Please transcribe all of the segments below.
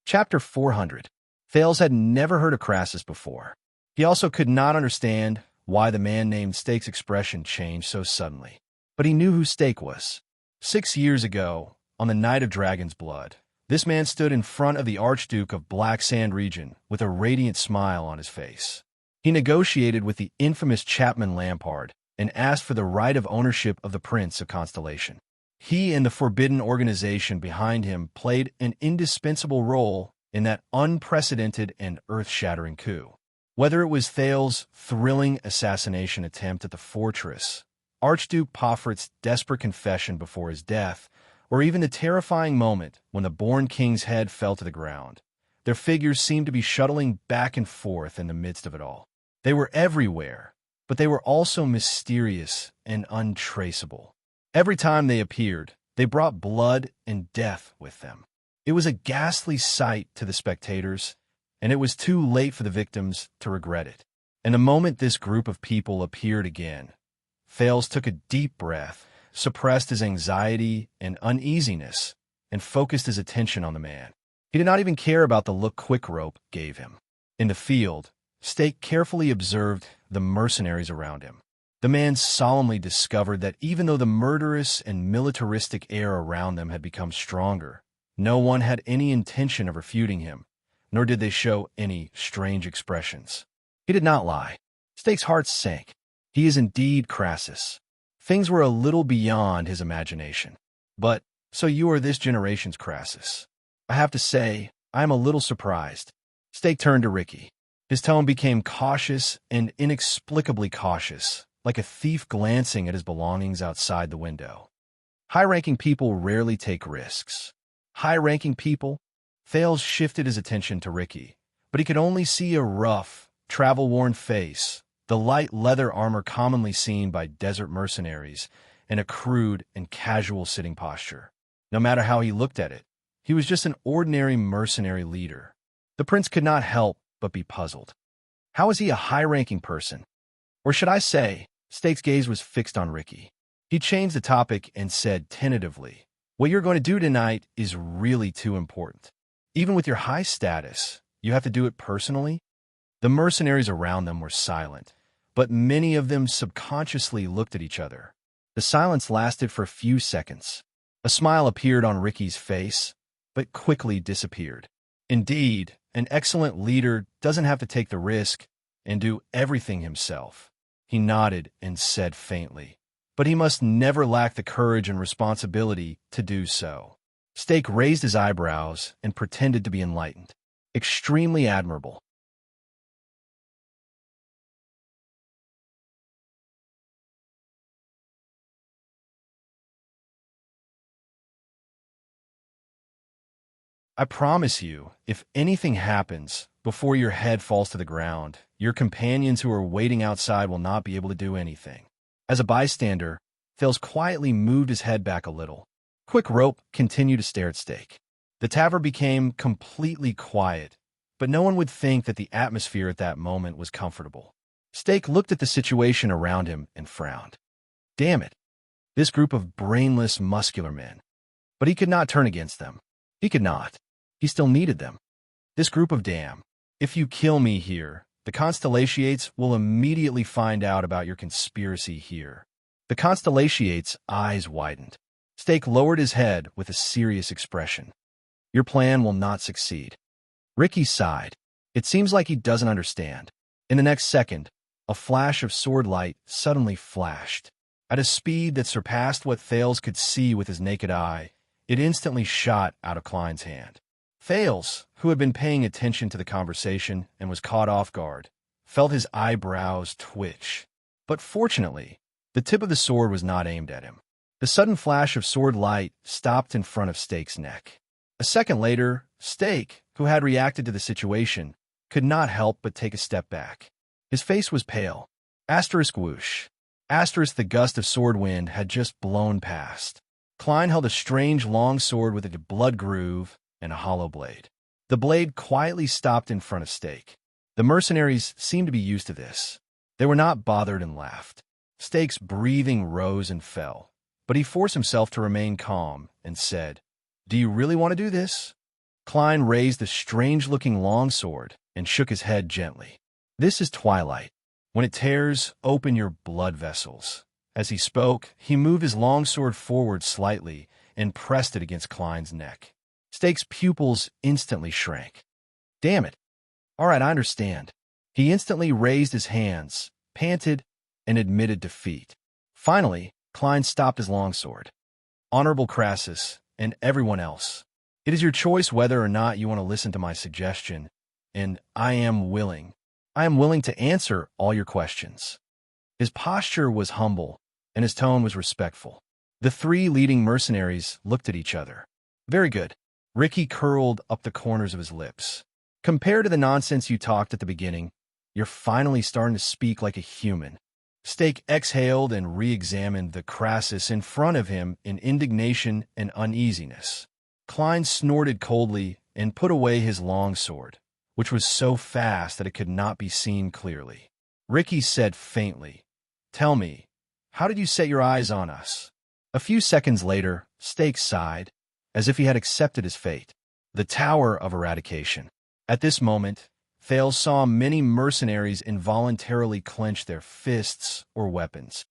Chapter 400. Thales had never heard of Crassus before. He also could not understand why the man named Steak's expression changed so suddenly. But he knew who Steak was. 6 years ago, on the night of Dragon's Blood, this man stood in front of the Archduke of Black Sand region with a radiant smile on his face. He negotiated with the infamous Chapman Lampard and asked for the right of ownership of the Prince of Constellation. He and the forbidden organization behind him played an indispensable role in that unprecedented and earth-shattering coup. Whether it was Thales' thrilling assassination attempt at the fortress, Archduke Poffert's desperate confession before his death, or even the terrifying moment when the born king's head fell to the ground, their figures seemed to be shuttling back and forth in the midst of it all. They were everywhere, but they were also mysterious and untraceable. Every time they appeared, they brought blood and death with them. It was a ghastly sight to the spectators, and it was too late for the victims to regret it. And the moment this group of people appeared again, Thales took a deep breath, suppressed his anxiety and uneasiness, and focused his attention on the man. He did not even care about the look Quickrope gave him. In the field, Steak carefully observed the mercenaries around him. The man solemnly discovered that even though the murderous and militaristic air around them had become stronger, no one had any intention of refuting him, nor did they show any strange expressions. He did not lie. Steak's heart sank. He is indeed Crassus. Things were a little beyond his imagination. But, so you are this generation's Crassus. I have to say, I am a little surprised. Steak turned to Ricky. His tone became cautious and inexplicably cautious, like a thief glancing at his belongings outside the window. High-ranking people rarely take risks. High-ranking people? Thales shifted his attention to Ricky, but he could only see a rough, travel-worn face, the light leather armor commonly seen by desert mercenaries, and a crude and casual sitting posture. No matter how he looked at it, he was just an ordinary mercenary leader. The prince could not help but be puzzled. How is he a high-ranking person? Or should I say, Steak's gaze was fixed on Ricky. He changed the topic and said tentatively, "What you're going to do tonight is really too important. Even with your high status, you have to do it personally." The mercenaries around them were silent, but many of them subconsciously looked at each other. The silence lasted for a few seconds. A smile appeared on Ricky's face, but quickly disappeared. Indeed, an excellent leader doesn't have to take the risk and do everything himself. He nodded and said faintly, "But he must never lack the courage and responsibility to do so." Steak raised his eyebrows and pretended to be enlightened. "Extremely admirable." I promise you, if anything happens before your head falls to the ground, your companions who are waiting outside will not be able to do anything. As a bystander, Thales quietly moved his head back a little. Quickrope continued to stare at Steak. The tavern became completely quiet, but no one would think that the atmosphere at that moment was comfortable. Steak looked at the situation around him and frowned. Damn it, this group of brainless, muscular men. But he could not turn against them. He could not. He still needed them. This group of damn. If you kill me here, the Constellations will immediately find out about your conspiracy here. The Constellations' eyes widened. Steak lowered his head with a serious expression. Your plan will not succeed. Ricky sighed. It seems like he doesn't understand. In the next second, a flash of sword light suddenly flashed. At a speed that surpassed what Thales could see with his naked eye, it instantly shot out of Klein's hand. Thales, who had been paying attention to the conversation and was caught off guard, felt his eyebrows twitch. But fortunately, the tip of the sword was not aimed at him. The sudden flash of sword light stopped in front of Steak's neck. A second later, Steak, who had reacted to the situation, could not help but take a step back. His face was pale. Asterisk whoosh. Asterisk the gust of sword wind had just blown past. Klein held a strange long sword with a blood groove and a hollow blade. The blade quietly stopped in front of Steak. The mercenaries seemed to be used to this. They were not bothered and laughed. Steak's breathing rose and fell, but he forced himself to remain calm and said, "Do you really want to do this?" Klein raised the strange-looking longsword and shook his head gently. This is twilight, when it tears open your blood vessels. As he spoke, he moved his longsword forward slightly and pressed it against Klein's neck. Stake's pupils instantly shrank. Damn it. All right, I understand. He instantly raised his hands, panted, and admitted defeat. Finally, Klein stopped his longsword. Honorable Crassus, and everyone else, it is your choice whether or not you want to listen to my suggestion, and I am willing to answer all your questions. His posture was humble, and his tone was respectful. The three leading mercenaries looked at each other. Very good. Ricky curled up the corners of his lips. Compared to the nonsense you talked at the beginning, you're finally starting to speak like a human. Stake exhaled and re-examined the Crassus in front of him in indignation and uneasiness. Klein snorted coldly and put away his longsword, which was so fast that it could not be seen clearly. Ricky said faintly, "Tell me, how did you set your eyes on us?" A few seconds later, Stake sighed, as if he had accepted his fate. The Tower of Eradication. At this moment, Thales saw many mercenaries involuntarily clench their fists or weapons.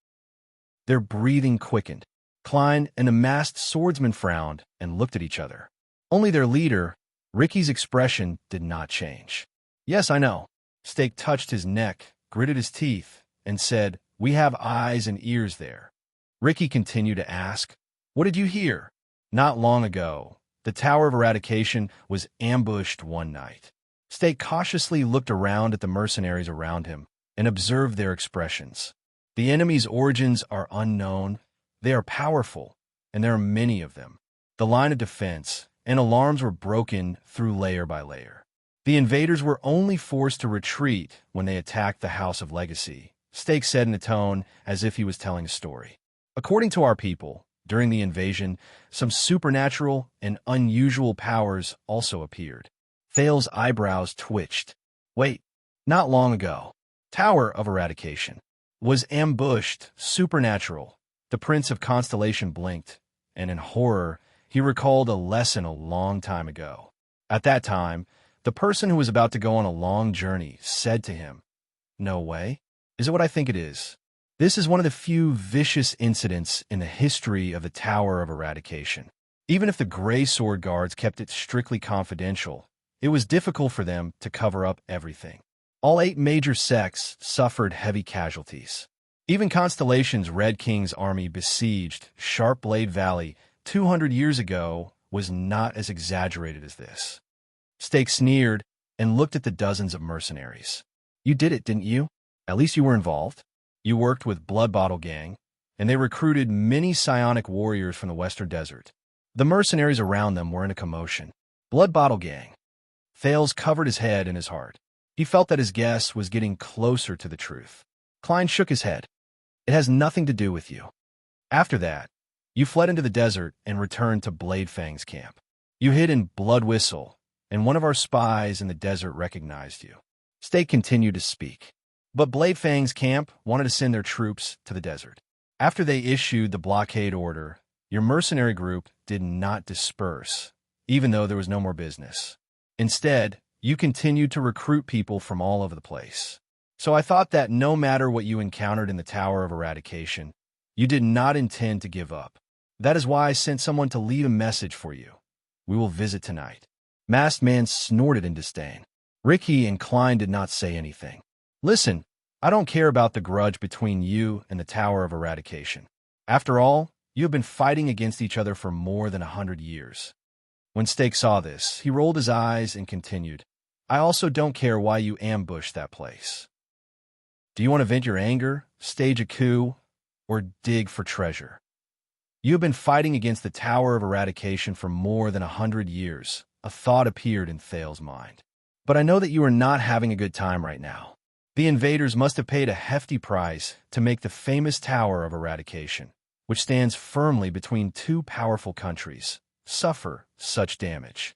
Their breathing quickened. Klein and a masked swordsman frowned and looked at each other. Only their leader, Ricky's expression, did not change. "Yes, I know." Stake touched his neck, gritted his teeth, and said, "We have eyes and ears there." Ricky continued to ask, "What did you hear?" "Not long ago, the Tower of Eradication was ambushed one night." Stake cautiously looked around at the mercenaries around him and observed their expressions. The enemy's origins are unknown, they are powerful, and there are many of them. The line of defense and alarms were broken through layer by layer. The invaders were only forced to retreat when they attacked the House of Legacy, Stake said in a tone as if he was telling a story. According to our people, during the invasion, some supernatural and unusual powers also appeared. Thales' eyebrows twitched. Wait, not long ago, Tower of Eradication was ambushed, supernatural. The Prince of Constellation blinked, and in horror, he recalled a lesson a long time ago. At that time, the person who was about to go on a long journey said to him, "No way? Is it what I think it is?" This is one of the few vicious incidents in the history of the Tower of Eradication. Even if the Grey Sword Guards kept it strictly confidential, it was difficult for them to cover up everything. All 8 major sects suffered heavy casualties. Even Constellation's Red King's army besieged Sharp Blade Valley 200 years ago was not as exaggerated as this. Stake sneered and looked at the dozens of mercenaries. "You did it, didn't you? At least you were involved. You worked with Blood Bottle Gang, and they recruited many psionic warriors from the Western Desert." The mercenaries around them were in a commotion. Blood Bottle Gang. Thales covered his head in his heart. He felt that his guess was getting closer to the truth. Klein shook his head. "It has nothing to do with you. After that, you fled into the desert and returned to Blade Fang's camp. You hid in Blood Whistle, and one of our spies in the desert recognized you." Stake continued to speak. "But Blade Fang's camp wanted to send their troops to the desert. After they issued the blockade order, your mercenary group did not disperse, even though there was no more business. Instead, you continued to recruit people from all over the place. So I thought that no matter what you encountered in the Tower of Eradication, you did not intend to give up. That is why I sent someone to leave a message for you. We will visit tonight." Masked Man snorted in disdain. Ricky and Klein did not say anything. "Listen, I don't care about the grudge between you and the Tower of Eradication. After all, you have been fighting against each other for more than 100 years. When Stake saw this, he rolled his eyes and continued, "I also don't care why you ambushed that place. Do you want to vent your anger, stage a coup, or dig for treasure? You have been fighting against the Tower of Eradication for more than 100 years." A thought appeared in Thales' mind. "But I know that you are not having a good time right now. The invaders must have paid a hefty price to make the famous Tower of Eradication, which stands firmly between 2 powerful countries, suffer such damage."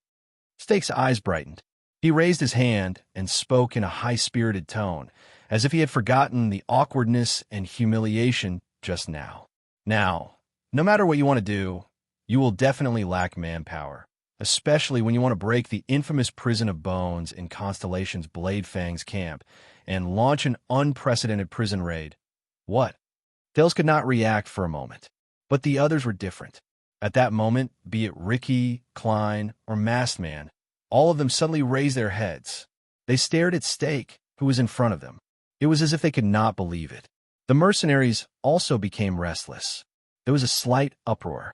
Stake's eyes brightened. He raised his hand and spoke in a high-spirited tone, as if he had forgotten the awkwardness and humiliation just now. "Now, no matter what you want to do, you will definitely lack manpower. especially when you want to break the infamous prison of bones in Constellation's Blade Fang's camp and launch an unprecedented prison raid. What? Tails could not react for a moment, but the others were different. At that moment, be it Ricky, Klein, or Masked Man, all of them suddenly raised their heads. They stared at Steak, who was in front of them. It was as if they could not believe it. The mercenaries also became restless. There was a slight uproar.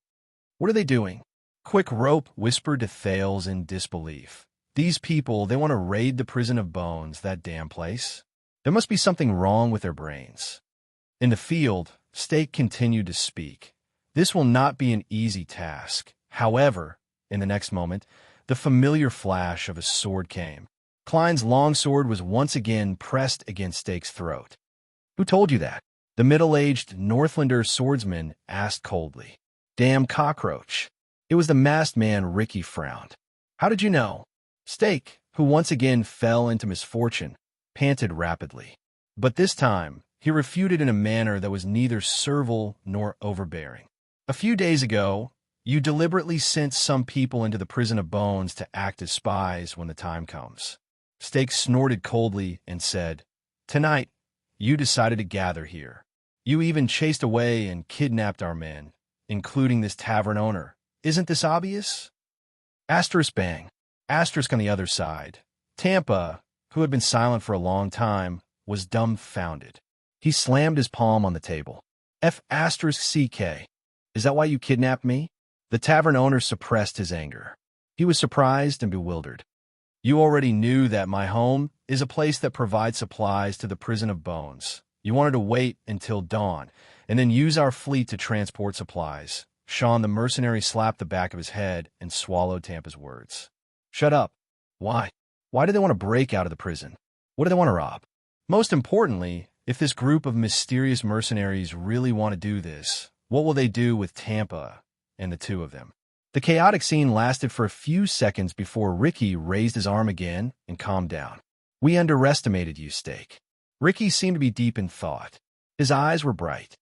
What are they doing? Quick Rope whispered to Thales in disbelief. These people, they want to raid the prison of bones, that damn place. There must be something wrong with their brains. In the field, Steak continued to speak. This will not be an easy task. However, in the next moment, the familiar flash of a sword came. Klein's longsword was once again pressed against Steak's throat. Who told you that? The middle-aged Northlander swordsman asked coldly. Damn cockroach. It was the masked man. Ricky frowned. How did you know? Steak, who once again fell into misfortune, panted rapidly. But this time, he refuted in a manner that was neither servile nor overbearing. A few days ago, you deliberately sent some people into the prison of bones to act as spies when the time comes. Steak snorted coldly and said, Tonight, you decided to gather here. You even chased away and kidnapped our men, including this tavern owner. Isn't this obvious? Asterisk bang. Asterisk on the other side. Tampa, who had been silent for a long time, was dumbfounded. He slammed his palm on the table. F***CK. Is that why you kidnapped me? The tavern owner suppressed his anger. He was surprised and bewildered. You already knew that my home is a place that provides supplies to the prison of bones. You wanted to wait until dawn, and then use our fleet to transport supplies. Sean the mercenary slapped the back of his head and swallowed Tampa's words. Shut up. Why? Why do they want to break out of the prison? What do they want to rob? Most importantly, if this group of mysterious mercenaries really want to do this, what will they do with Tampa and the two of them? The chaotic scene lasted for a few seconds before Ricky raised his arm again and calmed down. We underestimated you, Steak. Ricky seemed to be deep in thought. His eyes were bright.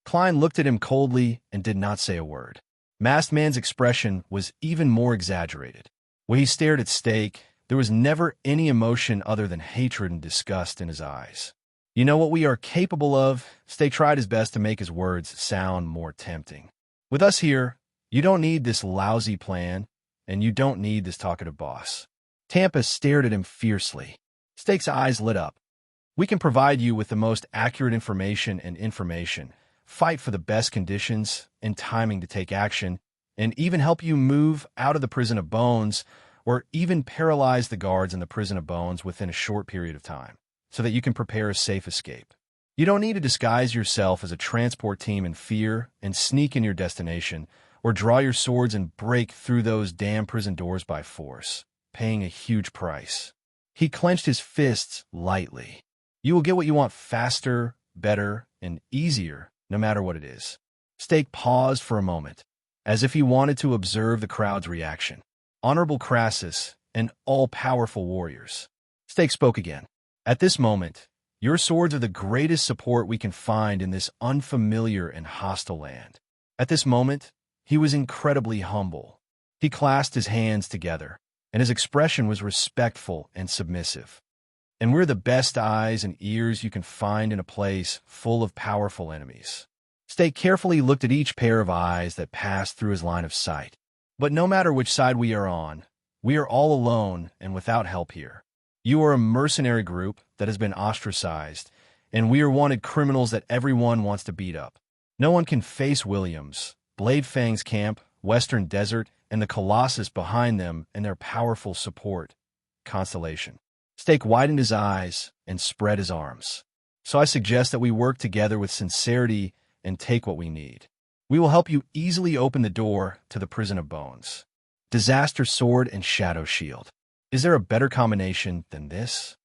Klein looked at him coldly and did not say a word. Masked Man's expression was even more exaggerated. When he stared at Steak, there was never any emotion other than hatred and disgust in his eyes. You know what we are capable of? Steak tried his best to make his words sound more tempting. With us here, you don't need this lousy plan, and you don't need this talkative boss. Tampa stared at him fiercely. Steak's eyes lit up. We can provide you with the most accurate information and information, fight for the best conditions and timing to take action, and even help you move out of the prison of bones, or even paralyze the guards in the prison of bones within a short period of time, so that you can prepare a safe escape. You don't need to disguise yourself as a transport team in fear and sneak in your destination, or draw your swords and break through those damn prison doors by force, paying a huge price. He clenched his fists lightly. You will get what you want faster, better, and easier, no matter what it is. Steak paused for a moment, as if he wanted to observe the crowd's reaction. Honorable Crassus and all-powerful warriors. Steak spoke again. At this moment, your swords are the greatest support we can find in this unfamiliar and hostile land. At this moment, he was incredibly humble. He clasped his hands together, and his expression was respectful and submissive. And we're the best eyes and ears you can find in a place full of powerful enemies. Steak carefully looked at each pair of eyes that passed through his line of sight. But no matter which side we are on, we are all alone and without help here. You are a mercenary group that has been ostracized, and we are wanted criminals that everyone wants to beat up. No one can face Williams, Blade Fang's camp, Western Desert, and the Colossus behind them and their powerful support, Constellation. Steak widened his eyes and spread his arms. So I suggest that we work together with sincerity and take what we need. We will help you easily open the door to the prison of bones. Disaster Sword and Shadow Shield. Is there a better combination than this?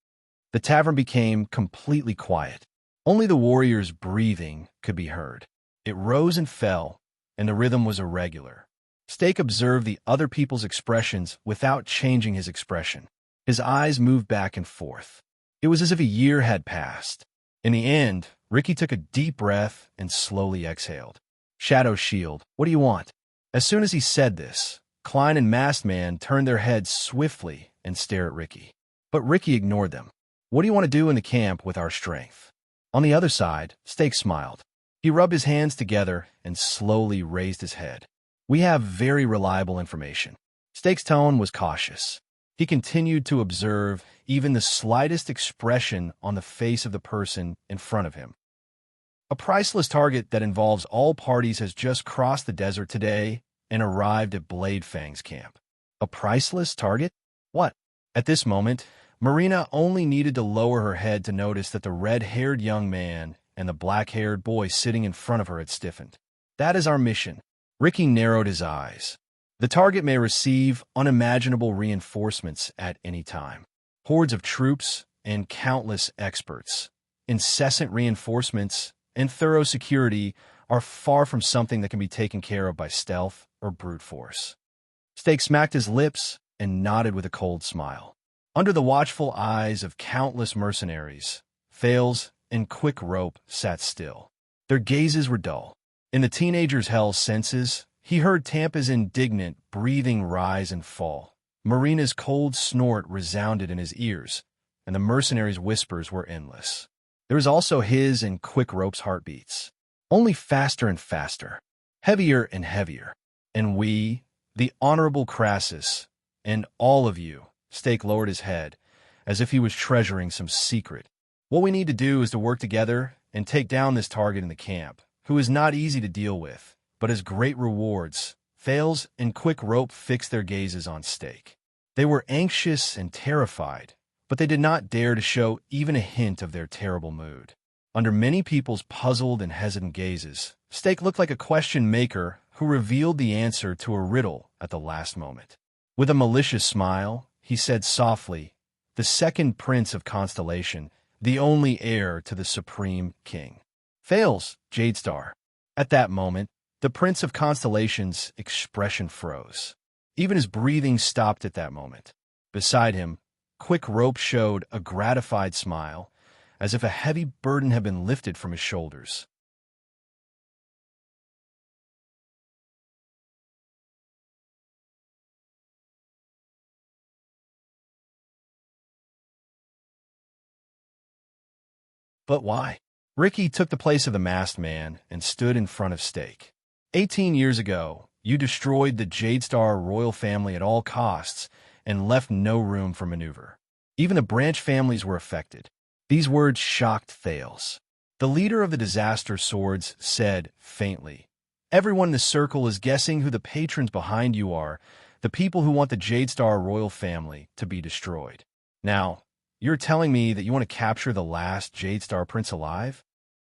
The tavern became completely quiet. Only the warriors' breathing could be heard. It rose and fell, and the rhythm was irregular. Steak observed the other people's expressions without changing his expression. His eyes moved back and forth. It was as if a year had passed. In the end, Ricky took a deep breath and slowly exhaled. Shadow Shield, what do you want? As soon as he said this, Klein and Masked Man turned their heads swiftly and stared at Ricky. But Ricky ignored them. What do you want to do in the camp with our strength? On the other side, Stake smiled. He rubbed his hands together and slowly raised his head. We have very reliable information. Stake's tone was cautious. He continued to observe even the slightest expression on the face of the person in front of him. A priceless target that involves all parties has just crossed the desert today and arrived at Blade Fang's camp. A priceless target? What? At this moment, Marina only needed to lower her head to notice that the red-haired young man and the black-haired boy sitting in front of her had stiffened. That is our mission. Ricky narrowed his eyes. The target may receive unimaginable reinforcements at any time. Hordes of troops and countless experts. Incessant reinforcements and thorough security are far from something that can be taken care of by stealth or brute force. Stake smacked his lips and nodded with a cold smile. Under the watchful eyes of countless mercenaries, Thales and Quick Rope sat still. Their gazes were dull. In the teenager's hell's senses, he heard Tampa's indignant breathing rise and fall. Marina's cold snort resounded in his ears, and the mercenaries' whispers were endless. There was also his and Quick Rope's heartbeats, only faster and faster, heavier and heavier. And we, the Honorable Crassus, and all of you, Stake lowered his head, as if he was treasuring some secret. What we need to do is to work together and take down this target in the camp, who is not easy to deal with, but has great rewards. Thales and Quick Rope fixed their gazes on Stake. They were anxious and terrified, but they did not dare to show even a hint of their terrible mood. Under many people's puzzled and hesitant gazes, Stake looked like a question maker who revealed the answer to a riddle at the last moment. With a malicious smile, he said softly, "The second prince of Constellation, the only heir to the Supreme King." Thales, Jadestar. At that moment, the Prince of Constellation's expression froze. Even his breathing stopped at that moment. Beside him, Quick Rope showed a gratified smile, as if a heavy burden had been lifted from his shoulders. But why? Ricky took the place of the masked man and stood in front of Stake. 18 years ago, you destroyed the Jadestar royal family at all costs and left no room for maneuver. Even the branch families were affected. These words shocked Thales. The leader of the Disaster Swords said faintly, "Everyone in the circle is guessing who the patrons behind you are, the people who want the Jadestar royal family to be destroyed. Now, you're telling me that you want to capture the last Jadestar prince alive?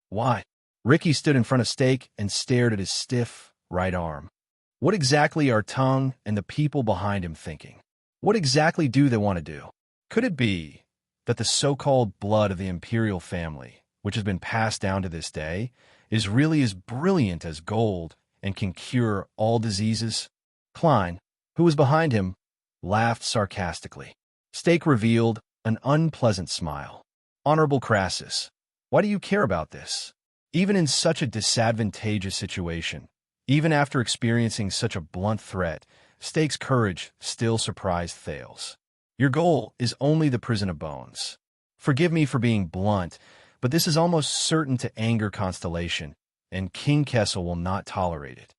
Why?" Ricky stood in front of Stake and stared at his stiff right arm. What exactly are Tung and the people behind him thinking? What exactly do they want to do? Could it be that the so-called blood of the imperial family, which has been passed down to this day, is really as brilliant as gold and can cure all diseases? Klein, who was behind him, laughed sarcastically. Stake revealed an unpleasant smile. "Honorable Crassus, why do you care about this? Even in such a disadvantageous situation, even after experiencing such a blunt threat, Stake's courage still surprised Thales. Your goal is only the prison of bones. Forgive me for being blunt, but this is almost certain to anger Constellation, and King Kessel will not tolerate it.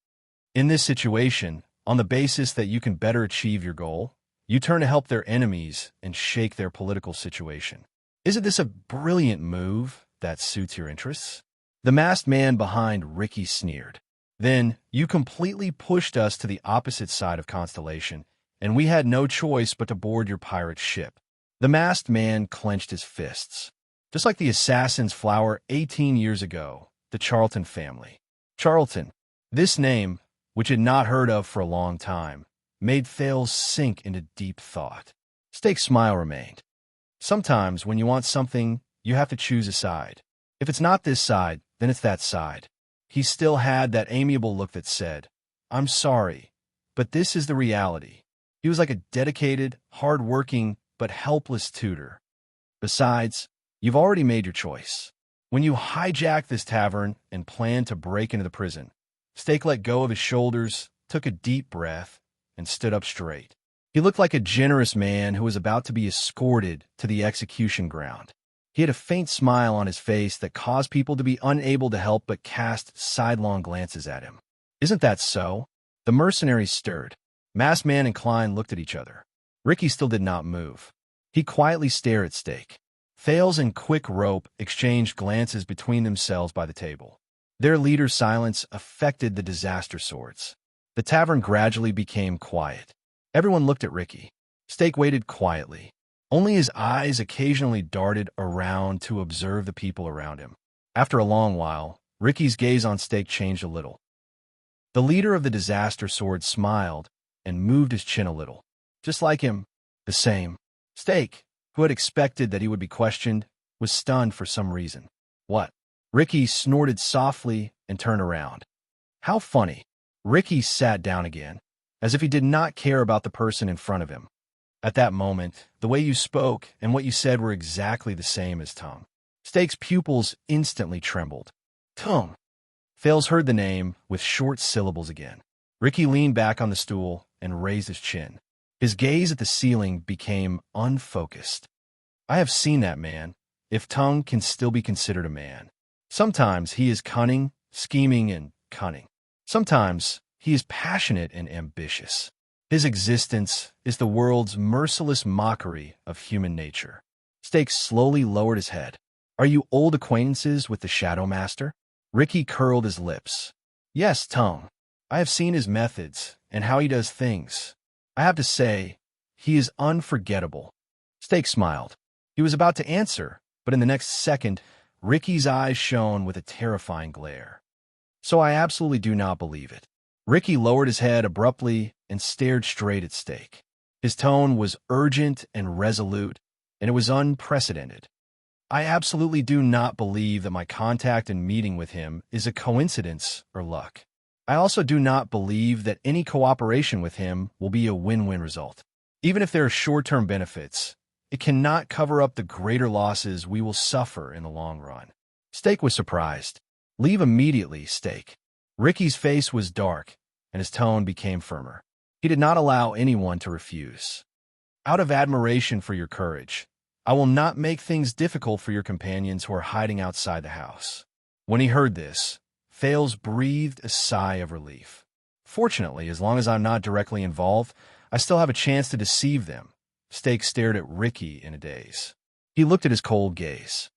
In this situation, on the basis that you can better achieve your goal, you turn to help their enemies and shake their political situation. Isn't this a brilliant move that suits your interests?" The masked man behind Ricky sneered. "Then you completely pushed us to the opposite side of Constellation, and we had no choice but to board your pirate ship." The masked man clenched his fists. Just like the assassin's flower 18 years ago, the Charlton family. Charlton. This name, which he had not heard of for a long time, made Thales sink into deep thought. Stake's smile remained. Sometimes when you want something, you have to choose a side. If it's not this side, then it's that side. He still had that amiable look that said, "I'm sorry, but this is the reality." He was like a dedicated, hard-working, but helpless tutor. Besides, you've already made your choice. When you hijacked this tavern and planned to break into the prison, Steak let go of his shoulders, took a deep breath, and stood up straight. He looked like a generous man who was about to be escorted to the execution ground. He had a faint smile on his face that caused people to be unable to help but cast sidelong glances at him. Isn't that so? The mercenaries stirred. Masked Man and Klein looked at each other. Ricky still did not move. He quietly stared at Steak. Thales and Quick Rope exchanged glances between themselves by the table. Their leader's silence affected the disaster swords. The tavern gradually became quiet. Everyone looked at Ricky. Steak waited quietly. Only his eyes occasionally darted around to observe the people around him. After a long while, Ricky's gaze on Steak changed a little. The leader of the disaster sword smiled and moved his chin a little. Just like him, the same. Steak, who had expected that he would be questioned, was stunned for some reason. What? Ricky snorted softly and turned around. How funny. Ricky sat down again, as if he did not care about the person in front of him. At that moment, the way you spoke and what you said were exactly the same as Tung. Steak's pupils instantly trembled. Tung. Thales heard the name with short syllables again. Ricky leaned back on the stool and raised his chin. His gaze at the ceiling became unfocused. I have seen that man, if Tung can still be considered a man. Sometimes he is cunning, scheming, and cunning. Sometimes he is passionate and ambitious. His existence is the world's merciless mockery of human nature. Steak slowly lowered his head. Are you old acquaintances with the Shadow Master? Ricky curled his lips. Yes, Tung. I have seen his methods and how he does things. I have to say, he is unforgettable. Steak smiled. He was about to answer, but in the next second, Ricky's eyes shone with a terrifying glare. So I absolutely do not believe it. Ricky lowered his head abruptly and stared straight at Steak. His tone was urgent and resolute, and it was unprecedented. I absolutely do not believe that my contact and meeting with him is a coincidence or luck. I also do not believe that any cooperation with him will be a win-win result. Even if there are short-term benefits, it cannot cover up the greater losses we will suffer in the long run. Steak was surprised. Leave immediately, Steak. Ricky's face was dark, and his tone became firmer. He did not allow anyone to refuse. Out of admiration for your courage, I will not make things difficult for your companions who are hiding outside the house. When he heard this, Thales breathed a sigh of relief. Fortunately, as long as I'm not directly involved, I still have a chance to deceive them. Steak stared at Ricky in a daze. He looked at his cold gaze.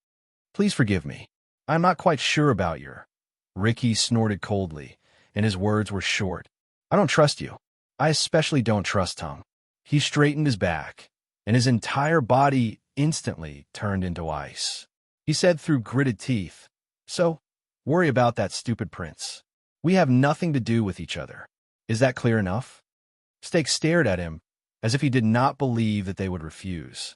Please forgive me. I'm not quite sure about your... Ricky snorted coldly, and his words were short. I don't trust you. I especially don't trust Tung. He straightened his back, and his entire body instantly turned into ice. He said through gritted teeth, So, worry about that stupid prince. We have nothing to do with each other. Is that clear enough? Steak stared at him, as if he did not believe that they would refuse.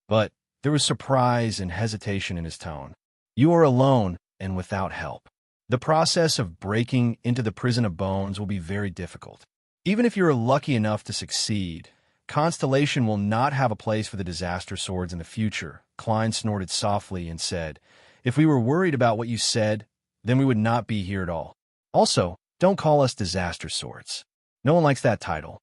But there was surprise and hesitation in his tone. You are alone and without help. The process of breaking into the prison of bones will be very difficult. Even if you are lucky enough to succeed, Constellation will not have a place for the disaster swords in the future. Klein snorted softly and said, If we were worried about what you said, then we would not be here at all. Also, don't call us disaster swords. No one likes that title.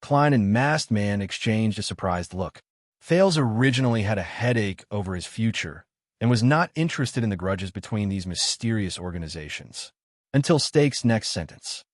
Klein and Masked Man exchanged a surprised look. Thales originally had a headache over his future and was not interested in the grudges between these mysterious organizations. Until Steak's next sentence.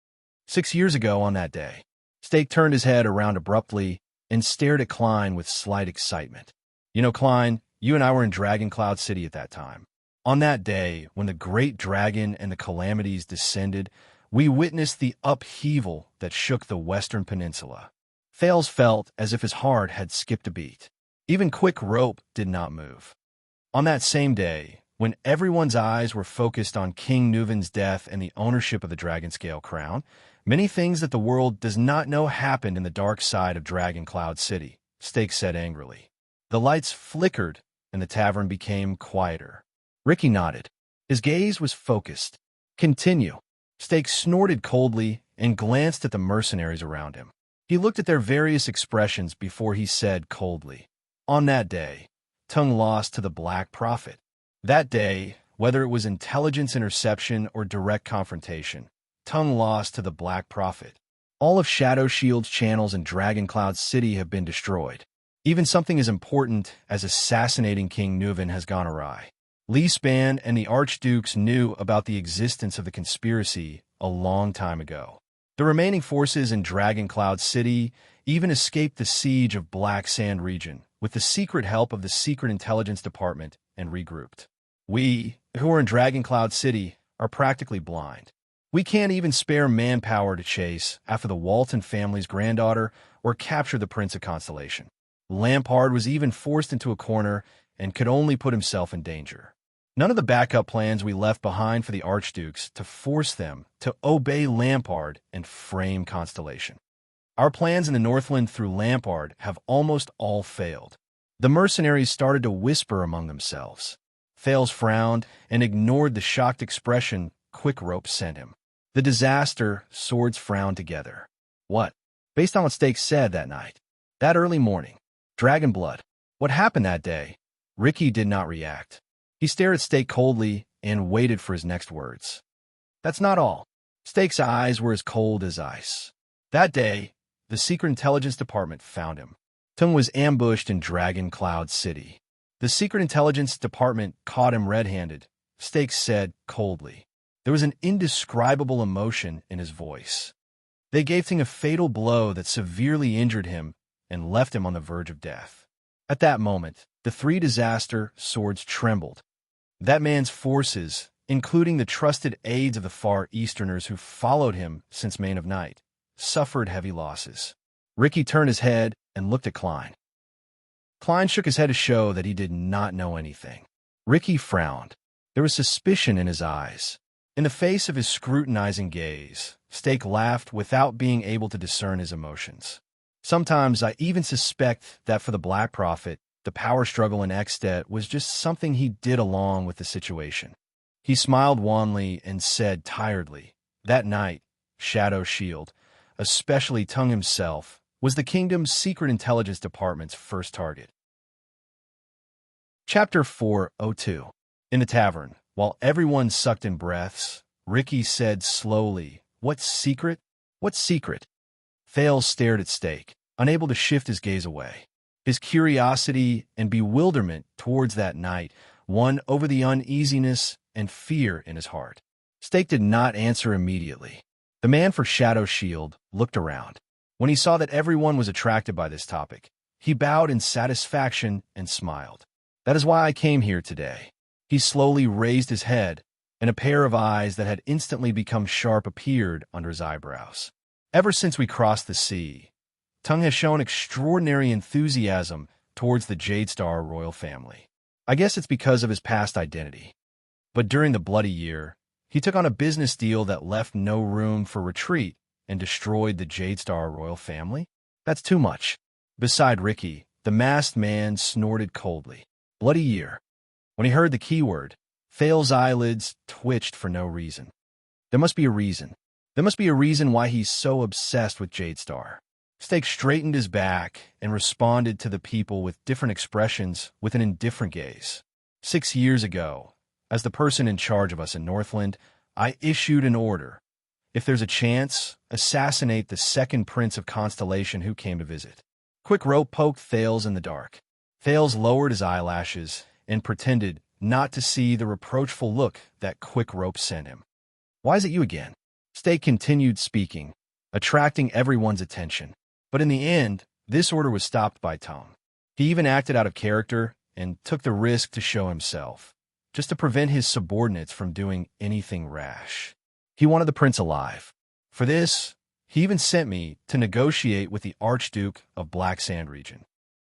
6 years ago on that day, Steak turned his head around abruptly and stared at Klein with slight excitement. You know, Klein, you and I were in Dragon Cloud City at that time. On that day, when the great dragon and the calamities descended, we witnessed the upheaval that shook the Western Peninsula. Thales felt as if his heart had skipped a beat. Even Quick Rope did not move. On that same day, when everyone's eyes were focused on King Nuven's death and the ownership of the Dragonscale crown, many things that the world does not know happened in the dark side of Dragon Cloud City, Steak said angrily. The lights flickered, and the tavern became quieter. Ricky nodded. His gaze was focused. Continue. Steak snorted coldly and glanced at the mercenaries around him. He looked at their various expressions before he said coldly, "On that day, Tung lost to the Black Prophet." That day, whether it was intelligence interception or direct confrontation, Tung lost to the Black Prophet. All of Shadow Shield's channels in Dragon Cloud City have been destroyed. Even something as important as assassinating King Nuven has gone awry. Li Span and the Archdukes knew about the existence of the conspiracy a long time ago. The remaining forces in Dragon Cloud City even escaped the siege of Black Sand region with the secret help of the Secret Intelligence Department and regrouped. We, who are in Dragon Cloud City, are practically blind. We can't even spare manpower to chase after the Walton family's granddaughter or capture the Prince of Constellation. Lampard was even forced into a corner and could only put himself in danger. None of the backup plans we left behind for the Archdukes to force them to obey Lampard and frame Constellation. Our plans in the Northland through Lampard have almost all failed. The mercenaries started to whisper among themselves. Thales frowned and ignored the shocked expression Quick Rope sent him. The disaster swords frowned together. What? Based on what Stake said that night. That early morning. Dragon blood. What happened that day? Ricky did not react. He stared at Stake coldly and waited for his next words. That's not all. Stake's eyes were as cold as ice. That day, the Secret Intelligence Department found him. Tung was ambushed in Dragon Cloud City. The Secret Intelligence Department caught him red-handed, Stake said coldly. There was an indescribable emotion in his voice. They gave Tung a fatal blow that severely injured him and left him on the verge of death. At that moment, the three disaster swords trembled. That man's forces, including the trusted aides of the Far Easterners who followed him since Main of Night, suffered heavy losses. Ricky turned his head and looked at Klein. Klein shook his head to show that he did not know anything. Ricky frowned. There was suspicion in his eyes. In the face of his scrutinizing gaze, Stake laughed without being able to discern his emotions. Sometimes I even suspect that for the Black Prophet, the power struggle in Extet was just something he did along with the situation. He smiled wanly and said tiredly, that night, Shadow Shield, especially Tung himself, was the kingdom's Secret Intelligence Department's first target. Chapter 402. In the tavern, while everyone sucked in breaths, Ricky said slowly, What secret? What secret? Thales stared at Stake, unable to shift his gaze away. His curiosity and bewilderment towards that night won over the uneasiness and fear in his heart. Stake did not answer immediately. The man for Shadow Shield looked around. When he saw that everyone was attracted by this topic, he bowed in satisfaction and smiled. That is why I came here today. He slowly raised his head, and a pair of eyes that had instantly become sharp appeared under his eyebrows. Ever since we crossed the sea, Tung has shown extraordinary enthusiasm towards the Jade Star royal family. I guess it's because of his past identity. But during the Bloody Year, he took on a business deal that left no room for retreat and destroyed the Jade Star royal family? That's too much. Beside Ricky, the masked man snorted coldly. Bloody Year. When he heard the keyword, Thales' eyelids twitched for no reason. There must be a reason. There must be a reason why he's so obsessed with Jade Star. Stake straightened his back and responded to the people with different expressions with an indifferent gaze. 6 years ago, as the person in charge of us in Northland, I issued an order. If there's a chance, assassinate the second Prince of Constellation who came to visit. Quick Rope poked Thales in the dark. Thales lowered his eyelashes and pretended not to see the reproachful look that Quick Rope sent him. Why is it you again? Stake continued speaking, attracting everyone's attention. But in the end, this order was stopped by Tung. He even acted out of character and took the risk to show himself, just to prevent his subordinates from doing anything rash. He wanted the prince alive. For this, he even sent me to negotiate with the Archduke of Black Sand region.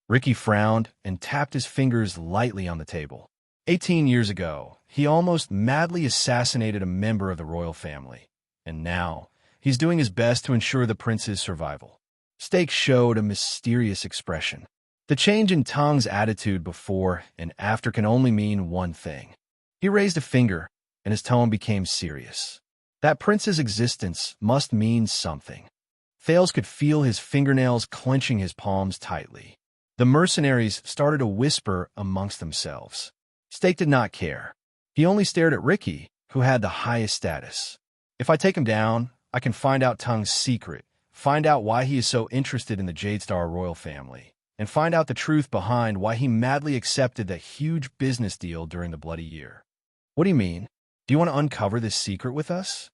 Ricky frowned and tapped his fingers lightly on the table. 18 years ago, he almost madly assassinated a member of the royal family, and now he's doing his best to ensure the prince's survival. Stake showed a mysterious expression. The change in Tung's attitude before and after can only mean one thing. He raised a finger, and his tone became serious. That prince's existence must mean something. Thales could feel his fingernails clenching his palms tightly. The mercenaries started to whisper amongst themselves. Stake did not care. He only stared at Ricky, who had the highest status. If I take him down, I can find out Tung's secret, find out why he is so interested in the Jadestar royal family, and find out the truth behind why he madly accepted that huge business deal during the Bloody Year. What do you mean? Do you want to uncover this secret with us?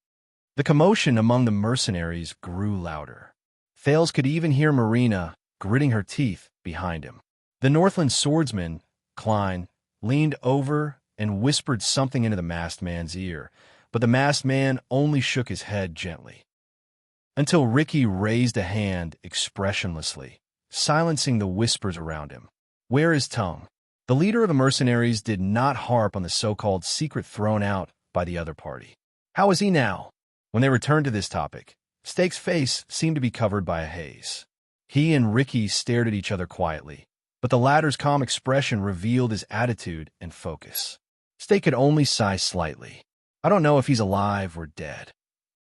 The commotion among the mercenaries grew louder. Thales could even hear Marina gritting her teeth behind him. The Northland swordsman, Klein, leaned over and whispered something into the masked man's ear, but the masked man only shook his head gently. Until Ricky raised a hand expressionlessly, silencing the whispers around him. Where is Tung? The leader of the mercenaries did not harp on the so-called secret thrown out by the other party. How is he now? When they returned to this topic, Stake's face seemed to be covered by a haze. He and Ricky stared at each other quietly, but the latter's calm expression revealed his attitude and focus. Stake could only sigh slightly. I don't know if he's alive or dead.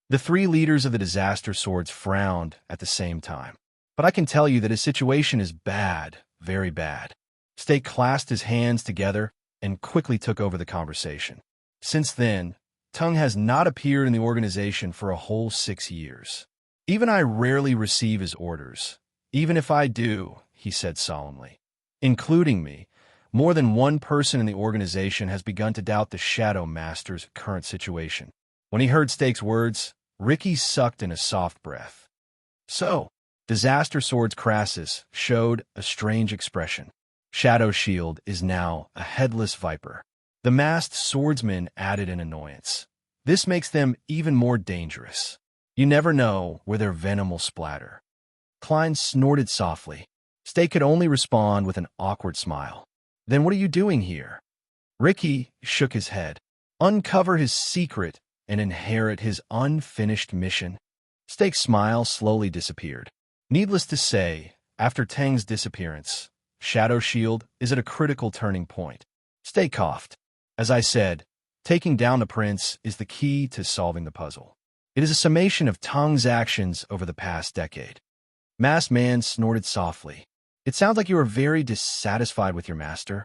The three leaders of the disaster swords frowned at the same time. But I can tell you that his situation is bad, very bad. Stake clasped his hands together and quickly took over the conversation. Since then, Tung has not appeared in the organization for a whole 6 years. Even I rarely receive his orders. Even if I do, he said solemnly. Including me, more than one person in the organization has begun to doubt the Shadow Master's current situation. When he heard Stake's words, Ricky sucked in a soft breath. So, Disaster Swords Crassus showed a strange expression. Shadow Shield is now a headless viper. The masked swordsman added an annoyance. This makes them even more dangerous. You never know where their venom will splatter. Klein snorted softly. Stake could only respond with an awkward smile. Then what are you doing here? Ricky shook his head. Uncover his secret and inherit his unfinished mission. Stake's smile slowly disappeared. Needless to say, after Tang's disappearance, Shadow Shield is at a critical turning point. Stake coughed. As I said, taking down the prince is the key to solving the puzzle. It is a summation of Tang's actions over the past decade. Masked Man snorted softly. It sounds like you are very dissatisfied with your master.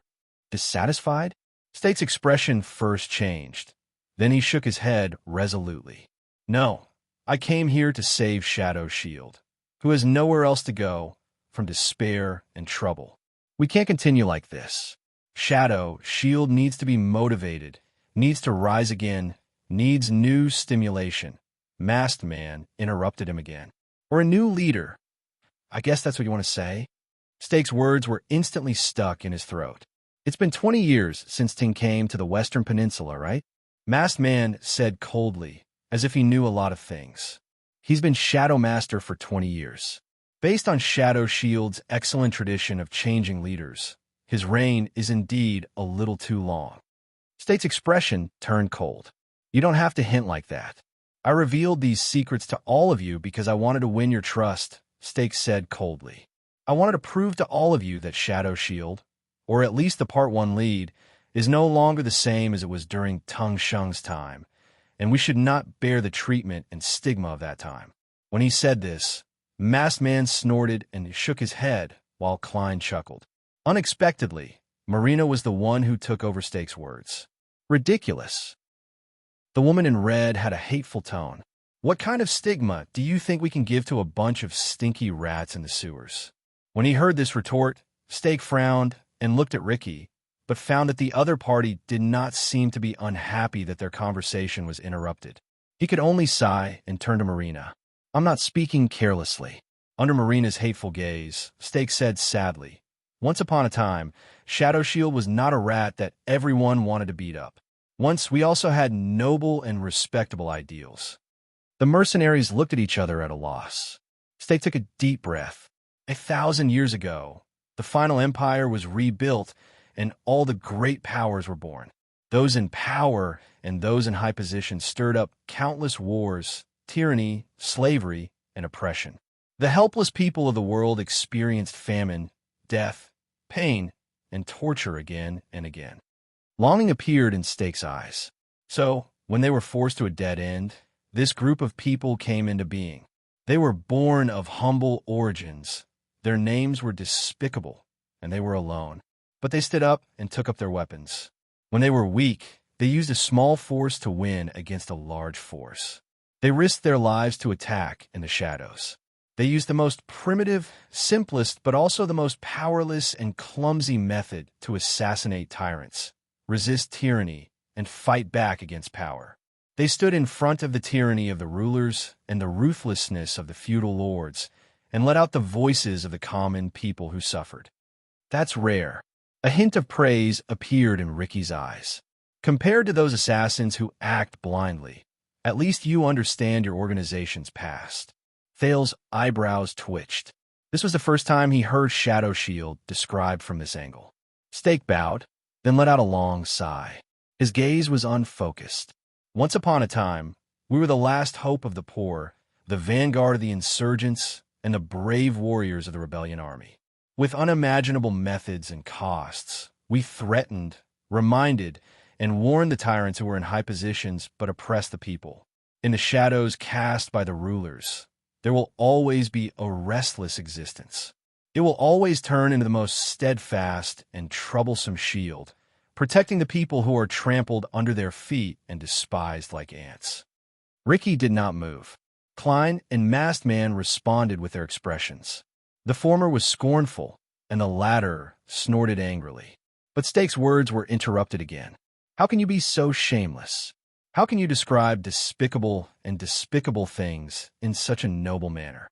Dissatisfied? Stake's expression first changed. Then he shook his head resolutely. No, I came here to save Shadow Shield, who has nowhere else to go, from despair and trouble. We can't continue like this. Shadow Shield needs to be motivated, needs to rise again, needs new stimulation. Masked Man interrupted him again. Or a new leader. I guess that's what you want to say? Stake's words were instantly stuck in his throat. It's been 20 years since Ting came to the Western Peninsula, right? Masked Man said coldly, as if he knew a lot of things. He's been Shadow Master for 20 years. Based on Shadow Shield's excellent tradition of changing leaders, his reign is indeed a little too long. Stake's expression turned cold. You don't have to hint like that. I revealed these secrets to all of you because I wanted to win your trust, Stake said coldly. I wanted to prove to all of you that Shadow Shield, or at least the Part 1 lead, is no longer the same as it was during Tung Sheng's time, and we should not bear the treatment and stigma of that time. When he said this, Masked Man snorted and shook his head while Klein chuckled. Unexpectedly, Marina was the one who took over Stake's words. Ridiculous. The woman in red had a hateful tone. What kind of stigma do you think we can give to a bunch of stinky rats in the sewers? When he heard this retort, Stake frowned and looked at Ricky, but found that the other party did not seem to be unhappy that their conversation was interrupted. He could only sigh and turn to Marina. I'm not speaking carelessly. Under Marina's hateful gaze, Stake said sadly, once upon a time, Shadow Shield was not a rat that everyone wanted to beat up. Once we also had noble and respectable ideals. The mercenaries looked at each other at a loss. Stake took a deep breath. 1,000 years ago, the final empire was rebuilt and all the great powers were born. Those in power and those in high position stirred up countless wars, tyranny, slavery, and oppression. The helpless people of the world experienced famine, death, pain, and torture again and again. Longing appeared in Stake's eyes. So, when they were forced to a dead end, this group of people came into being. They were born of humble origins. Their names were despicable, and they were alone. But they stood up and took up their weapons. When they were weak, they used a small force to win against a large force. They risked their lives to attack in the shadows. They used the most primitive, simplest, but also the most powerless and clumsy method to assassinate tyrants, resist tyranny, and fight back against power. They stood in front of the tyranny of the rulers and the ruthlessness of the feudal lords, and let out the voices of the common people who suffered. That's rare. A hint of praise appeared in Ricky's eyes. Compared to those assassins who act blindly, at least you understand your organization's past. Thales's eyebrows twitched. This was the first time he heard Shadow Shield described from this angle. Stake bowed, then let out a long sigh. His gaze was unfocused. Once upon a time, we were the last hope of the poor, the vanguard of the insurgents, and the brave warriors of the rebellion army. With unimaginable methods and costs, we threatened, reminded, and warned the tyrants who were in high positions but oppressed the people. In the shadows cast by the rulers, there will always be a restless existence. It will always turn into the most steadfast and troublesome shield, protecting the people who are trampled under their feet and despised like ants. Ricky did not move. Klein and Masked Man responded with their expressions. The former was scornful, and the latter snorted angrily. But Stake's words were interrupted again. How can you be so shameless? How can you describe despicable and despicable things in such a noble manner?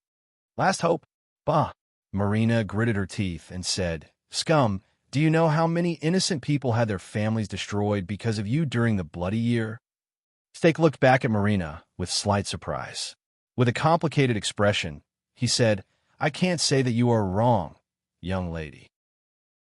Last hope? Bah! Marina gritted her teeth and said, Scum, do you know how many innocent people had their families destroyed because of you during the bloody year? Stake looked back at Marina with slight surprise. With a complicated expression, he said, I can't say that you are wrong, young lady.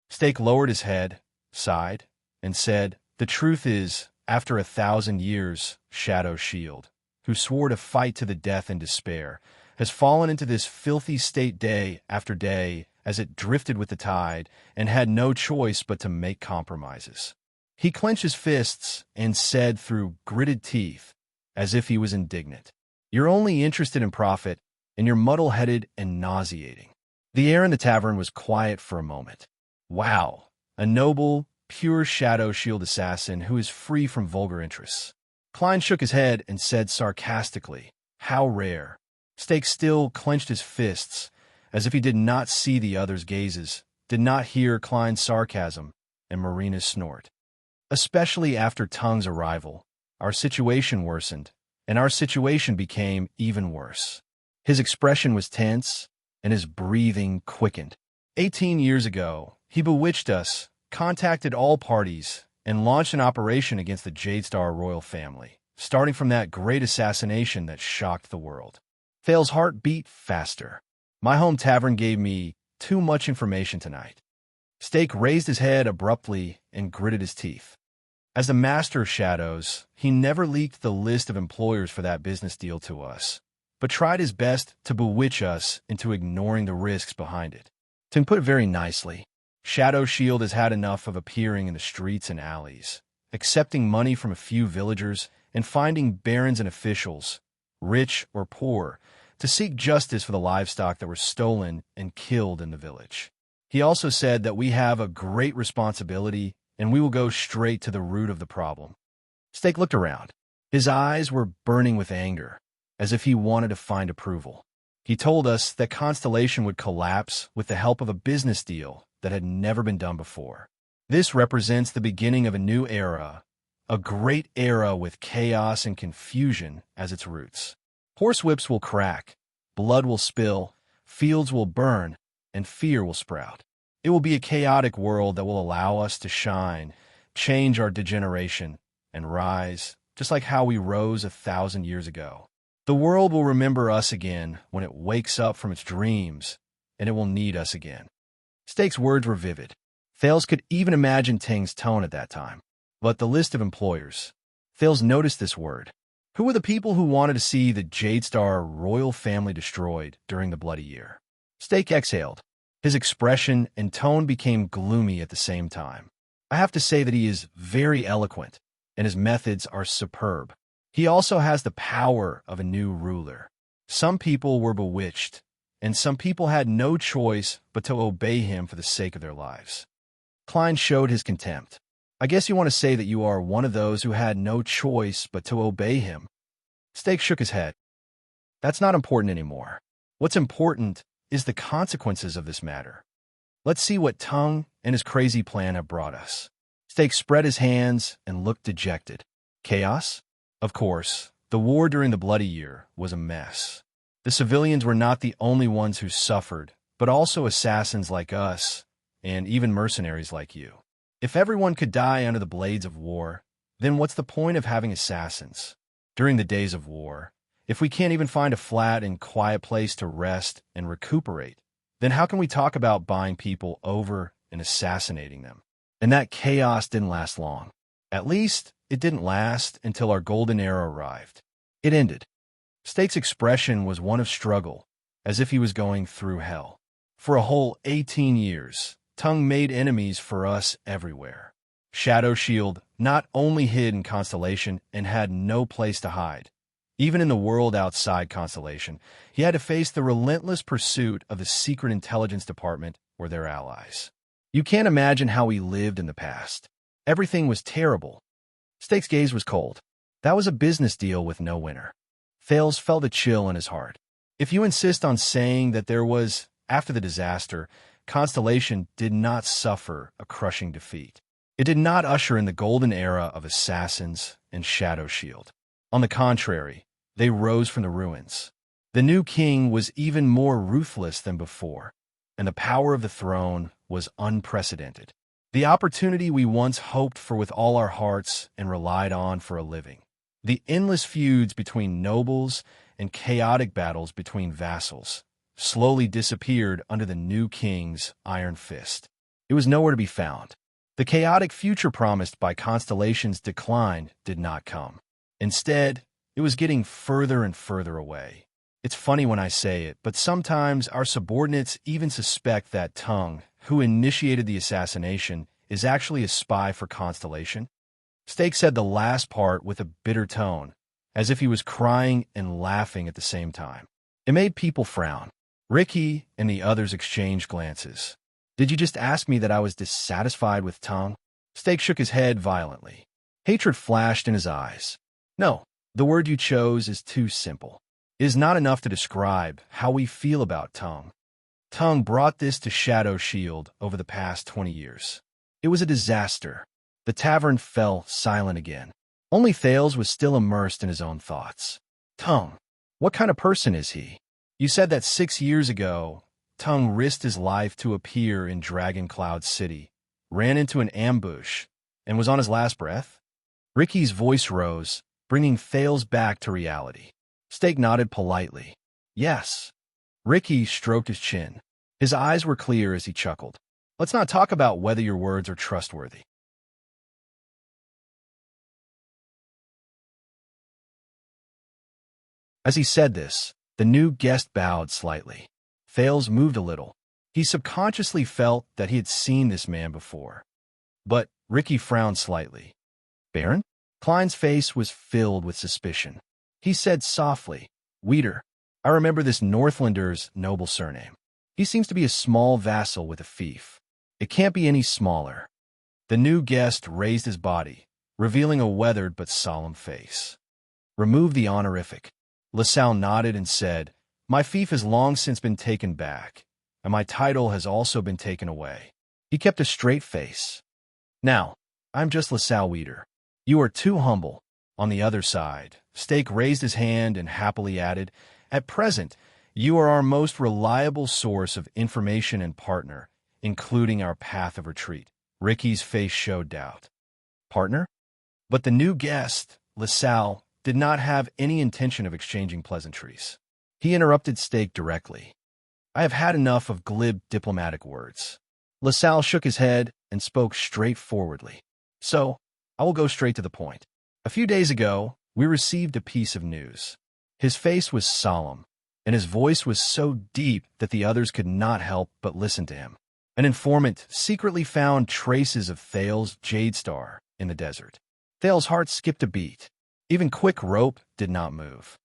Stake lowered his head, sighed, and said, The truth is, after 1,000 years, Shadow Shield, who swore to fight to the death and despair, has fallen into this filthy state day after day as it drifted with the tide and had no choice but to make compromises. He clenched his fists and said through gritted teeth, as if he was indignant, You're only interested in profit, and you're muddle-headed and nauseating. The air in the tavern was quiet for a moment. Wow, a noble, pure Shadow Shield assassin who is free from vulgar interests. Klein shook his head and said sarcastically, How rare. Stake still clenched his fists, as if he did not see the other's gazes, did not hear Klein's sarcasm and Marina's snort. Especially after Tung's arrival, our situation worsened, and our situation became even worse. His expression was tense, and his breathing quickened. 18 years ago, he bewitched us, contacted all parties, and launched an operation against the Jadestar royal family, starting from that great assassination that shocked the world. Thales's heart beat faster. My home tavern gave me too much information tonight. Stake raised his head abruptly and gritted his teeth. As the master of shadows, he never leaked the list of employers for that business deal to us, but tried his best to bewitch us into ignoring the risks behind it. To put it very nicely, Shadow Shield has had enough of appearing in the streets and alleys, accepting money from a few villagers and finding barons and officials, rich or poor, to seek justice for the livestock that were stolen and killed in the village. He also said that we have a great responsibility and we will go straight to the root of the problem. Stake looked around. His eyes were burning with anger, as if he wanted to find approval. He told us that Constellation would collapse with the help of a business deal that had never been done before. This represents the beginning of a new era, a great era with chaos and confusion as its roots. Horsewhips will crack, blood will spill, fields will burn, and fear will sprout. It will be a chaotic world that will allow us to shine, change our degeneration, and rise, just like how we rose 1,000 years ago. The world will remember us again when it wakes up from its dreams, and it will need us again. Stake's words were vivid. Thales could even imagine Ting's tone at that time. But the list of employers. Thales noticed this word. Who were the people who wanted to see the Jadestar royal family destroyed during the bloody year? Stake exhaled. His expression and tone became gloomy at the same time. I have to say that he is very eloquent, and his methods are superb. He also has the power of a new ruler. Some people were bewitched, and some people had no choice but to obey him for the sake of their lives. Klein showed his contempt. I guess you want to say that you are one of those who had no choice but to obey him. Stake shook his head. That's not important anymore. What's important is the consequences of this matter. Let's see what Tung and his crazy plan have brought us. Stake spread his hands and looked dejected. Chaos? Of course, the war during the Bloody Year was a mess. The civilians were not the only ones who suffered, but also assassins like us, and even mercenaries like you. If everyone could die under the blades of war, then what's the point of having assassins? During the days of war, if we can't even find a flat and quiet place to rest and recuperate, then how can we talk about buying people over and assassinating them? And that chaos didn't last long. At least, it didn't last until our golden era arrived. It ended. Stake's expression was one of struggle, as if he was going through hell. For a whole 18 years, Tung made enemies for us everywhere. Shadow Shield not only hid in Constellation and had no place to hide. Even in the world outside Constellation, he had to face the relentless pursuit of the Secret Intelligence Department or their allies. You can't imagine how we lived in the past. Everything was terrible. Stake's gaze was cold. That was a business deal with no winner. Thales felt a chill in his heart. If you insist on saying that there was, after the disaster, Constellation did not suffer a crushing defeat. It did not usher in the golden era of assassins and Shadow Shield. On the contrary, they rose from the ruins. The new king was even more ruthless than before, and the power of the throne was unprecedented. The opportunity we once hoped for with all our hearts and relied on for a living. The endless feuds between nobles and chaotic battles between vassals slowly disappeared under the new king's iron fist. It was nowhere to be found. The chaotic future promised by Constellation's decline did not come. Instead, it was getting further and further away. It's funny when I say it, but sometimes our subordinates even suspect that Tung, who initiated the assassination, is actually a spy for Constellation. Stake said the last part with a bitter tone, as if he was crying and laughing at the same time. It made people frown. Ricky and the others exchanged glances. Did you just ask me that I was dissatisfied with Tung? Stake shook his head violently. Hatred flashed in his eyes. No, the word you chose is too simple. It is not enough to describe how we feel about Tung. Tung brought this to Shadow Shield over the past 20 years. It was a disaster. The tavern fell silent again. Only Thales was still immersed in his own thoughts. Tung, what kind of person is he? You said that 6 years ago, Tung risked his life to appear in Dragon Cloud City, ran into an ambush, and was on his last breath? Ricky's voice rose, bringing Thales back to reality. Stake nodded politely. Yes. Ricky stroked his chin. His eyes were clear as he chuckled. Let's not talk about whether your words are trustworthy. As he said this, the new guest bowed slightly. Thales moved a little. He subconsciously felt that he had seen this man before. But Ricky frowned slightly. Baron? Klein's face was filled with suspicion. He said softly, Weeder, I remember this Northlander's noble surname. He seems to be a small vassal with a fief. It can't be any smaller. The new guest raised his body, revealing a weathered but solemn face. Remove the honorific. LaSalle nodded and said, My fief has long since been taken back, and my title has also been taken away. He kept a straight face. Now, I'm just LaSalle Weeder. You are too humble. On the other side, Stake raised his hand and happily added, At present, you are our most reliable source of information and partner, including our path of retreat. Ricky's face showed doubt. Partner? But the new guest, LaSalle, did not have any intention of exchanging pleasantries. He interrupted Stake directly. I have had enough of glib diplomatic words. LaSalle shook his head and spoke straightforwardly. So, I will go straight to the point. A few days ago, we received a piece of news. His face was solemn, and his voice was so deep that the others could not help but listen to him. An informant secretly found traces of Thales' Jade Star in the desert. Thales' heart skipped a beat. Even Quick Rope did not move.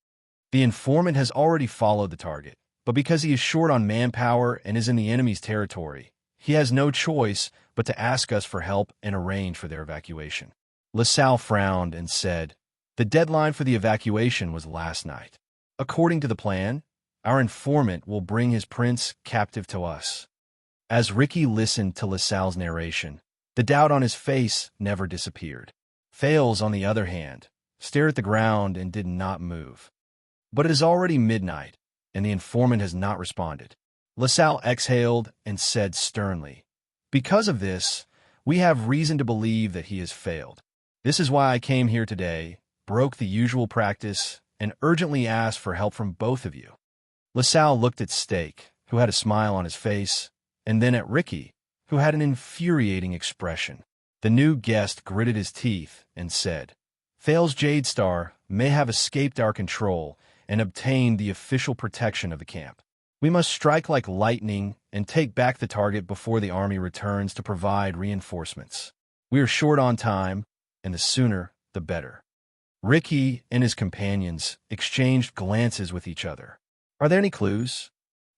The informant has already followed the target, but because he is short on manpower and is in the enemy's territory, he has no choice but to ask us for help and arrange for their evacuation. LaSalle frowned and said, "The deadline for the evacuation was last night. According to the plan, our informant will bring his prince captive to us." As Ricky listened to LaSalle's narration, the doubt on his face never disappeared. Fales, on the other hand, stared at the ground and did not move. But it is already midnight, and the informant has not responded. LaSalle exhaled and said sternly, "Because of this, we have reason to believe that he has failed. This is why I came here today, broke the usual practice, and urgently asked for help from both of you." LaSalle looked at Stake, who had a smile on his face, and then at Ricky, who had an infuriating expression. The new guest gritted his teeth and said, "Fales Jadestar may have escaped our control and obtained the official protection of the camp. We must strike like lightning and take back the target before the army returns to provide reinforcements. We are short on time, and the sooner, the better." Ricky and his companions exchanged glances with each other. "Are there any clues?"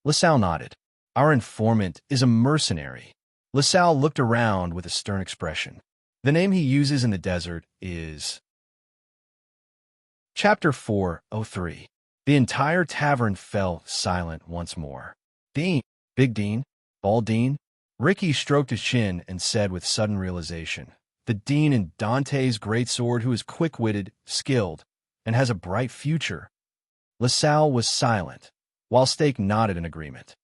LaSalle nodded. "Our informant is a mercenary." LaSalle looked around with a stern expression. "The name he uses in the desert is..." Chapter 403. The entire tavern fell silent once more. "Dean, Big Dean, Bald Dean?" Ricky stroked his chin and said with sudden realization, "The Dean in Dante's greatsword who is quick-witted, skilled, and has a bright future." LaSalle was silent, while Stake nodded in agreement.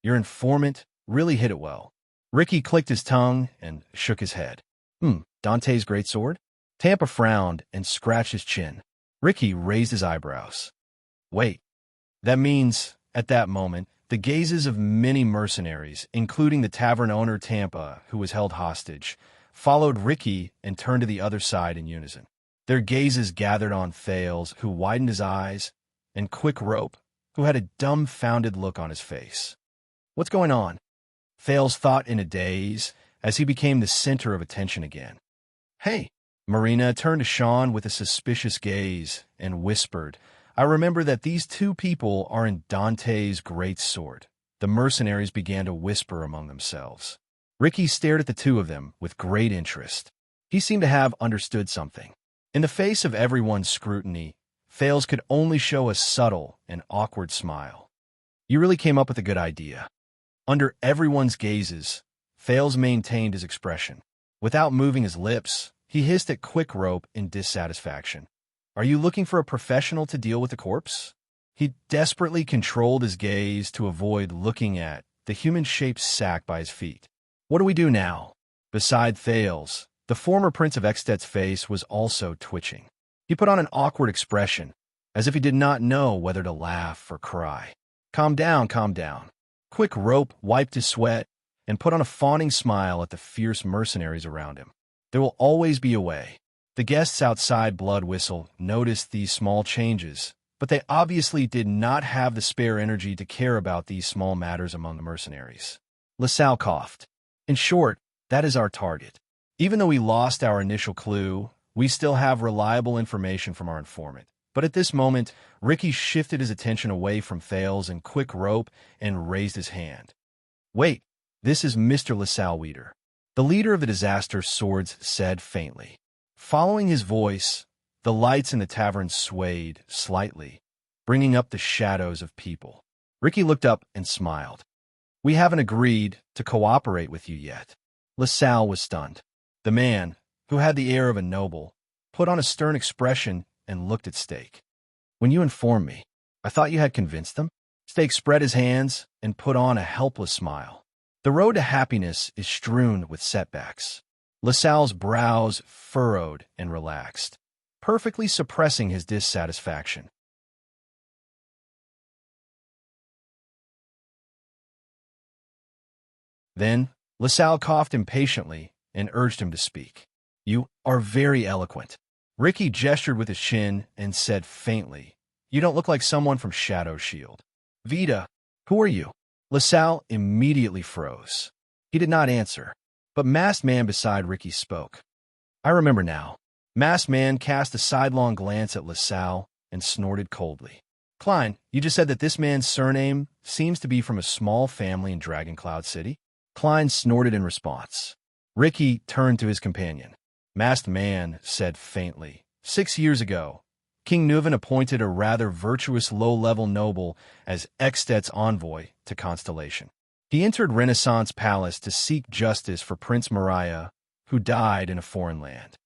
"Your informant really hit it well." Ricky clicked his tongue and shook his head. Dante's greatsword?" Tampa frowned and scratched his chin. Ricky raised his eyebrows. "Wait. That means, at that moment, the gazes of many mercenaries, including the tavern owner Tampa, who was held hostage, followed Ricky and turned to the other side in unison. Their gazes gathered on Fales, who widened his eyes, and Quick Rope, who had a dumbfounded look on his face. "What's going on?" Fales thought in a daze, as he became the center of attention again. "Hey!" Marina turned to Sean with a suspicious gaze and whispered, "I remember that these two people are in Dante's great sword." The mercenaries began to whisper among themselves. Ricky stared at the two of them with great interest. He seemed to have understood something. In the face of everyone's scrutiny, Fales could only show a subtle and awkward smile. "You really came up with a good idea." Under everyone's gazes, Fales maintained his expression. Without moving his lips, he hissed at Quick Rope in dissatisfaction. "Are you looking for a professional to deal with the corpse?" He desperately controlled his gaze to avoid looking at the human-shaped sack by his feet. "What do we do now?" Beside Thales, the former Prince of Extet's face was also twitching. He put on an awkward expression, as if he did not know whether to laugh or cry. Calm down, calm down." Quick Rope wiped his sweat and put on a fawning smile at the fierce mercenaries around him. "There will always be a way." The guests outside Blood Whistle noticed these small changes, but they obviously did not have the spare energy to care about these small matters among the mercenaries. LaSalle coughed. "In short, that is our target. Even though we lost our initial clue, we still have reliable information from our informant." But at this moment, Ricky shifted his attention away from Thales and Quick Rope and raised his hand. "Wait, this is Mr. LaSalle Weeder." The leader of the Disaster Swords said faintly. Following his voice, the lights in the tavern swayed slightly, bringing up the shadows of people. Ricky looked up and smiled. "We haven't agreed to cooperate with you yet." LaSalle was stunned. The man, who had the air of a noble, put on a stern expression and looked at Stake. "When you informed me, I thought you had convinced them?" Stake spread his hands and put on a helpless smile. "The road to happiness is strewn with setbacks." LaSalle's brows furrowed and relaxed, perfectly suppressing his dissatisfaction. Then, LaSalle coughed impatiently and urged him to speak. "You are very eloquent." Ricky gestured with his chin and said faintly, "You don't look like someone from Shadow Shield." "Vita, who are you?" LaSalle immediately froze. He did not answer, but Masked Man beside Ricky spoke. "I remember now." Masked Man cast a sidelong glance at LaSalle and snorted coldly. Klein, you just said that this man's surname seems to be from a small family in Dragon Cloud City? Klein snorted in response. Ricky turned to his companion. Masked Man said faintly, 6 years ago, King Nuven appointed a rather virtuous low-level noble as Extet's envoy to Constellation. He entered Renaissance Palace to seek justice for Prince Mariah, who died in a foreign land.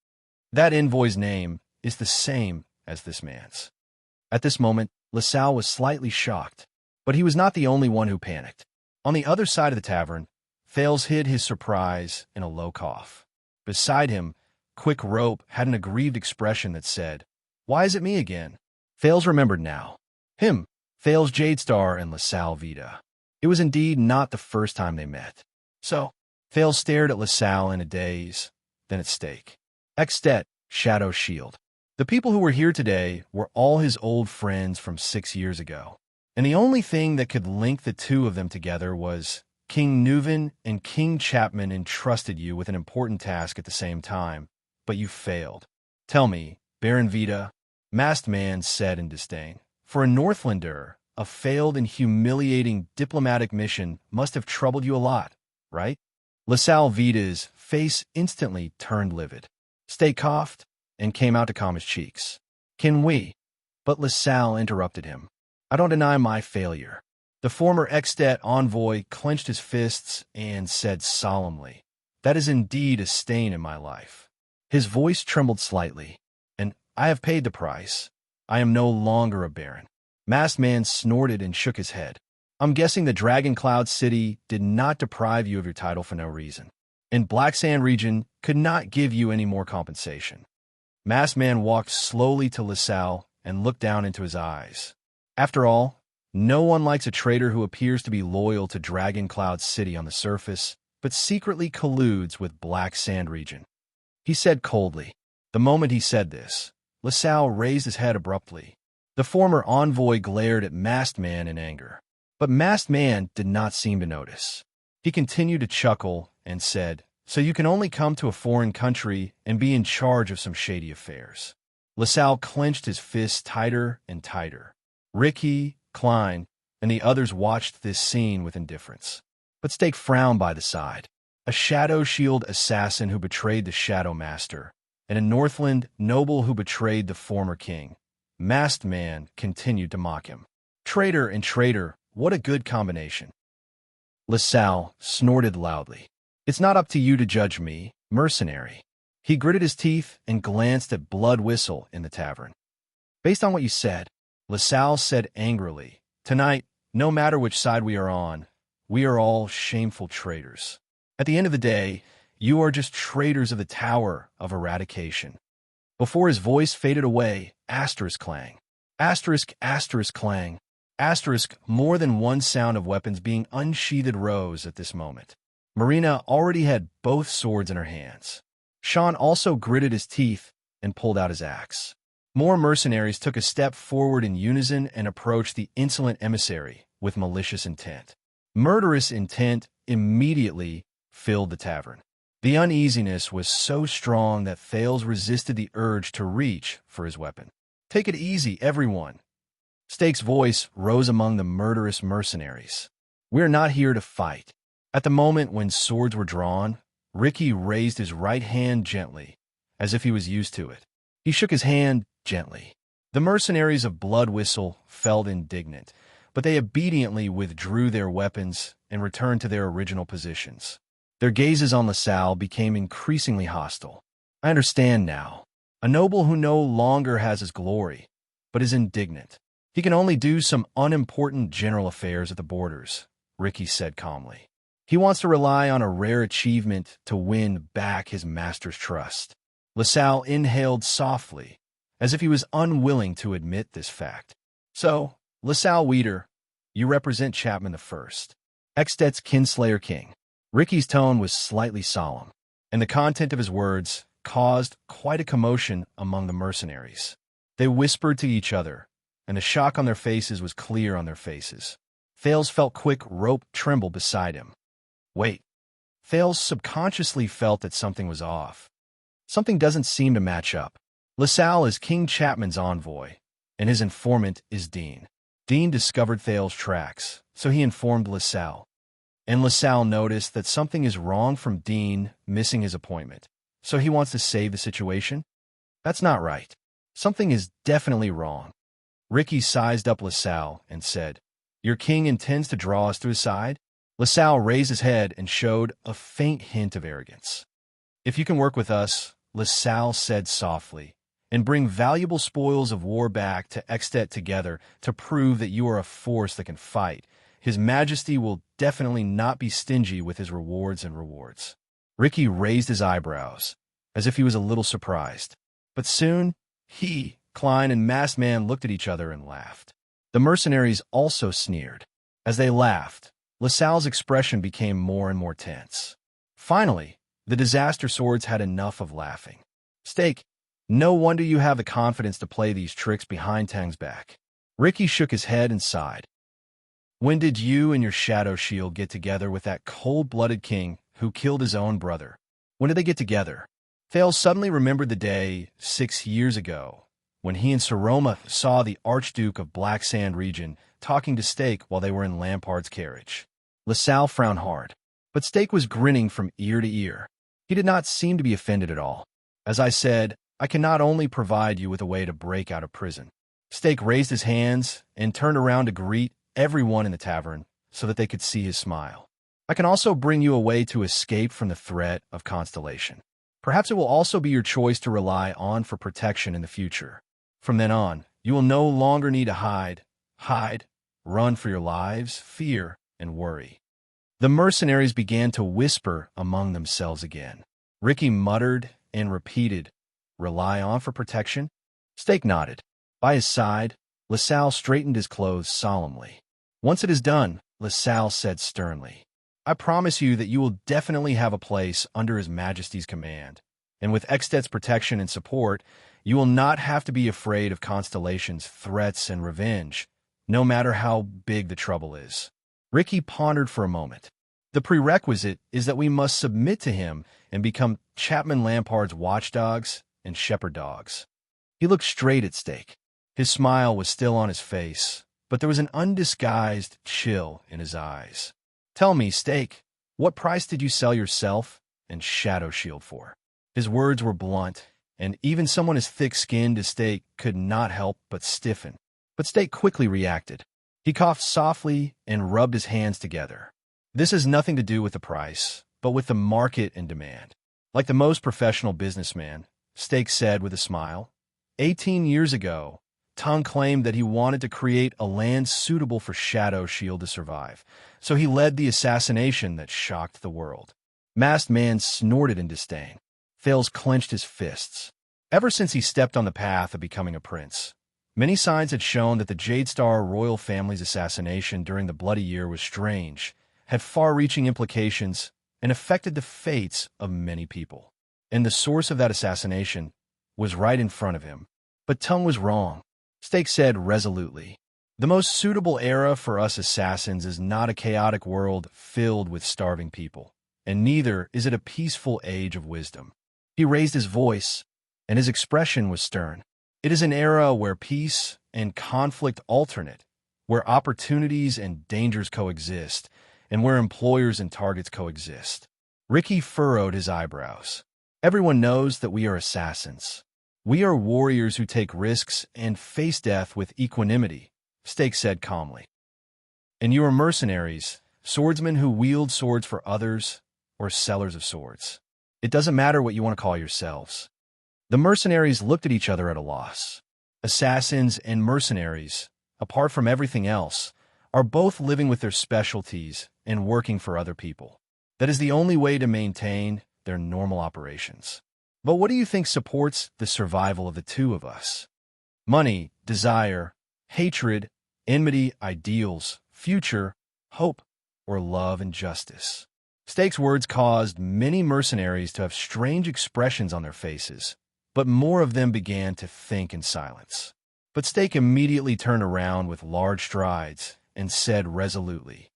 That envoy's name is the same as this man's. At this moment, LaSalle was slightly shocked, but he was not the only one who panicked. On the other side of the tavern, Thales hid his surprise in a low cough. Beside him, Quick Rope had an aggrieved expression that said, "Why is it me again?" Thales remembered now. Him, Thales Jadestar and LaSalle Vita. It was indeed not the first time they met. So, Thales stared at LaSalle in a daze, then at Stake. Extet, Shadow Shield. The people who were here today were all his old friends from 6 years ago, and the only thing that could link the two of them together was King Nuven and King Chapman entrusted you with an important task at the same time, but you failed. Tell me, Baron Vita, Masked Man said in disdain, for a Northlander, a failed and humiliating diplomatic mission must have troubled you a lot, right? LaSalle Vita's face instantly turned livid. Stake coughed and came out to calm his cheeks. Can we? But LaSalle interrupted him. I don't deny my failure. The former Extet envoy clenched his fists and said solemnly, that is indeed a stain in my life. His voice trembled slightly, and I have paid the price. I am no longer a baron. Masked Man snorted and shook his head. I'm guessing the Dragon Cloud City did not deprive you of your title for no reason, and Black Sand region could not give you any more compensation. Masked Man walked slowly to LaSalle and looked down into his eyes. After all, no one likes a traitor who appears to be loyal to Dragon Cloud City on the surface, but secretly colludes with Black Sand region. He said coldly. The moment he said this, LaSalle raised his head abruptly. The former envoy glared at Masked Man in anger. But Masked Man did not seem to notice. He continued to chuckle and said, so you can only come to a foreign country and be in charge of some shady affairs. LaSalle clenched his fists tighter and tighter. Ricky, Klein, and the others watched this scene with indifference. But Stake frowned by the side. A Shadow Shield assassin who betrayed the Shadow Master, and a Northland noble who betrayed the former king. Masked Man continued to mock him. Traitor and traitor, what a good combination. LaSalle snorted loudly. It's not up to you to judge me, mercenary. He gritted his teeth and glanced at Blood Whistle in the tavern. Based on what you said, LaSalle said angrily, tonight, no matter which side we are on, we are all shameful traitors. At the end of the day, you are just traitors of the Tower of Eradication. Before his voice faded away, asterisk clang. Asterisk, asterisk clang. Asterisk, more than one sound of weapons being unsheathed rose at this moment. Marina already had both swords in her hands. Sean also gritted his teeth and pulled out his axe. More mercenaries took a step forward in unison and approached the insolent emissary with malicious intent. Murderous intent immediately filled the tavern. The uneasiness was so strong that Thales resisted the urge to reach for his weapon. Take it easy, everyone. Stake's voice rose among the murderous mercenaries. We're not here to fight. At the moment when swords were drawn, Ricky raised his right hand gently, as if he was used to it. He shook his hand gently. The mercenaries of Blood Whistle felt indignant, but they obediently withdrew their weapons and returned to their original positions. Their gazes on LaSalle became increasingly hostile. I understand now. A noble who no longer has his glory, but is indignant. He can only do some unimportant general affairs at the borders, Ricky said calmly. He wants to rely on a rare achievement to win back his master's trust. LaSalle inhaled softly, as if he was unwilling to admit this fact. So, LaSalle Weeder, you represent Chapman I, Extet's Kinslayer King. Ricky's tone was slightly solemn, and the content of his words caused quite a commotion among the mercenaries. They whispered to each other, and the shock on their faces was clear on their faces. Thales felt Quick Rope tremble beside him. Wait. Thales subconsciously felt that something was off. Something doesn't seem to match up. LaSalle is King Chapman's envoy, and his informant is Dean. Dean discovered Thales's tracks, so he informed LaSalle. And LaSalle noticed that something is wrong from Dean missing his appointment. So he wants to save the situation? That's not right. Something is definitely wrong. Ricky sized up LaSalle and said, "Your king intends to draw us to his side?" LaSalle raised his head and showed a faint hint of arrogance. "If you can work with us," LaSalle said softly, "and bring valuable spoils of war back to Extet together to prove that you are a force that can fight, His Majesty will definitely not be stingy with his rewards and rewards." Ricky raised his eyebrows, as if he was a little surprised. But soon, he, Klein, and Masked Man looked at each other and laughed. The mercenaries also sneered. As they laughed, LaSalle's expression became more and more tense. Finally, the Disaster Swords had enough of laughing. "Stake, no wonder you have the confidence to play these tricks behind Tang's back." Ricky shook his head and sighed. "When did you and your Shadow Shield get together with that cold-blooded king who killed his own brother? When did they get together?" Thales suddenly remembered the day 6 years ago when he and Saroma saw the Archduke of Black Sand region talking to Stake while they were in Lampard's carriage. LaSalle frowned hard, but Stake was grinning from ear to ear. He did not seem to be offended at all. "As I said, I can not only provide you with a way to break out of prison." Stake raised his hands and turned around to greet everyone in the tavern so that they could see his smile. "I can also bring you a way to escape from the threat of Constellation. Perhaps it will also be your choice to rely on for protection in the future. From then on, you will no longer need to hide, run for your lives, fear, and worry." The mercenaries began to whisper among themselves again. Ricky muttered and repeated, "Rely on for protection?" Stake nodded. By his side, LaSalle straightened his clothes solemnly. "Once it is done," LaSalle said sternly, "I promise you that you will definitely have a place under His Majesty's command. And with Extet's protection and support, you will not have to be afraid of Constellation's threats and revenge, no matter how big the trouble is." Ricky pondered for a moment. "The prerequisite is that we must submit to him and become Chapman Lampard's watchdogs and shepherd dogs." He looked straight at Stake. His smile was still on his face, but there was an undisguised chill in his eyes. "Tell me, Stake, what price did you sell yourself and Shadow Shield for?" His words were blunt, and even someone as thick-skinned as Stake could not help but stiffen. But Stake quickly reacted. He coughed softly and rubbed his hands together. "This has nothing to do with the price, but with the market and demand." Like the most professional businessman, Stake said with a smile, 18 years ago, Tung claimed that he wanted to create a land suitable for Shadow Shield to survive, so he led the assassination that shocked the world. Masked Man snorted in disdain. Thales clenched his fists. Ever since he stepped on the path of becoming a prince, many signs had shown that the Jade Star royal family's assassination during the Bloody Year was strange, had far-reaching implications, and affected the fates of many people. And the source of that assassination was right in front of him. But Tung was wrong. Stake said resolutely, "The most suitable era for us assassins is not a chaotic world filled with starving people, and neither is it a peaceful age of wisdom." He raised his voice, and his expression was stern. "It is an era where peace and conflict alternate, where opportunities and dangers coexist, and where employers and targets coexist." Ricky furrowed his eyebrows. "Everyone knows that we are assassins. We are warriors who take risks and face death with equanimity," Stake said calmly. "And you are mercenaries, swordsmen who wield swords for others, or sellers of swords. It doesn't matter what you want to call yourselves." The mercenaries looked at each other at a loss. Assassins and mercenaries, apart from everything else, are both living with their specialties and working for other people. That is the only way to maintain their normal operations. But what do you think supports the survival of the two of us? Money, desire, hatred, enmity, ideals, future, hope, or love and justice? Stake's words caused many mercenaries to have strange expressions on their faces, but more of them began to think in silence. But Stake immediately turned around with large strides and said resolutely,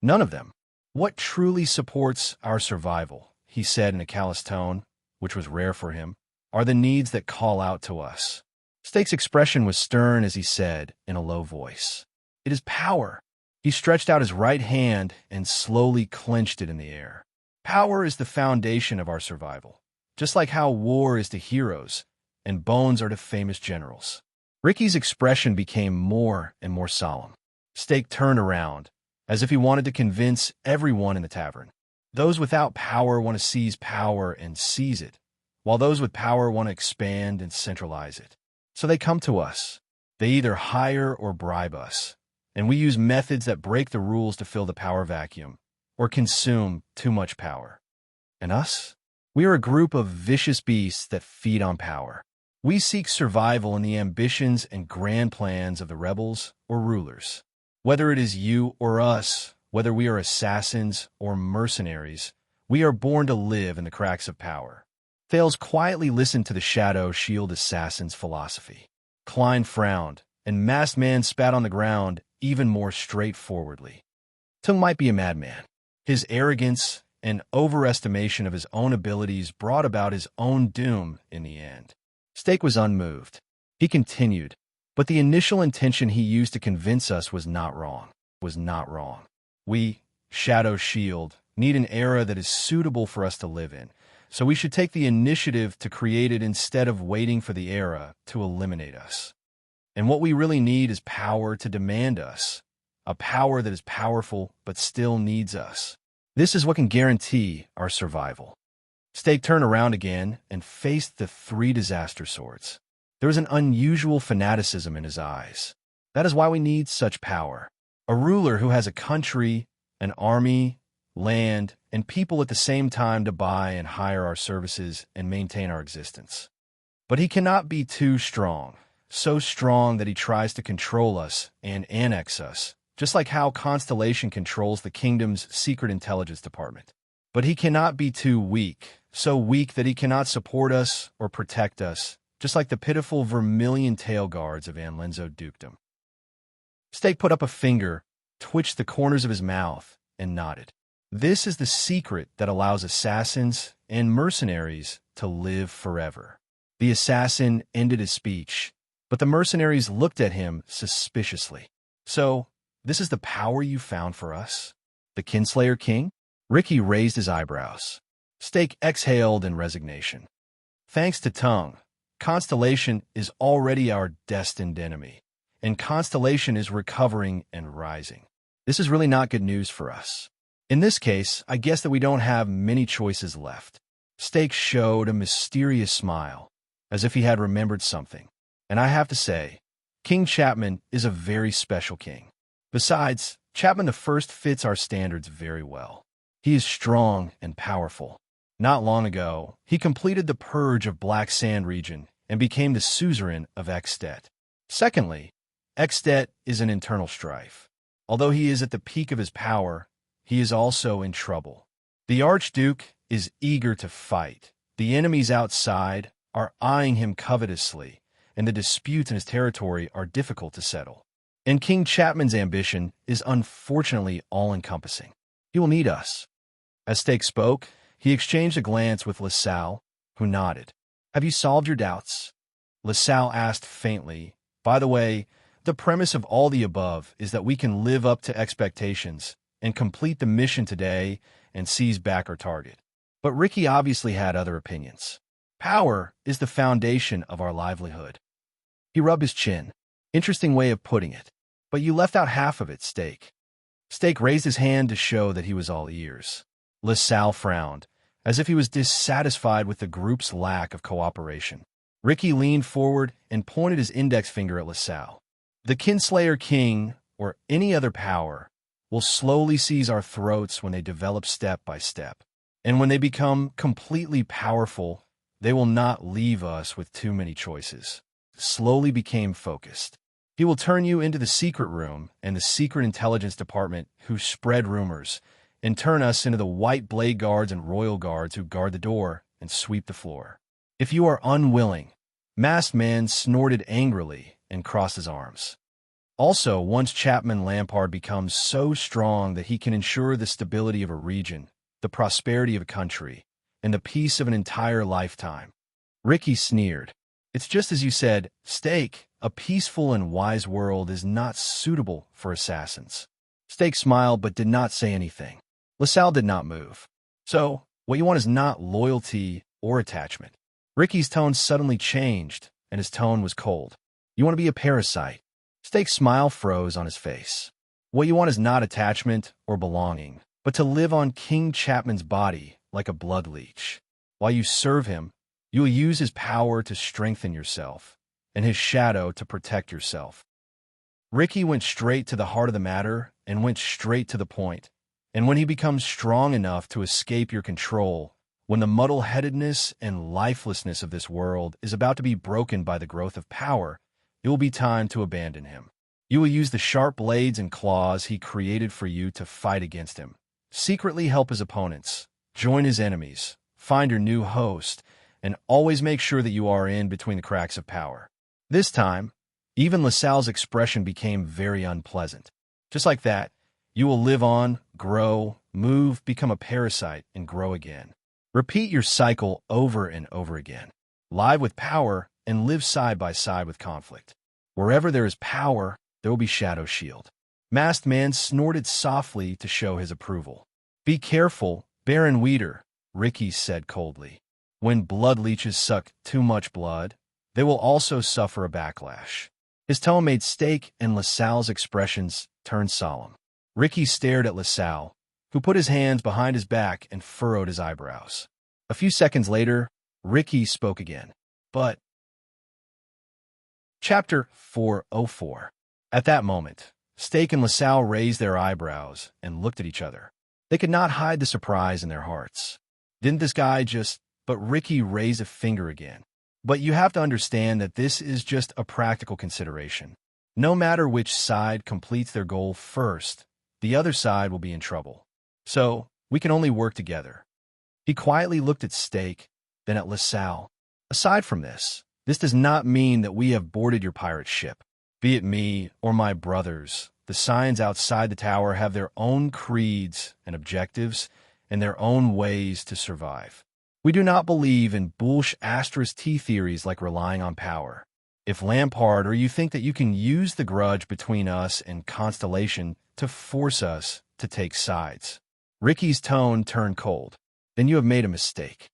"None of them. What truly supports our survival," he said in a callous tone, which was rare for him, "are the needs that call out to us." Stake's expression was stern as he said in a low voice, It is power. He stretched out his right hand and slowly clenched it in the air. Power is the foundation of our survival, just like how war is to heroes and bones are to famous generals. Ricky's expression became more and more solemn. Steak turned around, as if he wanted to convince everyone in the tavern. Those without power want to seize power and seize it, while those with power want to expand and centralize it. So they come to us. They either hire or bribe us, and we use methods that break the rules to fill the power vacuum or consume too much power. And us? We are a group of vicious beasts that feed on power. We seek survival in the ambitions and grand plans of the rebels or rulers. Whether it is you or us, whether we are assassins or mercenaries, we are born to live in the cracks of power. Thales quietly listened to the Shadow Shield Assassin's philosophy. Klein frowned, and Masked Man spat on the ground even more straightforwardly. Tung might be a madman. His arrogance and overestimation of his own abilities brought about his own doom in the end. Steak was unmoved. He continued, but the initial intention he used to convince us was not wrong. We, Shadow Shield, need an era that is suitable for us to live in, so we should take the initiative to create it instead of waiting for the era to eliminate us. And what we really need is power to demand us, a power that is powerful but still needs us. This is what can guarantee our survival. Steak turned around again and faced the three disaster swords. There was an unusual fanaticism in his eyes. That is why we need such power. A ruler who has a country, an army, land, and people at the same time to buy and hire our services and maintain our existence. But he cannot be too strong, so strong that he tries to control us and annex us, just like how Constellation controls the kingdom's secret intelligence department. But he cannot be too weak, so weak that he cannot support us or protect us, just like the pitiful vermilion tail guards of Anlenzo Dukedom. Steak put up a finger, twitched the corners of his mouth, and nodded. This is the secret that allows assassins and mercenaries to live forever. The assassin ended his speech, but the mercenaries looked at him suspiciously. So, this is the power you found for us? The Kinslayer King? Ricky raised his eyebrows. Steak exhaled in resignation. Thanks to Tung, Constellation is already our destined enemy, and Constellation is recovering and rising. This is really not good news for us. In this case, I guess that we don't have many choices left. Steak showed a mysterious smile, as if he had remembered something. And I have to say, King Chapman is a very special king. Besides, Chapman the First fits our standards very well. He is strong and powerful. Not long ago, he completed the purge of Black Sand region and became the suzerain of Extet. Secondly, Extet is an internal strife. Although he is at the peak of his power, he is also in trouble. The Archduke is eager to fight. The enemies outside are eyeing him covetously, and the disputes in his territory are difficult to settle. And King Chapman's ambition is unfortunately all-encompassing. He will need us. As Steak spoke, he exchanged a glance with LaSalle, who nodded. Have you solved your doubts? LaSalle asked faintly. By the way, the premise of all the above is that we can live up to expectations and complete the mission today and seize back our target. But Ricky obviously had other opinions. Power is the foundation of our livelihood. He rubbed his chin. Interesting way of putting it. But you left out half of it, Steak. Steak raised his hand to show that he was all ears. LaSalle frowned, as if he was dissatisfied with the group's lack of cooperation. Ricky leaned forward and pointed his index finger at LaSalle. The Kinslayer King, or any other power, will slowly seize our throats when they develop step by step. And when they become completely powerful, they will not leave us with too many choices. Slowly became focused. He will turn you into the secret room and the secret intelligence department who spread rumors, and turn us into the white blade guards and royal guards who guard the door and sweep the floor. If you are unwilling, Masked Man snorted angrily and crossed his arms. Also, once Chapman Lampard becomes so strong that he can ensure the stability of a region, the prosperity of a country, and the peace of an entire lifetime. Ricky sneered. It's just as you said, Steak, a peaceful and wise world is not suitable for assassins. Steak smiled but did not say anything. LaSalle did not move. So, what you want is not loyalty or attachment. Ricky's tone suddenly changed, and his tone was cold. You want to be a parasite. Steak's smile froze on his face. What you want is not attachment or belonging, but to live on King Chapman's body like a blood leech. While you serve him, you will use his power to strengthen yourself, and his shadow to protect yourself. Ricky went straight to the heart of the matter and went straight to the point. And when he becomes strong enough to escape your control, when the muddle-headedness and lifelessness of this world is about to be broken by the growth of power, it will be time to abandon him. You will use the sharp blades and claws he created for you to fight against him. Secretly help his opponents, join his enemies, find your new host, and always make sure that you are in between the cracks of power. This time, even LaSalle's expression became very unpleasant. Just like that, you will live on, grow, move, become a parasite, and grow again. Repeat your cycle over and over again. Live with power and live side by side with conflict. Wherever there is power, there will be Shadow Shield. Masked Man snorted softly to show his approval. Be careful, Baron Weeder, Ricky said coldly. When blood leeches suck too much blood, they will also suffer a backlash. His tone made Steak and LaSalle's expressions turn solemn. Ricky stared at LaSalle, who put his hands behind his back and furrowed his eyebrows. A few seconds later, Ricky spoke again. But... Chapter 404. At that moment, Steak and LaSalle raised their eyebrows and looked at each other. They could not hide the surprise in their hearts. Didn't this guy just... But Ricky raised a finger again. But you have to understand that this is just a practical consideration. No matter which side completes their goal first, the other side will be in trouble. So, we can only work together. He quietly looked at Steak, then at LaSalle. Aside from this does not mean that we have boarded your pirate ship. Be it me or my brothers, the signs outside the tower have their own creeds and objectives and their own ways to survive. We do not believe in bullsh**T theories like relying on power. If Lampard or you think that you can use the grudge between us and Constellation to force us to take sides. Ricky's tone turned cold. Then you have made a mistake.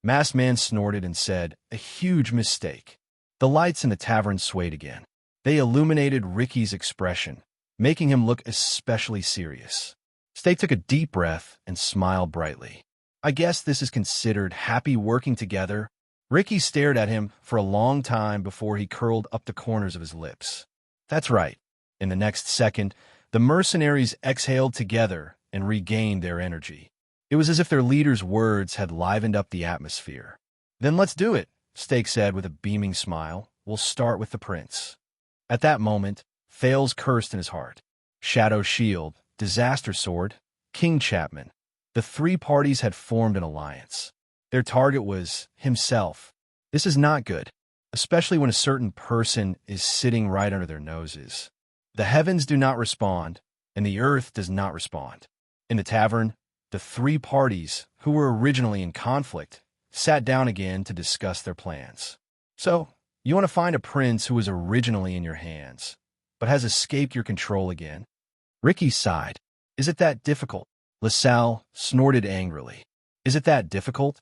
Masked Man snorted and said, a huge mistake. The lights in the tavern swayed again. They illuminated Ricky's expression, making him look especially serious. Steak took a deep breath and smiled brightly. I guess this is considered happy working together. Ricky stared at him for a long time before he curled up the corners of his lips. That's right. In the next second, the mercenaries exhaled together and regained their energy. It was as if their leader's words had livened up the atmosphere. Then let's do it, Steak said with a beaming smile. We'll start with the prince. At that moment, Thales cursed in his heart. Shadow Shield, Disaster Sword, King Chapman. The three parties had formed an alliance. Their target was himself. This is not good, especially when a certain person is sitting right under their noses. The heavens do not respond, and the earth does not respond. In the tavern, the three parties, who were originally in conflict, sat down again to discuss their plans. So, you want to find a prince who was originally in your hands, but has escaped your control again? Ricky sighed. Is it that difficult? LaSalle snorted angrily. Is it that difficult?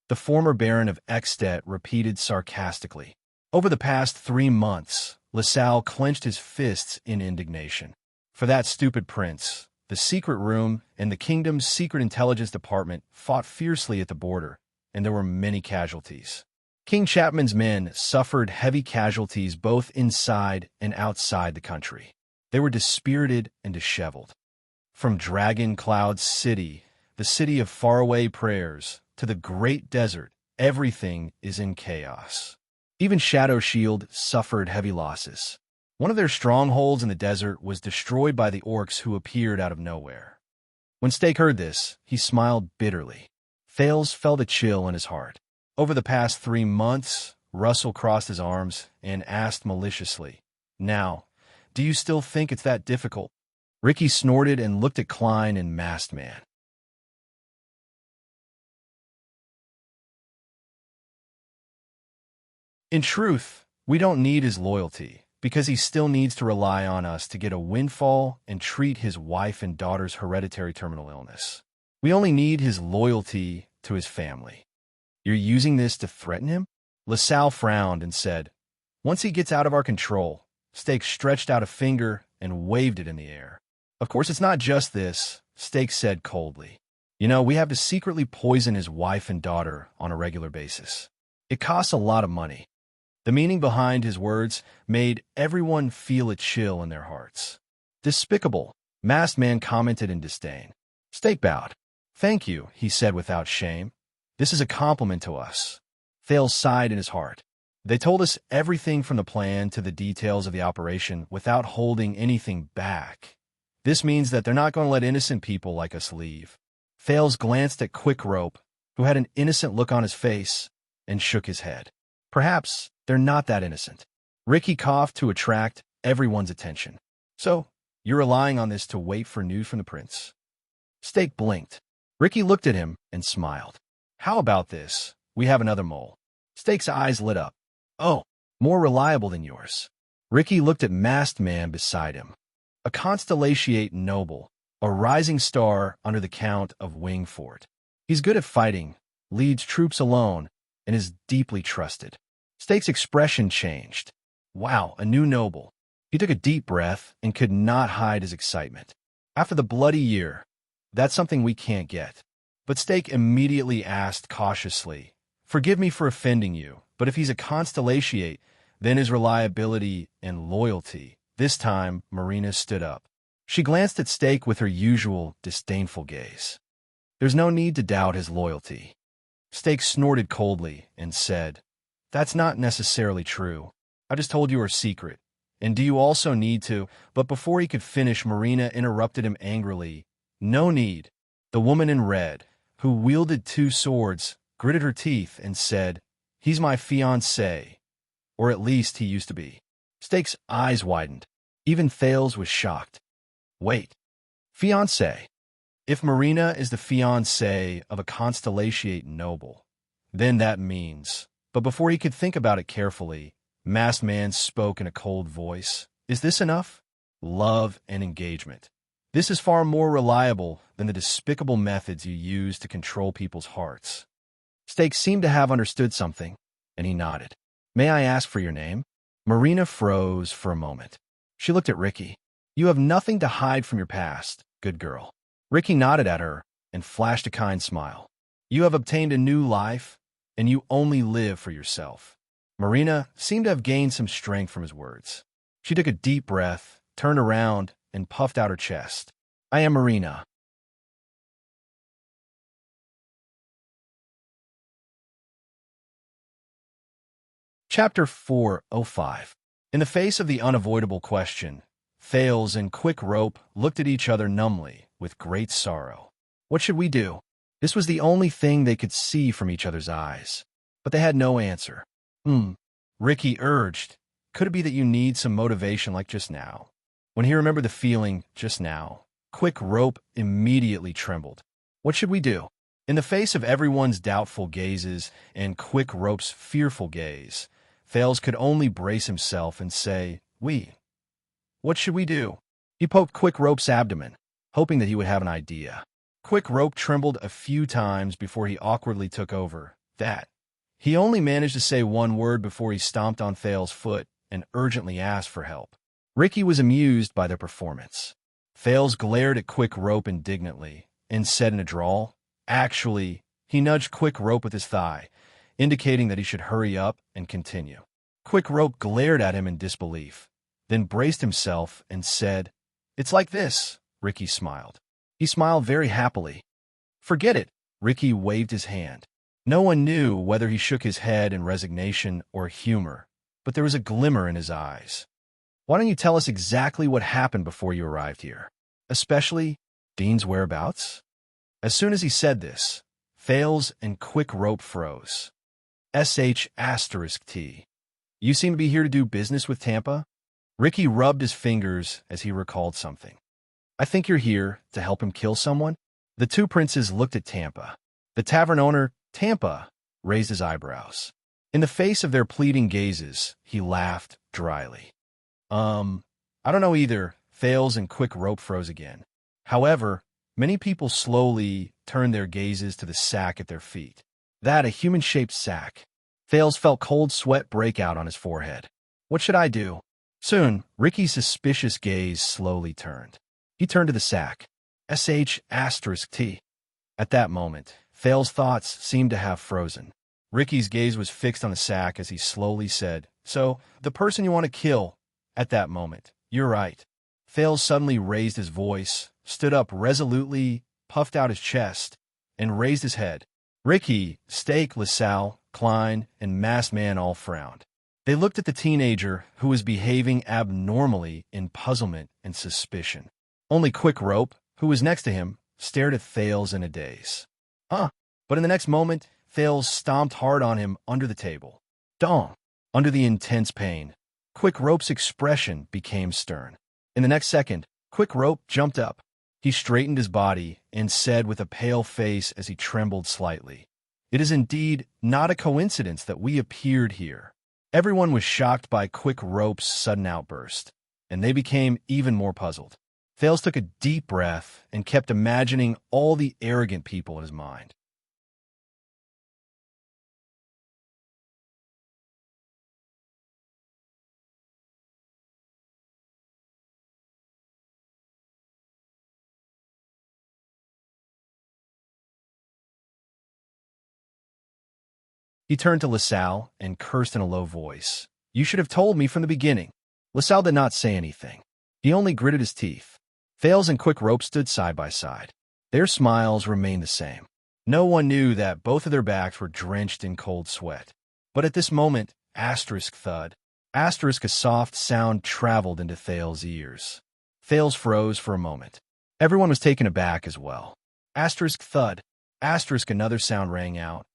The former Baron of Extet repeated sarcastically. Over the past 3 months, LaSalle clenched his fists in indignation. For that stupid prince, the secret room and the kingdom's secret intelligence department fought fiercely at the border, and there were many casualties. King Chapman's men suffered heavy casualties both inside and outside the country. They were dispirited and disheveled. From Dragon Cloud City, the city of faraway prayers, to the great desert, everything is in chaos. Even Shadow Shield suffered heavy losses. One of their strongholds in the desert was destroyed by the orcs who appeared out of nowhere. When Steak heard this, he smiled bitterly. Thales felt a chill in his heart. Over the past 3 months, Russell crossed his arms and asked maliciously, Now, do you still think it's that difficult? Ricky snorted and looked at Klein and Masked Man. In truth, we don't need his loyalty, because he still needs to rely on us to get a windfall and treat his wife and daughter's hereditary terminal illness. We only need his loyalty to his family. You're using this to threaten him? LaSalle frowned and said, once he gets out of our control. Steak stretched out a finger and waved it in the air. Of course, it's not just this, Steak said coldly. You know, we have to secretly poison his wife and daughter on a regular basis. It costs a lot of money. The meaning behind his words made everyone feel a chill in their hearts. Despicable, Masked Man commented in disdain. Steak bowed. Thank you, he said without shame. This is a compliment to us. Thales sighed in his heart. They told us everything from the plan to the details of the operation without holding anything back. This means that they're not going to let innocent people like us leave. Thales glanced at Quick Rope, who had an innocent look on his face, and shook his head. Perhaps they're not that innocent. Ricky coughed to attract everyone's attention. So, you're relying on this to wait for news from the prince? Steak blinked. Ricky looked at him and smiled. How about this? We have another mole. Steak's eyes lit up. Oh, more reliable than yours. Ricky looked at Masked Man beside him. A constellatiate noble, a rising star under the Count of Wingfort. He's good at fighting, leads troops alone, and is deeply trusted. Steak's expression changed. Wow, a new noble. He took a deep breath and could not hide his excitement. After the bloody year, that's something we can't get. But Steak immediately asked cautiously, forgive me for offending you, but if he's a constellatiate, then his reliability and loyalty. This time, Marina stood up. She glanced at Steak with her usual disdainful gaze. There's no need to doubt his loyalty. Steak snorted coldly and said, that's not necessarily true. I just told you our secret. And do you also need to? But before he could finish, Marina interrupted him angrily. No need. The woman in red, who wielded two swords, gritted her teeth and said, he's my fiancé. Or at least he used to be. Steak's eyes widened. Even Thales was shocked. Wait. Fiancé. If Marina is the fiancé of a constellatiate noble, then that means... But before he could think about it carefully, Masked Man spoke in a cold voice. Is this enough? Love and engagement. This is far more reliable than the despicable methods you use to control people's hearts. Steak seemed to have understood something, and he nodded. May I ask for your name? Marina froze for a moment. She looked at Ricky. You have nothing to hide from your past, good girl. Ricky nodded at her and flashed a kind smile. You have obtained a new life, and you only live for yourself. Marina seemed to have gained some strength from his words. She took a deep breath, turned around, and puffed out her chest. I am Marina. Chapter 405. In the face of the unavoidable question, Thales and Quick Rope looked at each other numbly, with great sorrow. What should we do? This was the only thing they could see from each other's eyes. But they had no answer. Ricky urged. Could it be that you need some motivation like just now? When he remembered the feeling just now, Quick Rope immediately trembled. What should we do? In the face of everyone's doubtful gazes and Quick Rope's fearful gaze, Thales could only brace himself and say, What should we do? He poked Quick Rope's abdomen, hoping that he would have an idea. Quick Rope trembled a few times before he awkwardly took over. That. He only managed to say one word before he stomped on Thales' foot and urgently asked for help. Ricky was amused by their performance. Thales glared at Quick Rope indignantly and said in a drawl, Actually, he nudged Quick Rope with his thigh, indicating that he should hurry up and continue. Quick Rope glared at him in disbelief, then braced himself and said, It's like this. Ricky smiled. He smiled very happily. Forget it. Ricky waved his hand. No one knew whether he shook his head in resignation or humor, but there was a glimmer in his eyes. Why don't you tell us exactly what happened before you arrived here? Especially Dean's whereabouts? As soon as he said this, Thales and Quick Rope froze. *T. You seem to be here to do business with Tampa? Ricky rubbed his fingers as he recalled something. I think you're here to help him kill someone? The two princes looked at Tampa. The tavern owner, Tampa, raised his eyebrows. In the face of their pleading gazes, he laughed dryly. I don't know either. Thales and Quick Rope froze again. However, many people slowly turned their gazes to the sack at their feet. That, a human-shaped sack. Thales felt cold sweat break out on his forehead. What should I do? Soon, Ricky's suspicious gaze slowly turned. He turned to the sack. *T. At that moment, Thales' thoughts seemed to have frozen. Ricky's gaze was fixed on the sack as he slowly said, "So, the person you want to kill." At that moment, "You're right." Thales suddenly raised his voice, stood up resolutely, puffed out his chest, and raised his head. Ricky, Stake, LaSalle, Klein, and Masked Man all frowned. They looked at the teenager, who was behaving abnormally, in puzzlement and suspicion. Only Quick Rope, who was next to him, stared at Thales in a daze. But in the next moment, Thales stomped hard on him under the table. Dong! Under the intense pain, Quick Rope's expression became stern. In the next second, Quick Rope jumped up. He straightened his body and said with a pale face as he trembled slightly, "It is indeed not a coincidence that we appeared here." Everyone was shocked by Quick Rope's sudden outburst, and they became even more puzzled. Thales took a deep breath and kept imagining all the arrogant people in his mind. He turned to LaSalle and cursed in a low voice. "You should have told me from the beginning." LaSalle did not say anything. He only gritted his teeth. Thales and Quick Rope stood side by side. Their smiles remained the same. No one knew that both of their backs were drenched in cold sweat. But at this moment, thud, a soft sound traveled into Thales' ears. Thales froze for a moment. Everyone was taken aback as well. Thud, another sound rang out,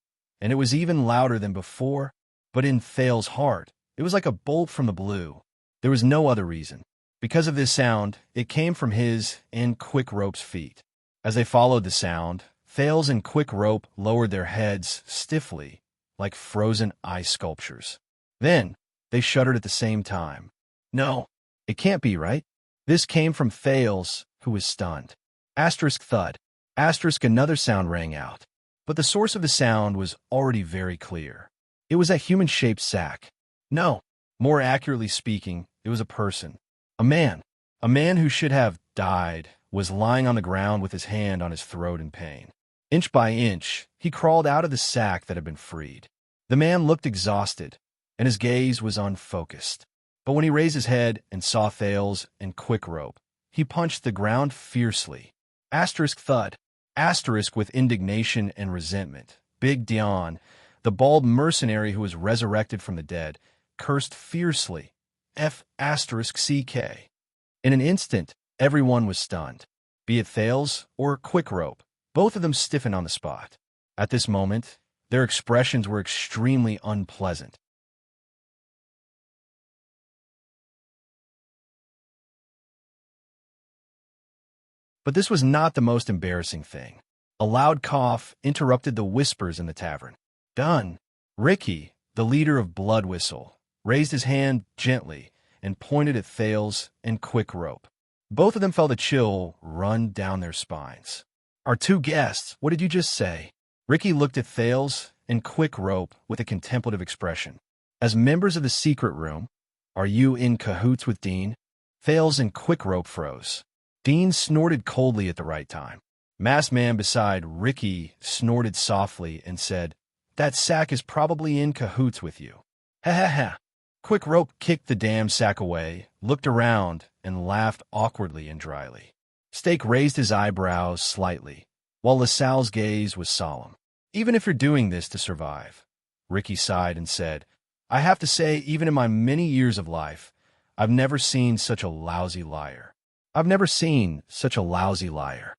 and it was even louder than before, but in Thales' heart, it was like a bolt from the blue. There was no other reason. Because of this sound, it came from his and Quick Rope's feet. As they followed the sound, Thales and Quick Rope lowered their heads stiffly, like frozen ice sculptures. Then, they shuddered at the same time. No, it can't be right. This came from Thales, who was stunned. Thud, another sound rang out. But the source of the sound was already very clear. It was a human-shaped sack. No, more accurately speaking, it was a person. A man who should have died, was lying on the ground with his hand on his throat in pain. Inch by inch, he crawled out of the sack that had been freed. The man looked exhausted, and his gaze was unfocused. But when he raised his head and saw Thales and Quick Rope, he punched the ground fiercely. Thud, with indignation and resentment. Big Dion, the bald mercenary who was resurrected from the dead, cursed fiercely. CK. In an instant, everyone was stunned. Be it Thales or Quick Rope, both of them stiffened on the spot. At this moment, their expressions were extremely unpleasant. But this was not the most embarrassing thing. A loud cough interrupted the whispers in the tavern. Done. Ricky, the leader of Blood Whistle, raised his hand gently and pointed at Thales and Quick Rope. Both of them felt a chill run down their spines. Our two guests, what did you just say? Ricky looked at Thales and Quick Rope with a contemplative expression. As members of the secret room, are you in cahoots with Dean? Thales and Quick Rope froze. Dean snorted coldly at the right time. Masked Man beside Ricky snorted softly and said, "That sack is probably in cahoots with you." Ha ha ha. Quick Rope kicked the damn sack away, looked around, and laughed awkwardly and dryly. Stake raised his eyebrows slightly, while LaSalle's gaze was solemn. Even if you're doing this to survive, Ricky sighed and said, I have to say, even in my many years of life, I've never seen such a lousy liar. I've never seen such a lousy liar.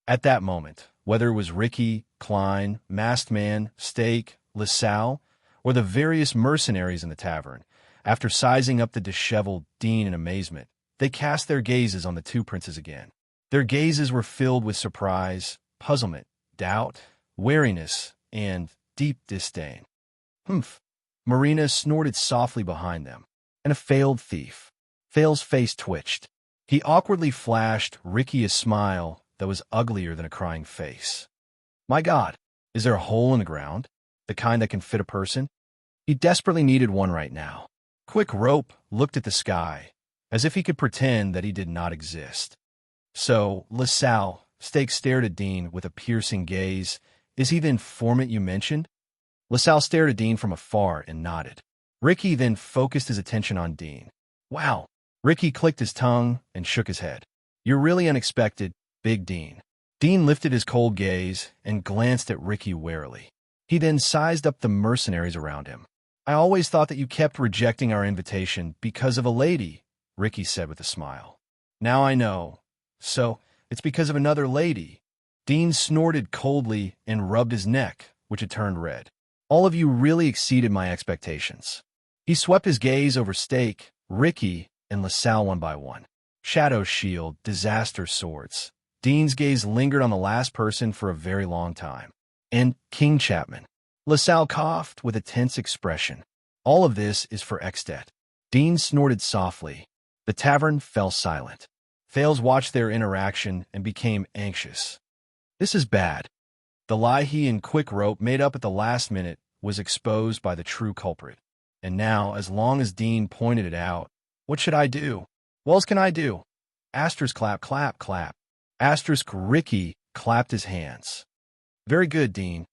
At that moment, whether it was Ricky, Klein, Masked Man, Stake, LaSalle, or the various mercenaries in the tavern, after sizing up the disheveled Dean in amazement, they cast their gazes on the two princes again. Their gazes were filled with surprise, puzzlement, doubt, wariness, and deep disdain. Humph. Marina snorted softly behind them. And a failed thief. Fail's face twitched. He awkwardly flashed Ricky a smile that was uglier than a crying face. My God, is there a hole in the ground? The kind that can fit a person? He desperately needed one right now. Quick Rope looked at the sky, as if he could pretend that he did not exist. So, LaSalle, Stake stared at Dean with a piercing gaze. Is he the informant you mentioned? LaSalle stared at Dean from afar and nodded. Ricky then focused his attention on Dean. Wow. Ricky clicked his tongue and shook his head. You're really unexpected, Big Dean. Dean lifted his cold gaze and glanced at Ricky warily. He then sized up the mercenaries around him. I always thought that you kept rejecting our invitation because of a lady, Ricky said with a smile. Now I know. So, it's because of another lady. Dean snorted coldly and rubbed his neck, which had turned red. All of you really exceeded my expectations. He swept his gaze over Stake, Ricky, and LaSalle one by one. Shadow Shield, Disaster Swords. Dean's gaze lingered on the last person for a very long time. And King Chapman. LaSalle coughed with a tense expression. All of this is for Extet. Dean snorted softly. The tavern fell silent. Thales watched their interaction and became anxious. This is bad. The lie he and Quick Rope made up at the last minute was exposed by the true culprit. And now, as long as Dean pointed it out, what should I do? What else can I do? Asterisk clap, clap, clap. Asterisk Ricky clapped his hands. Very good, Dean.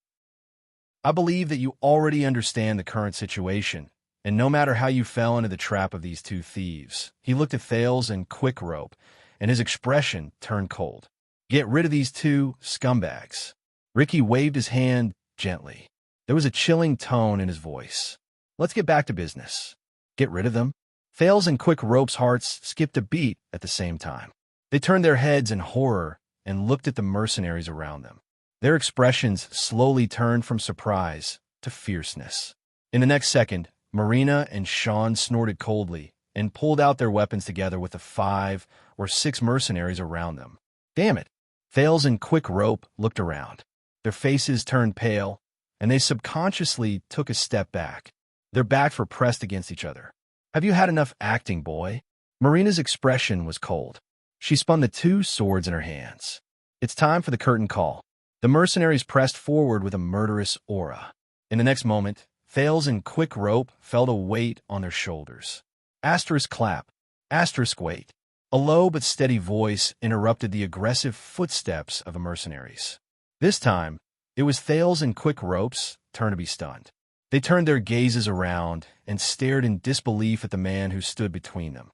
I believe that you already understand the current situation, and no matter how you fell into the trap of these two thieves, he looked at Thales and Quick Rope, and his expression turned cold. Get rid of these two scumbags. Ricky waved his hand gently. There was a chilling tone in his voice. Let's get back to business. Get rid of them? Thales and Quick Rope's hearts skipped a beat at the same time. They turned their heads in horror and looked at the mercenaries around them. Their expressions slowly turned from surprise to fierceness. In the next second, Marina and Sean snorted coldly and pulled out their weapons together with the 5 or 6 mercenaries around them. Damn it! Thales and Quick Rope looked around. Their faces turned pale, and they subconsciously took a step back. Their backs were pressed against each other. Have you had enough acting, boy? Marina's expression was cold. She spun the 2 swords in her hands. It's time for the curtain call. The mercenaries pressed forward with a murderous aura. In the next moment, Thales and Quick Rope felt a weight on their shoulders. Asterisk clap. Asterisk wait. A low but steady voice interrupted the aggressive footsteps of the mercenaries. This time, it was Thales and Quick Rope's turn to be stunned. They turned their gazes around and stared in disbelief at the man who stood between them.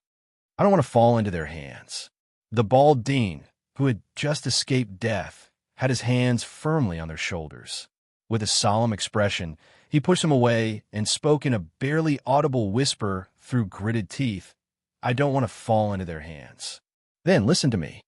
I don't want to fall into their hands. The bald Dean, who had just escaped death, had his hands firmly on their shoulders. With a solemn expression, he pushed them away and spoke in a barely audible whisper through gritted teeth. I don't want to fall into their hands. Then listen to me.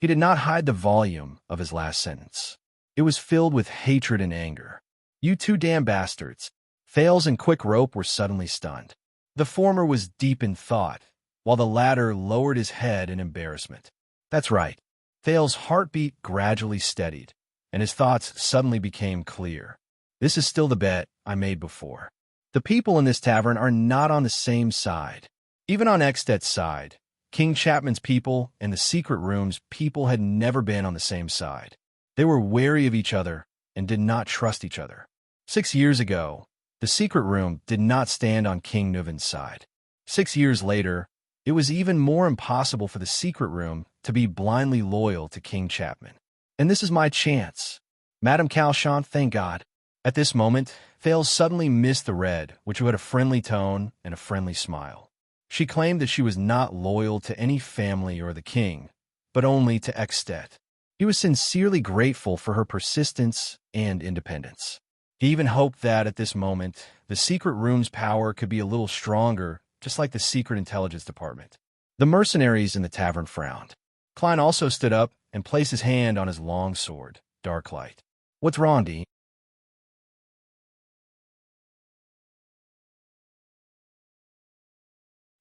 He did not hide the volume of his last sentence. It was filled with hatred and anger. You 2 damn bastards. Thales and Quick Rope were suddenly stunned. The former was deep in thought, while the latter lowered his head in embarrassment. That's right. Thales' heartbeat gradually steadied, and his thoughts suddenly became clear. This is still the bet I made before. The people in this tavern are not on the same side. Even on Extet's side, King Chapman's people and the secret room's people had never been on the same side. They were wary of each other and did not trust each other. 6 years ago, the secret room did not stand on King Nuven's side. 6 years later, it was even more impossible for the secret room to be blindly loyal to King Chapman. And this is my chance. Madame Calchant, thank God. At this moment, Thales suddenly missed the red, which had a friendly tone and a friendly smile. She claimed that she was not loyal to any family or the king, but only to Extet. He was sincerely grateful for her persistence and independence. He even hoped that, at this moment, the secret room's power could be a little stronger, just like the secret intelligence department. The mercenaries in the tavern frowned. Klein also stood up and placed his hand on his long sword, Darklight. What's wrong, Dean?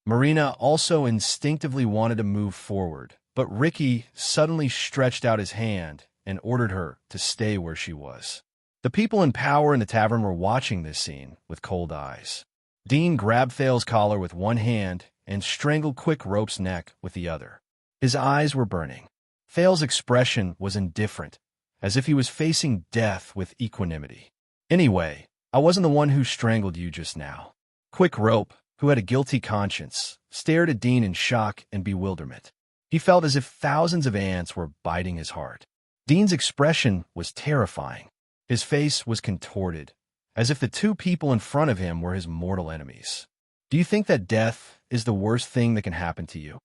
Marina also instinctively wanted to move forward, but Ricky suddenly stretched out his hand and ordered her to stay where she was. The people in power in the tavern were watching this scene with cold eyes. Dean grabbed Thale's collar with one hand and strangled Quick Rope's neck with the other. His eyes were burning. Thale's expression was indifferent, as if he was facing death with equanimity. Anyway, I wasn't the one who strangled you just now. Quick Rope, who had a guilty conscience, stared at Dean in shock and bewilderment. He felt as if thousands of ants were biting his heart. Dean's expression was terrifying. His face was contorted, as if the two people in front of him were his mortal enemies. "Do you think that death is the worst thing that can happen to you?"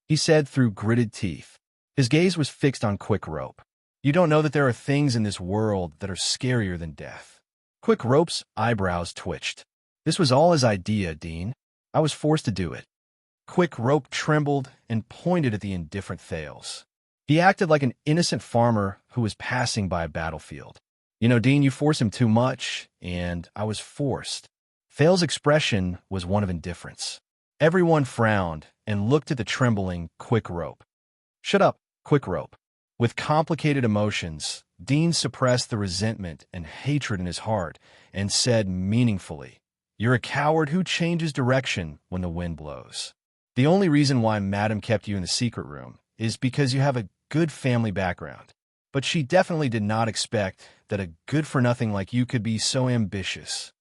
he said through gritted teeth. His gaze was fixed on Quick Rope. "You don't know that there are things in this world that are scarier than death." Quick Rope's eyebrows twitched. "This was all his idea, Dean. I was forced to do it." Quick Rope trembled and pointed at the indifferent Thales. He acted like an innocent farmer who was passing by a battlefield. "You know, Dean, you force him too much, and I was forced." Thale's expression was one of indifference. Everyone frowned and looked at the trembling Quick Rope. "Shut up, Quick Rope." With complicated emotions, Dean suppressed the resentment and hatred in his heart and said meaningfully, "You're a coward who changes direction when the wind blows. The only reason why Madam kept you in the secret room is because you have a good family background. But she definitely did not expect that a good-for-nothing like you could be so ambitious."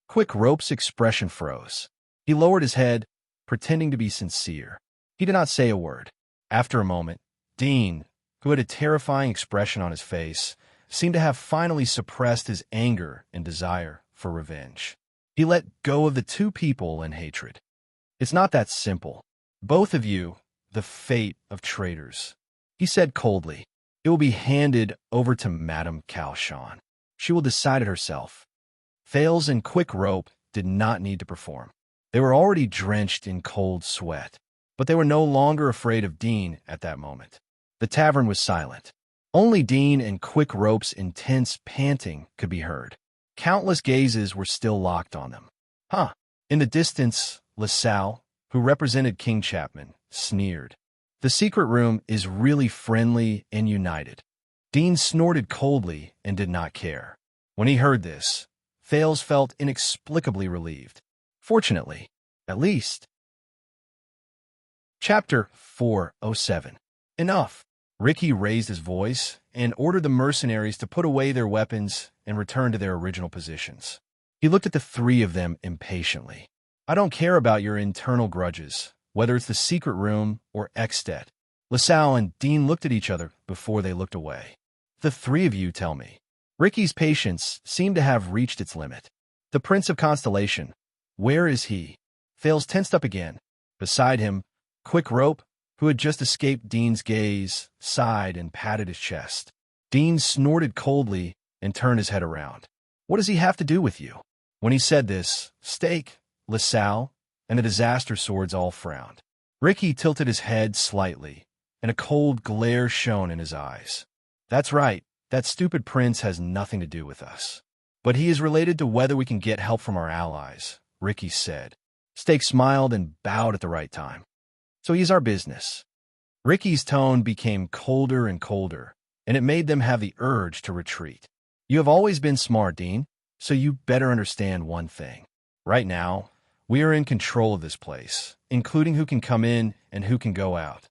Quick Rope's expression froze. He lowered his head, pretending to be sincere. He did not say a word. After a moment, Dean, who had a terrifying expression on his face, seemed to have finally suppressed his anger and desire for revenge. He let go of the two people in hatred. "It's not that simple. Both of you, the fate of traitors," he said coldly. "It will be handed over to Madame Calchon. She will decide it herself." Thales and Quick Rope did not need to perform. They were already drenched in cold sweat, but they were no longer afraid of Dean at that moment. The tavern was silent. Only Dean and Quick Rope's intense panting could be heard. Countless gazes were still locked on them. "Huh." In the distance, LaSalle, who represented King Chapman, sneered. "The secret room is really friendly and united." Dean snorted coldly and did not care. When he heard this, Thales felt inexplicably relieved. Fortunately, at least. Chapter 407. Enough. Ricky raised his voice and ordered the mercenaries to put away their weapons and return to their original positions. He looked at the three of them impatiently. "I don't care about your internal grudges, whether it's the secret room or Extet." LaSalle and Dean looked at each other before they looked away. "The three of you tell me." Ricky's patience seemed to have reached its limit. "The Prince of Constellation, where is he?" Thales tensed up again. Beside him, Quick Rope, who had just escaped Dean's gaze, sighed and patted his chest. Dean snorted coldly and turned his head around. "What does he have to do with you?" When he said this, Stake, LaSalle, and the Disaster Swords all frowned. Ricky tilted his head slightly, and a cold glare shone in his eyes. "That's right. That stupid prince has nothing to do with us. But he is related to whether we can get help from our allies," Ricky said. Stake smiled and bowed at the right time. "So he's our business." Ricky's tone became colder and colder, and it made them have the urge to retreat. "You have always been smart, Dean, so you better understand one thing. Right now, we are in control of this place, including who can come in and who can go out,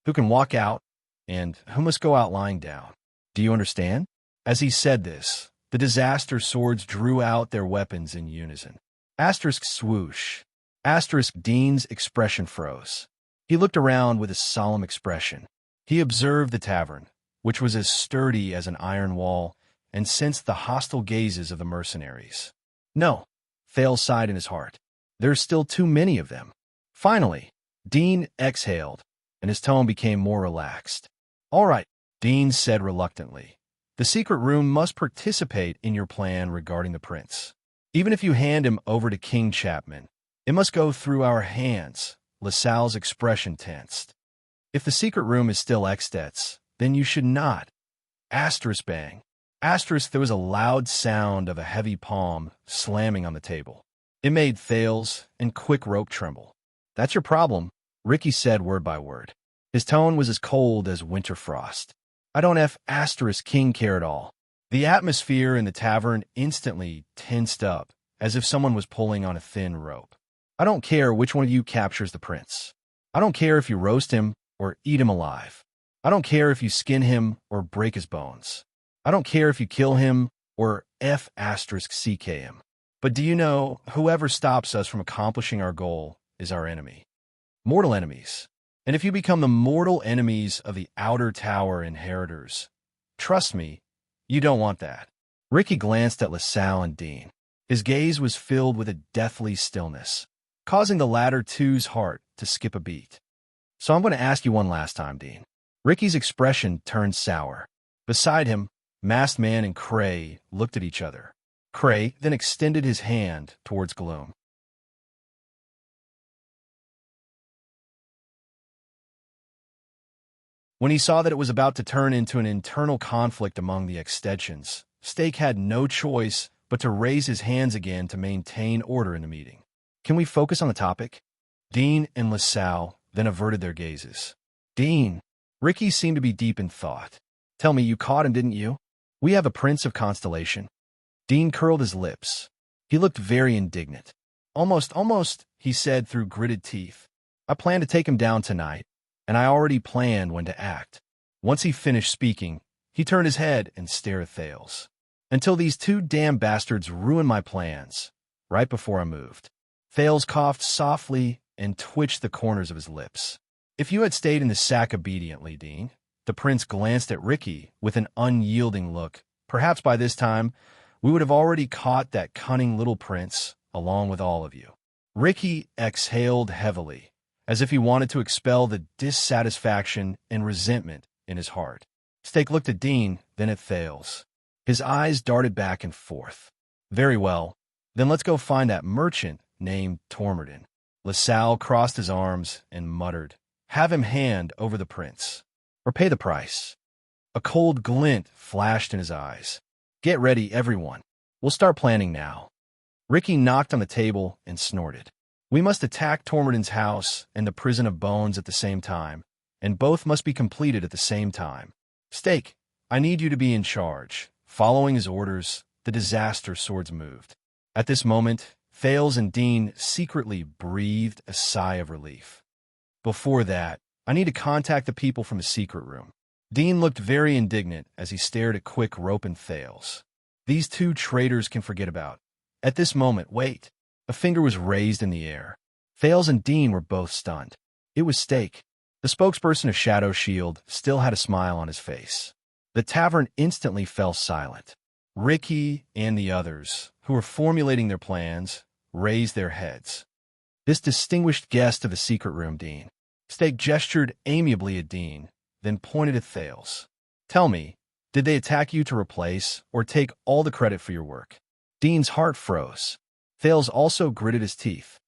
who can walk out, and who must go out lying down. Do you understand?" As he said this, the Disaster Swords drew out their weapons in unison. Asterisk swoosh. Asterisk Dean's expression froze. He looked around with a solemn expression. He observed the tavern, which was as sturdy as an iron wall, and sensed the hostile gazes of the mercenaries. "No," Thales sighed in his heart. "There's still too many of them." Finally, Dean exhaled, and his tone became more relaxed. "All right," Dean said reluctantly. "The secret room must participate in your plan regarding the prince. Even if you hand him over to King Chapman, it must go through our hands." LaSalle's expression tensed. "If the secret room is still Extet's, then you should not." Asterisk bang. Asterisk there was a loud sound of a heavy palm slamming on the table. It made Thales and Quick Rope tremble. "That's your problem," Ricky said word by word. His tone was as cold as winter frost. "I don't F asterisk King care at all. The atmosphere in the tavern instantly tensed up, as if someone was pulling on a thin rope. I don't care which one of you captures the prince. I don't care if you roast him or eat him alive. I don't care if you skin him or break his bones. I don't care if you kill him or F***CK him. But do you know, whoever stops us from accomplishing our goal is our enemy. Mortal enemies. And if you become the mortal enemies of the Outer Tower inheritors, trust me, you don't want that. Ricky glanced at LaSalle and Dean. His gaze was filled with a deathly stillness, causing the latter two's heart to skip a beat. So I'm going to ask you one last time, Dean. Ricky's expression turned sour. Beside him, Masked Man and Cray looked at each other. Cray then extended his hand towards Gloom. When he saw that it was about to turn into an internal conflict among the extensions, Stake had no choice but to raise his hands again to maintain order in the meeting. Can we focus on the topic? Dean and LaSalle then averted their gazes. Dean, Ricky seemed to be deep in thought. Tell me, you caught him, didn't you? We have a prince of Constellation. Dean curled his lips. He looked very indignant. Almost, he said through gritted teeth. I plan to take him down tonight, and I already planned when to act. Once he finished speaking, he turned his head and stared at Thales. Until these two damn bastards ruined my plans, right before I moved. Thales coughed softly and twitched the corners of his lips. If you had stayed in the sack obediently, Dean, the prince glanced at Ricky with an unyielding look. Perhaps by this time, we would have already caught that cunning little prince, along with all of you. Ricky exhaled heavily, as if he wanted to expel the dissatisfaction and resentment in his heart. Stake looked at Dean, then at Thales. His eyes darted back and forth. Very well, then let's go find that merchant named Tormorden. LaSalle crossed his arms and muttered, have him hand over the prince, or pay the price. A cold glint flashed in his eyes. Get ready, everyone. We'll start planning now. Ricky knocked on the table and snorted. We must attack Tormorden's house and the prison of bones at the same time, and both must be completed at the same time. Stake, I need you to be in charge. Following his orders, the disaster swords moved. At this moment, Thales and Dean secretly breathed a sigh of relief. Before that, I need to contact the people from the secret room. Dean looked very indignant as he stared at Quick, Rope, and Thales. These two traitors can forget about. At this moment, wait. A finger was raised in the air. Thales and Dean were both stunned. It was Stake. The spokesperson of Shadow Shield still had a smile on his face. The tavern instantly fell silent. Ricky and the others, who were formulating their plans, raised their heads. This distinguished guest of the secret room, Dean. Stake gestured amiably at Dean, then pointed at Thales. Tell me, did they attack you to replace or take all the credit for your work? Dean's heart froze. Thales also gritted his teeth.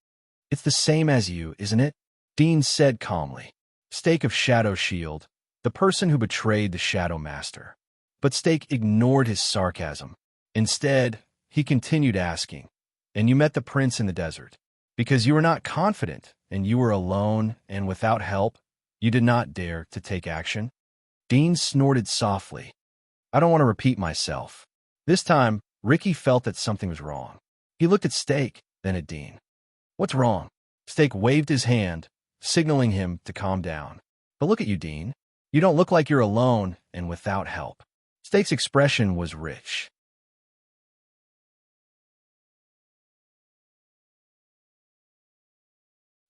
It's the same as you, isn't it? Dean said calmly. Stake of Shadow Shield, the person who betrayed the Shadow Master. But Stake ignored his sarcasm. Instead, he continued asking, and you met the prince in the desert. Because you were not confident, and you were alone and without help, you did not dare to take action? Dean snorted softly. I don't want to repeat myself. This time, Ricky felt that something was wrong. He looked at Stake, then at Dean. What's wrong? Stake waved his hand, signaling him to calm down. But look at you, Dean. You don't look like you're alone and without help. Stake's expression was rich.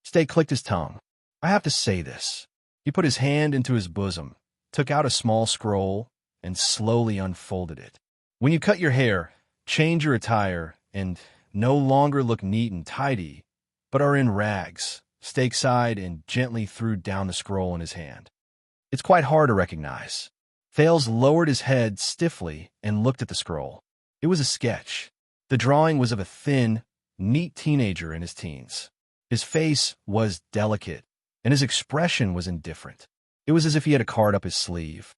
Stake clicked his tongue. I have to say this. He put his hand into his bosom, took out a small scroll, and slowly unfolded it. When you cut your hair, change your attire, and no longer look neat and tidy, but are in rags, Stake sighed and gently threw down the scroll in his hand. It's quite hard to recognize. Thales lowered his head stiffly and looked at the scroll. It was a sketch. The drawing was of a thin, neat teenager in his teens. His face was delicate, and his expression was indifferent. It was as if he had a card up his sleeve.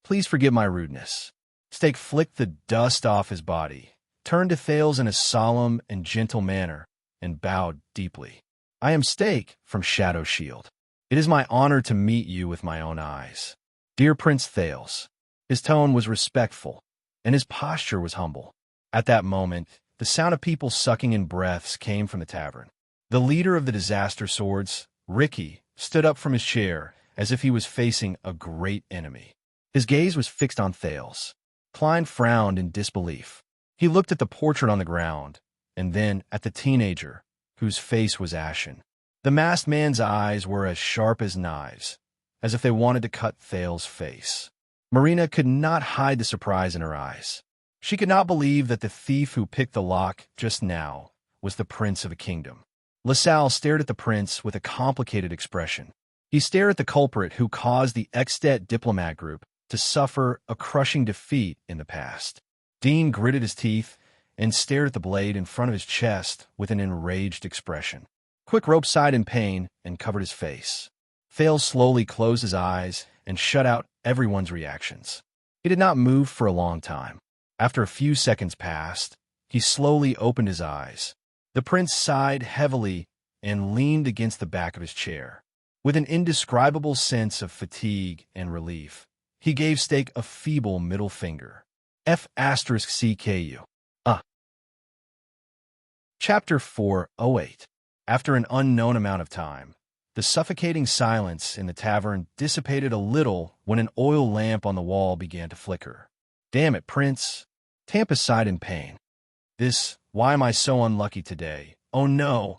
Please forgive my rudeness. Stake flicked the dust off his body, turned to Thales in a solemn and gentle manner, and bowed deeply. I am Stake from Shadow Shield. It is my honor to meet you with my own eyes. Dear Prince Thales. His tone was respectful, and his posture was humble. At that moment, the sound of people sucking in breaths came from the tavern. The leader of the disaster swords, Ricky, stood up from his chair as if he was facing a great enemy. His gaze was fixed on Thales. Klein frowned in disbelief. He looked at the portrait on the ground, and then at the teenager, whose face was ashen. The masked man's eyes were as sharp as knives, as if they wanted to cut Thales' face. Marina could not hide the surprise in her eyes. She could not believe that the thief who picked the lock just now was the prince of a kingdom. LaSalle stared at the prince with a complicated expression. He stared at the culprit who caused the Extet diplomat group to suffer a crushing defeat in the past. Dean gritted his teeth and stared at the blade in front of his chest with an enraged expression. Quick Rope sighed in pain and covered his face. Thales slowly closed his eyes and shut out everyone's reactions. He did not move for a long time. After a few seconds passed, he slowly opened his eyes. The prince sighed heavily and leaned against the back of his chair. With an indescribable sense of fatigue and relief, he gave Stake a feeble middle finger. F***CKU. Chapter 408. After an unknown amount of time, the suffocating silence in the tavern dissipated a little when an oil lamp on the wall began to flicker. Damn it, Prince. Tampa sighed in pain. Why am I so unlucky today? Oh no,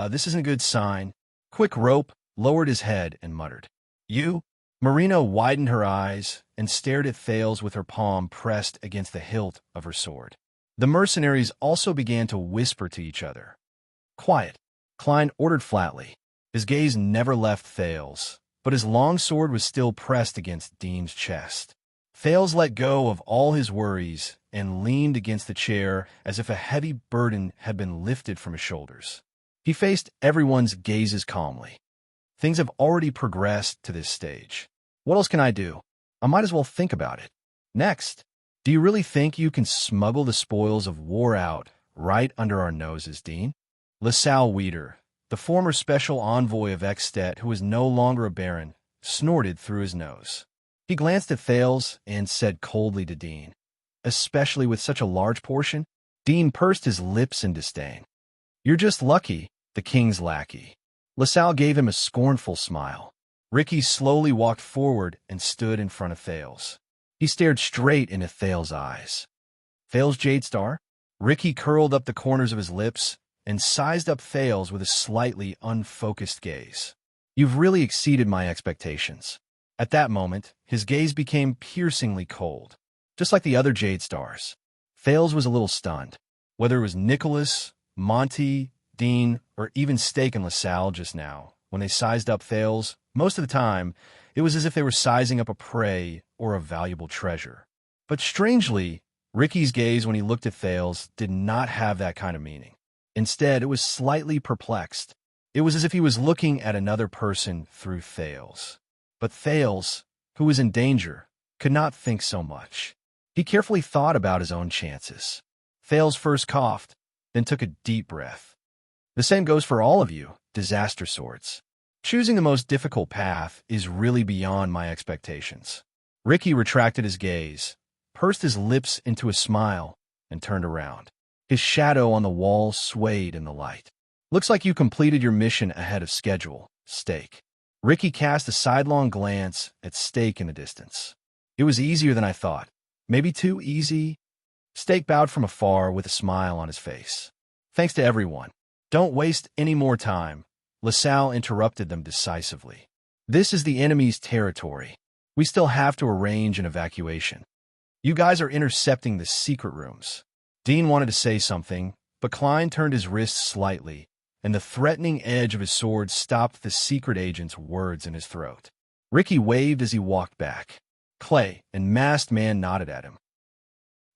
this isn't a good sign. Quick Rope lowered his head and muttered. You? Marina widened her eyes and stared at Thales with her palm pressed against the hilt of her sword. The mercenaries also began to whisper to each other. Quiet, Klein ordered flatly. His gaze never left Thales, but his long sword was still pressed against Dean's chest. Thales let go of all his worries and leaned against the chair as if a heavy burden had been lifted from his shoulders. He faced everyone's gazes calmly. Things have already progressed to this stage. What else can I do? I might as well think about it. Next, do you really think you can smuggle the spoils of war out right under our noses, Dean? LaSalle Weeder, the former special envoy of Extet who was no longer a baron, snorted through his nose. He glanced at Thales and said coldly to Dean, especially with such a large portion. Dean pursed his lips in disdain. You're just lucky, the king's lackey. LaSalle gave him a scornful smile. Ricky slowly walked forward and stood in front of Thales. He stared straight into Thales' eyes. Thales Jadestar? Ricky curled up the corners of his lips and sized up Thales with a slightly unfocused gaze. You've really exceeded my expectations. At that moment, his gaze became piercingly cold, just like the other Jadestars. Thales was a little stunned. Whether it was Nicholas, Monty, Dean, or even Stake and LaSalle just now, when they sized up Thales, most of the time, it was as if they were sizing up a prey or a valuable treasure. But strangely, Ricky's gaze when he looked at Thales did not have that kind of meaning. Instead, it was slightly perplexed. It was as if he was looking at another person through Thales. But Thales, who was in danger, could not think so much. He carefully thought about his own chances. Thales first coughed, then took a deep breath. The same goes for all of you, disaster swords. Choosing the most difficult path is really beyond my expectations. Ricky retracted his gaze, pursed his lips into a smile, and turned around. His shadow on the wall swayed in the light. Looks like you completed your mission ahead of schedule, Stake. Ricky cast a sidelong glance at Stake in the distance. It was easier than I thought. Maybe too easy? Stake bowed from afar with a smile on his face. Thanks to everyone. Don't waste any more time. LaSalle interrupted them decisively. This is the enemy's territory. We still have to arrange an evacuation. You guys are intercepting the secret rooms. Dean wanted to say something, but Klein turned his wrist slightly, and the threatening edge of his sword stopped the secret agent's words in his throat. Ricky waved as he walked back. Clay and Masked Man nodded at him.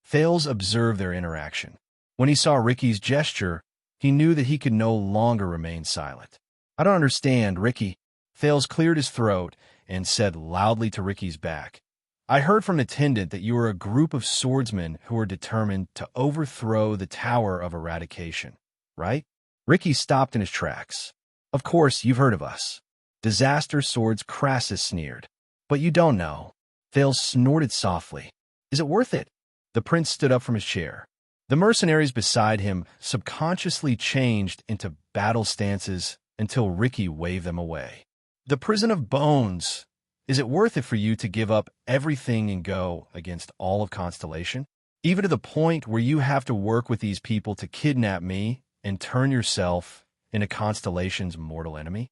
Thales observed their interaction. When he saw Ricky's gesture, he knew that he could no longer remain silent. I don't understand, Ricky. Thales cleared his throat and said loudly to Ricky's back. I heard from an attendant that you are a group of swordsmen who are determined to overthrow the Tower of Eradication, right? Ricky stopped in his tracks. Of course, you've heard of us. Disaster Swords, Crassus sneered. But you don't know. Thales snorted softly. Is it worth it? The prince stood up from his chair. The mercenaries beside him subconsciously changed into battle stances until Ricky waved them away. The prison of bones. Is it worth it for you to give up everything and go against all of Constellation? Even to the point where you have to work with these people to kidnap me and turn yourself into Constellation's mortal enemy?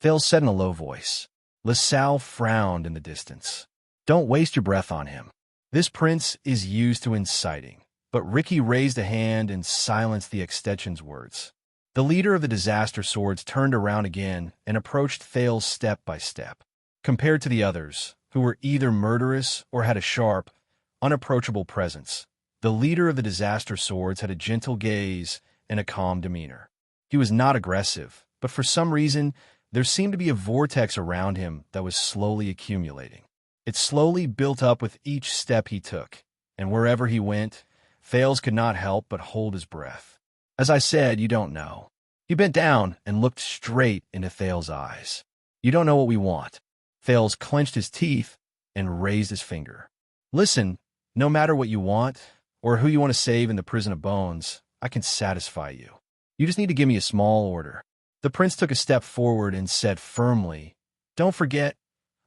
Thales said in a low voice. LaSalle frowned in the distance. Don't waste your breath on him. This prince is used to inciting. But Ricky raised a hand and silenced the extension's words. The leader of the Disaster Swords turned around again and approached Thales step by step. Compared to the others, who were either murderous or had a sharp, unapproachable presence, the leader of the Disaster Swords had a gentle gaze and a calm demeanor. He was not aggressive, but for some reason, there seemed to be a vortex around him that was slowly accumulating. It slowly built up with each step he took, and wherever he went, Thales could not help but hold his breath. As I said, you don't know. He bent down and looked straight into Thales' eyes. You don't know what we want. Thales clenched his teeth and raised his finger. Listen, no matter what you want, or who you want to save in the prison of bones, I can satisfy you. You just need to give me a small order. The prince took a step forward and said firmly, Don't forget,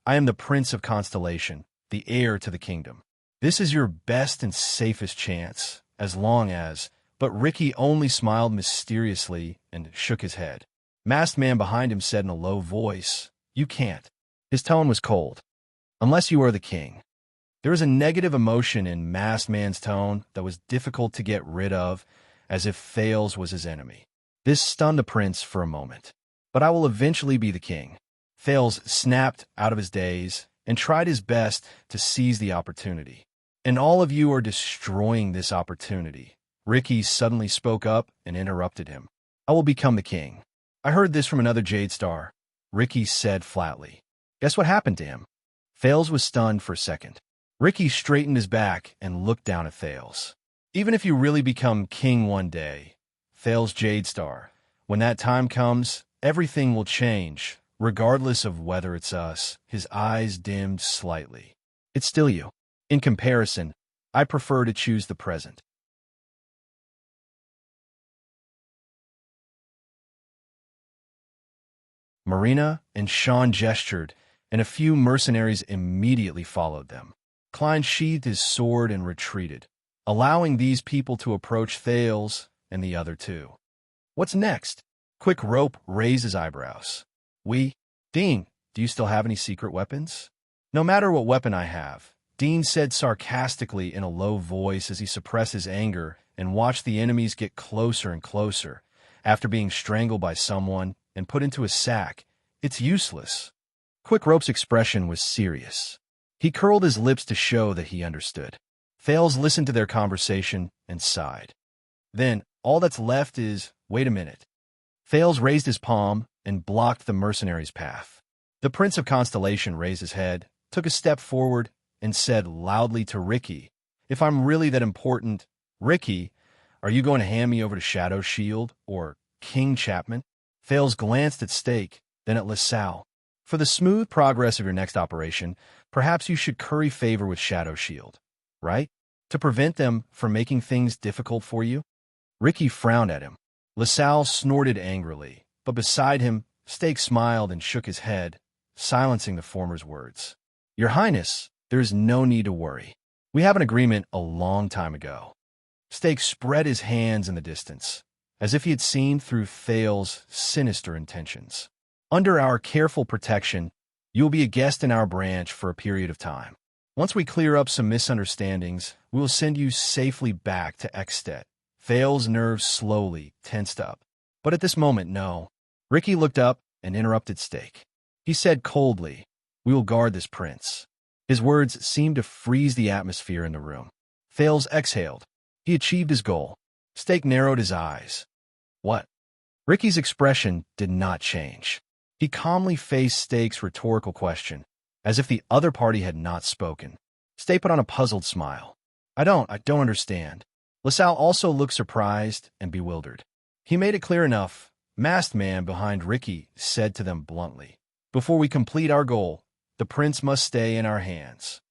I am the Prince of Constellation, the heir to the kingdom. This is your best and safest chance, as long as... But Ricky only smiled mysteriously and shook his head. Masked man behind him said in a low voice, You can't. His tone was cold. Unless you are the king. There was a negative emotion in Masked man's tone that was difficult to get rid of, as if Thales was his enemy. This stunned the prince for a moment. But I will eventually be the king. Thales snapped out of his daze and tried his best to seize the opportunity. And all of you are destroying this opportunity. Ricky suddenly spoke up and interrupted him. I will become the king. I heard this from another Jade Star, Ricky said flatly. Guess what happened to him? Thales was stunned for a second. Ricky straightened his back and looked down at Thales. Even if you really become king one day, Thales Jade Star, when that time comes, everything will change, regardless of whether it's us. His eyes dimmed slightly. It's still you. In comparison, I prefer to choose the present. Marina and Sean gestured, and a few mercenaries immediately followed them. Klein sheathed his sword and retreated, allowing these people to approach Thales and the other two. What's next? Quick Rope raised his eyebrows. Dean, do you still have any secret weapons? No matter what weapon I have, Dean said sarcastically in a low voice as he suppressed his anger and watched the enemies get closer and closer. After being strangled by someone and put into a sack, it's useless. Quick Rope's expression was serious. He curled his lips to show that he understood. Thales listened to their conversation and sighed. Then, all that's left is, wait a minute. Thales raised his palm and blocked the mercenary's path. The Prince of Constellation raised his head, took a step forward, and said loudly to Ricky, If I'm really that important, Ricky, are you going to hand me over to Shadow Shield or King Chapman? Thales glanced at Stake, then at LaSalle. For the smooth progress of your next operation, perhaps you should curry favor with Shadow Shield, right? To prevent them from making things difficult for you? Ricky frowned at him. LaSalle snorted angrily, but beside him, Stake smiled and shook his head, silencing the former's words. Your Highness, there is no need to worry. We have an agreement a long time ago. Stake spread his hands in the distance, as if he had seen through Thales' sinister intentions. Under our careful protection, you will be a guest in our branch for a period of time. Once we clear up some misunderstandings, we will send you safely back to Extet. Thales' nerves slowly tensed up. But at this moment, no. Ricky looked up and interrupted Stake. He said coldly, We will guard this prince. His words seemed to freeze the atmosphere in the room. Thales exhaled. He achieved his goal. Stake narrowed his eyes. What? Ricky's expression did not change. He calmly faced Stake's rhetorical question, as if the other party had not spoken. Stake put on a puzzled smile. I don't understand. LaSalle also looked surprised and bewildered. He made it clear enough. Masked man behind Ricky said to them bluntly, Before we complete our goal, the prince must stay in our hands.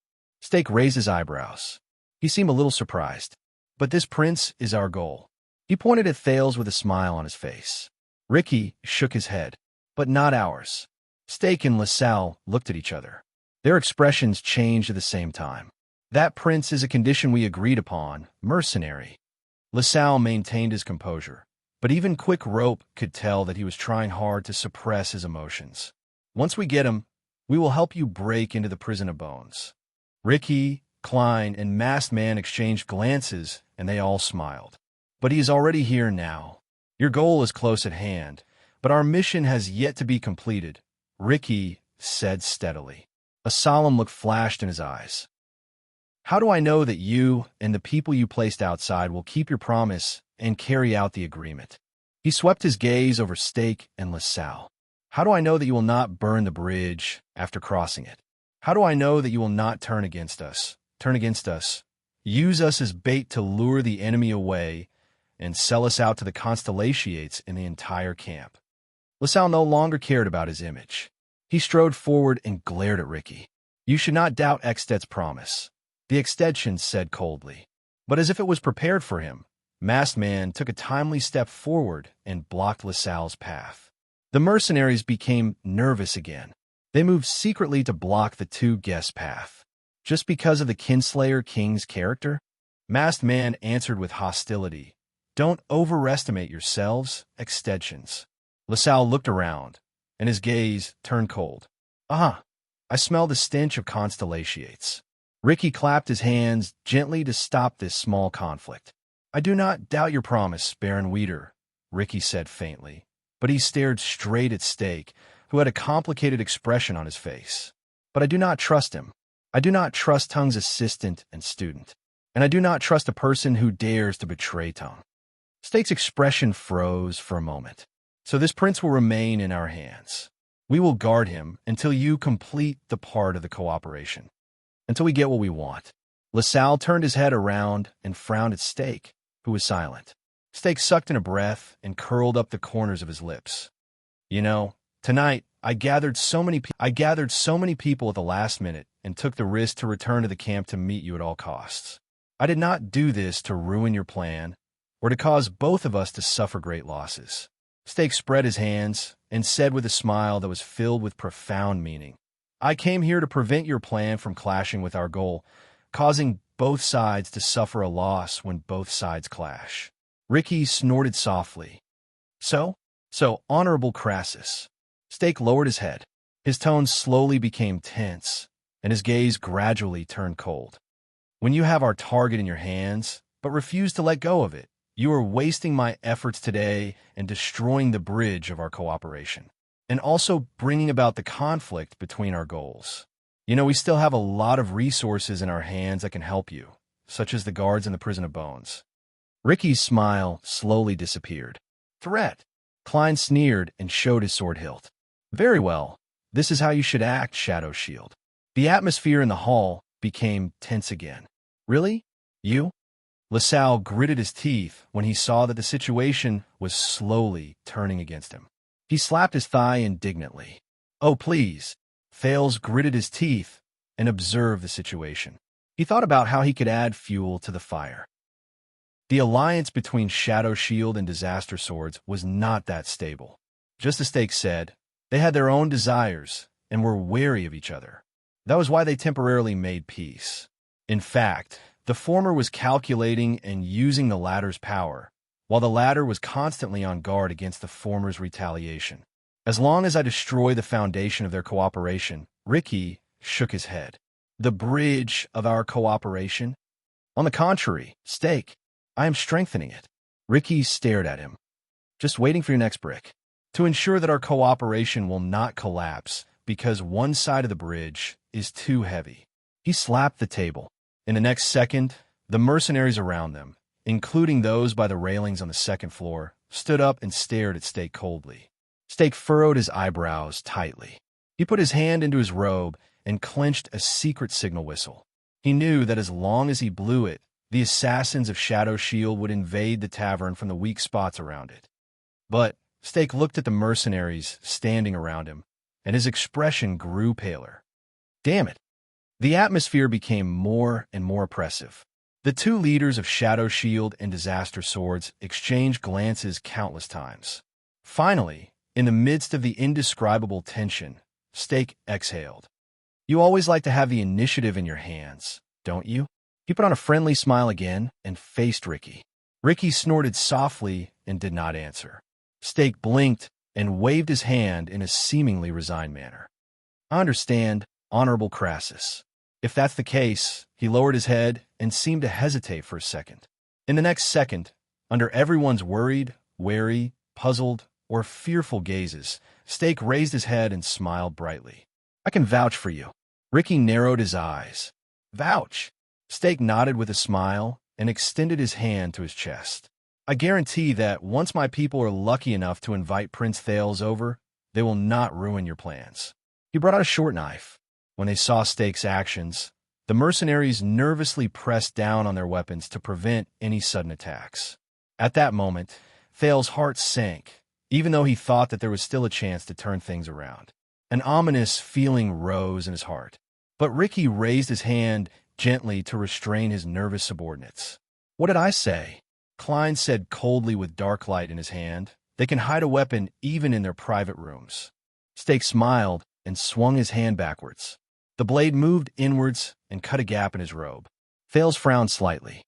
Stake raised his eyebrows. He seemed a little surprised. But this prince is our goal. He pointed at Thales with a smile on his face. Ricky shook his head. But not ours. Stake and LaSalle looked at each other. Their expressions changed at the same time. That prince is a condition we agreed upon, mercenary. LaSalle maintained his composure, but even Quick Rope could tell that he was trying hard to suppress his emotions. Once we get him, we will help you break into the prison of bones. Ricky, Klein, and Masked Man exchanged glances, and they all smiled. But he is already here now. Your goal is close at hand, but our mission has yet to be completed, Ricky said steadily. A solemn look flashed in his eyes. How do I know that you and the people you placed outside will keep your promise and carry out the agreement? He swept his gaze over Stake and LaSalle. How do I know that you will not burn the bridge after crossing it? How do I know that you will not turn against us, use us as bait to lure the enemy away, and sell us out to the constellations in the entire camp? LaSalle no longer cared about his image. He strode forward and glared at Ricky. You should not doubt Extet's promise, the extension said coldly. But as if it was prepared for him, Masked Man took a timely step forward and blocked LaSalle's path. The mercenaries became nervous again. They moved secretly to block the two guests' path. Just because of the Kinslayer King's character? Masked Man answered with hostility. Don't overestimate yourselves, extensions. LaSalle looked around, and his gaze turned cold. I smell the stench of constellations. Ricky clapped his hands gently to stop this small conflict. I do not doubt your promise, Baron Weeder, Ricky said faintly, but he stared straight at Stake, who had a complicated expression on his face. But I do not trust him. I do not trust Tung's assistant and student, and I do not trust a person who dares to betray Tung. Stake's expression froze for a moment. So this prince will remain in our hands. We will guard him until you complete the part of the cooperation. Until we get what we want. LaSalle turned his head around and frowned at Stake, who was silent. Stake sucked in a breath and curled up the corners of his lips. You know, tonight I gathered so many people at the last minute and took the risk to return to the camp to meet you at all costs. I did not do this to ruin your plan or to cause both of us to suffer great losses. Stake spread his hands and said with a smile that was filled with profound meaning, I came here to prevent your plan from clashing with our goal, causing both sides to suffer a loss when both sides clash. Ricky snorted softly. So, Honorable Crassus. Stake lowered his head. His tone slowly became tense, and his gaze gradually turned cold. When you have our target in your hands, but refuse to let go of it, you are wasting my efforts today and destroying the bridge of our cooperation, and also bringing about the conflict between our goals. You know, we still have a lot of resources in our hands that can help you, such as the guards in the prison of bones. Ricky's smile slowly disappeared. Threat. Klein sneered and showed his sword hilt. Very well. This is how you should act, Shadow Shield. The atmosphere in the hall became tense again. Really? You? LaSalle gritted his teeth when he saw that the situation was slowly turning against him. He slapped his thigh indignantly. Oh, please. Thales gritted his teeth and observed the situation. He thought about how he could add fuel to the fire. The alliance between Shadow Shield and Disaster Swords was not that stable. Just as Stake said, they had their own desires and were wary of each other. That was why they temporarily made peace. In fact, the former was calculating and using the latter's power, while the latter was constantly on guard against the former's retaliation. As long as I destroy the foundation of their cooperation, Ricky shook his head. The bridge of our cooperation? On the contrary, Stake, I am strengthening it. Ricky stared at him. Just waiting for your next brick. To ensure that our cooperation will not collapse because one side of the bridge is too heavy. He slapped the table. In the next second, the mercenaries around them, including those by the railings on the second floor, stood up and stared at Stake coldly. Stake furrowed his eyebrows tightly. He put his hand into his robe and clenched a secret signal whistle. He knew that as long as he blew it, the assassins of Shadow Shield would invade the tavern from the weak spots around it. But Stake looked at the mercenaries standing around him, and his expression grew paler. Damn it! The atmosphere became more and more oppressive. The two leaders of Shadow Shield and Disaster Swords exchanged glances countless times. Finally, in the midst of the indescribable tension, Stake exhaled. You always like to have the initiative in your hands, don't you? He put on a friendly smile again and faced Ricky. Ricky snorted softly and did not answer. Stake blinked and waved his hand in a seemingly resigned manner. I understand, Honorable Crassus. If that's the case, he lowered his head and seemed to hesitate for a second. In the next second, under everyone's worried, wary, puzzled, or fearful gazes, Stake raised his head and smiled brightly. I can vouch for you. Ricky narrowed his eyes. Vouch. Stake nodded with a smile and extended his hand to his chest. I guarantee that once my people are lucky enough to invite Prince Thales over, they will not ruin your plans. He brought out a short knife. When they saw Stake's actions, the mercenaries nervously pressed down on their weapons to prevent any sudden attacks. At that moment, Thales' heart sank, even though he thought that there was still a chance to turn things around. An ominous feeling rose in his heart. But Ricky raised his hand gently to restrain his nervous subordinates. What did I say? Klein said coldly with dark light in his hand. They can hide a weapon even in their private rooms. Stake smiled and swung his hand backwards. The blade moved inwards and cut a gap in his robe. Thales frowned slightly.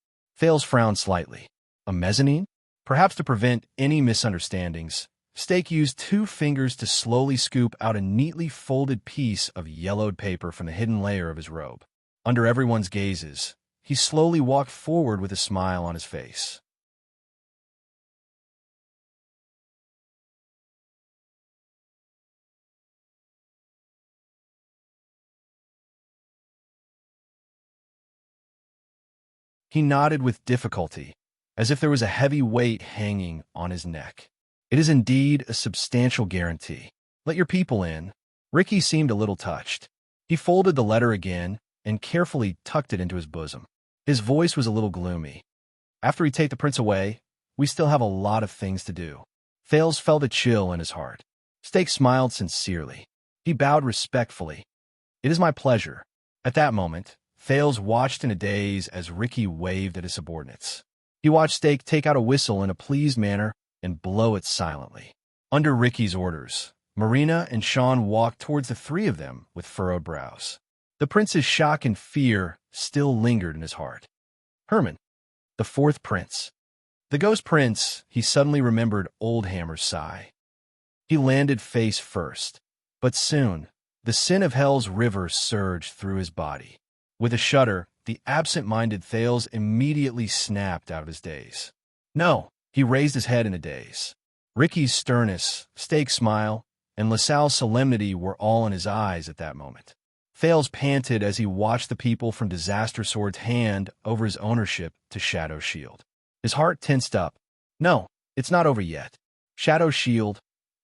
A mezzanine? Perhaps to prevent any misunderstandings, Stake used 2 fingers to slowly scoop out a neatly folded piece of yellowed paper from the hidden layer of his robe. Under everyone's gazes, he slowly walked forward with a smile on his face. He nodded with difficulty, as if there was a heavy weight hanging on his neck. It is indeed a substantial guarantee. Let your people in. Ricky seemed a little touched. He folded the letter again and carefully tucked it into his bosom. His voice was a little gloomy. After we take the prince away, we still have a lot of things to do. Thales felt a chill in his heart. Stake smiled sincerely. He bowed respectfully. It is my pleasure. At that moment, Thales watched in a daze as Ricky waved at his subordinates. He watched Stake take out a whistle in a pleased manner and blow it silently. Under Ricky's orders, Marina and Sean walked towards the 3 of them with furrowed brows. The prince's shock and fear still lingered in his heart. Herman, the 4th prince. The ghost prince, he suddenly remembered Oldhammer's sigh. He landed face first, but soon, the sin of hell's river surged through his body. With a shudder, the absent-minded Thales immediately snapped out of his daze. No, he raised his head in a daze. Ricky's sternness, Stake's smile, and LaSalle's solemnity were all in his eyes at that moment. Thales panted as he watched the people from Disaster Sword's hand over his ownership to Shadow Shield. His heart tensed up. No, it's not over yet. Shadow Shield,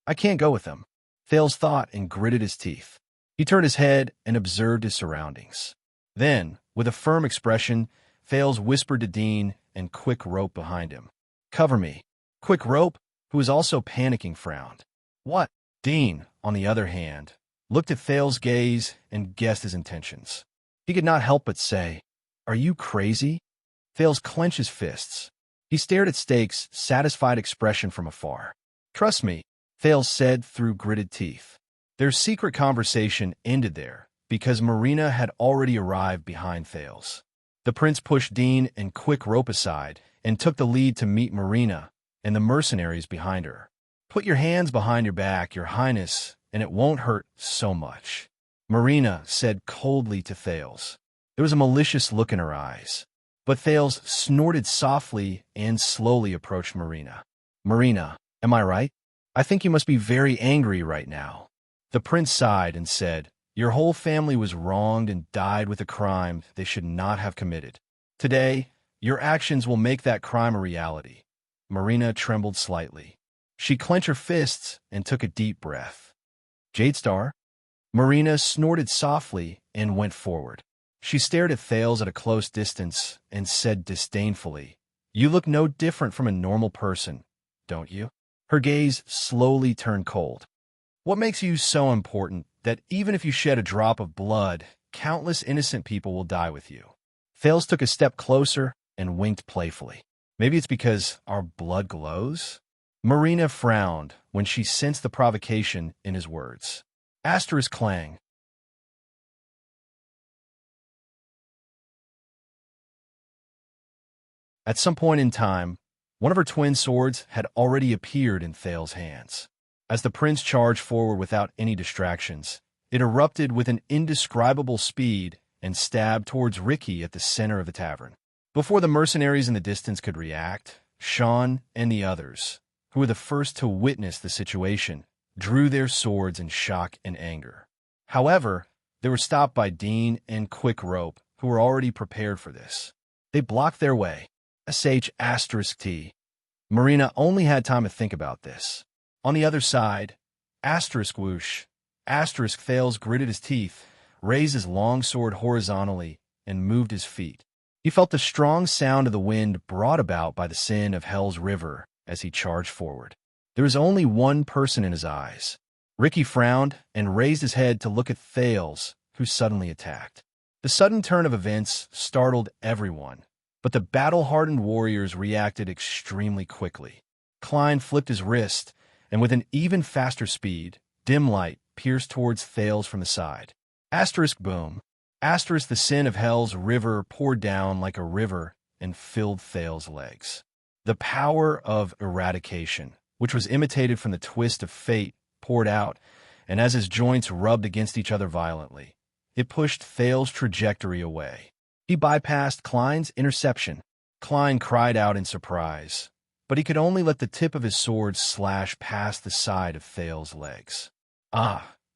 I can't go with them. Thales thought and gritted his teeth. He turned his head and observed his surroundings. Then, with a firm expression, Thales whispered to Dean and Quick Rope behind him. Cover me. Quick Rope, who was also panicking, frowned. What? Dean, on the other hand, looked at Thales' gaze and guessed his intentions. He could not help but say, Are you crazy? Thales clenched his fists. He stared at Stake's satisfied expression from afar. Trust me, Thales said through gritted teeth. Their secret conversation ended there, because Marina had already arrived behind Thales. The prince pushed Dean and Quick Rope aside and took the lead to meet Marina and the mercenaries behind her. Put your hands behind your back, your highness, and it won't hurt so much, Marina said coldly to Thales. There was a malicious look in her eyes. But Thales snorted softly and slowly approached Marina. Marina, am I right? I think you must be very angry right now. The prince sighed and said, Your whole family was wronged and died with a crime they should not have committed. Today, your actions will make that crime a reality. Marina trembled slightly. She clenched her fists and took a deep breath. Jadestar? Marina snorted softly and went forward. She stared at Thales at a close distance and said disdainfully, You look no different from a normal person, don't you? Her gaze slowly turned cold. What makes you so important that even if you shed a drop of blood, countless innocent people will die with you? Thales took a step closer and winked playfully. Maybe it's because our blood glows? Marina frowned when she sensed the provocation in his words. Asterisk clang. At some point in time, one of her twin swords had already appeared in Thal's hands. As the prince charged forward without any distractions, it erupted with an indescribable speed and stabbed towards Ricky at the center of the tavern. Before the mercenaries in the distance could react, Sean and the others, who were the first to witness the situation, drew their swords in shock and anger. However, they were stopped by Dean and Quick Rope, who were already prepared for this. They blocked their way. *T. Marina only had time to think about this. On the other side, *whoosh. Thales gritted his teeth, raised his long sword horizontally, and moved his feet. He felt the strong sound of the wind brought about by the sin of Hell's River as he charged forward. There was only one person in his eyes. Ricky frowned and raised his head to look at Thales, who suddenly attacked. The sudden turn of events startled everyone, but the battle-hardened warriors reacted extremely quickly. Klein flipped his wrist, and with an even faster speed, dim light pierced towards Thales from the side. Boom. The sin of Hell's River poured down like a river and filled Thales' legs. The power of eradication, which was imitated from the twist of fate, poured out, and as his joints rubbed against each other violently, it pushed Thales' trajectory away. He bypassed Klein's interception. Klein cried out in surprise, but he could only let the tip of his sword slash past the side of Thales' legs.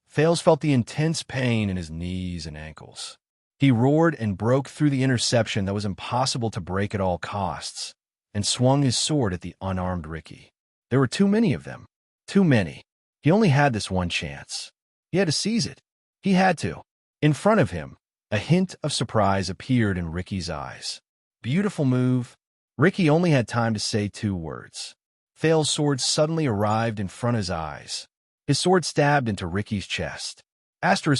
Thales felt the intense pain in his knees and ankles. He roared and broke through the interception that was impossible to break at all costs, and swung his sword at the unarmed Ricky. There were too many of them. Too many. He only had this one chance. He had to seize it. He had to. In front of him, a hint of surprise appeared in Ricky's eyes. Beautiful move. Ricky only had time to say 2 words. Thales' sword suddenly arrived in front of his eyes. His sword stabbed into Ricky's chest.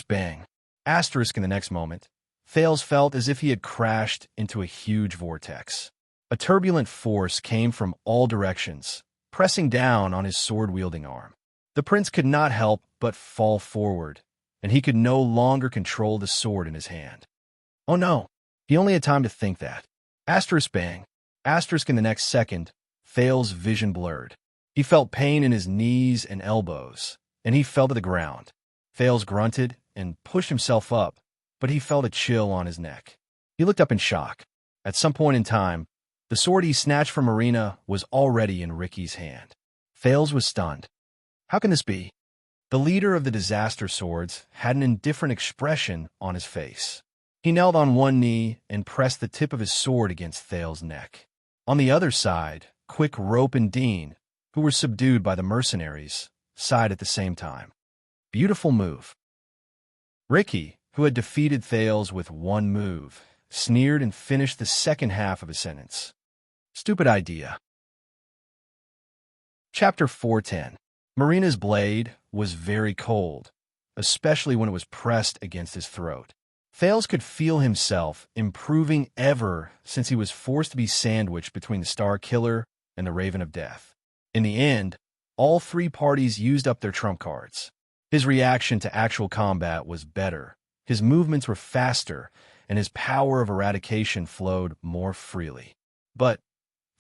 Bang. In the next moment, Thales felt as if he had crashed into a huge vortex. A turbulent force came from all directions, pressing down on his sword-wielding arm. The prince could not help but fall forward, and he could no longer control the sword in his hand. Oh no, he only had time to think that. Bang. In the next second, Thales' vision blurred. He felt pain in his knees and elbows, and he fell to the ground. Thales grunted and pushed himself up, but he felt a chill on his neck. He looked up in shock. At some point in time, the sword he snatched from Marina was already in Ricky's hand. Thales was stunned. How can this be? The leader of the disaster swords had an indifferent expression on his face. He knelt on one knee and pressed the tip of his sword against Thales' neck. On the other side, Quick Rope and Dean, who were subdued by the mercenaries, sighed at the same time. Beautiful move. Ricky, who had defeated Thales with one move, sneered and finished the second half of his sentence. Stupid idea. Chapter 410. Marina's blade was very cold, especially when it was pressed against his throat. Thales could feel himself improving ever since he was forced to be sandwiched between the Star Killer and the Raven of Death. In the end, all 3 parties used up their trump cards. His reaction to actual combat was better, his movements were faster, and his power of eradication flowed more freely. But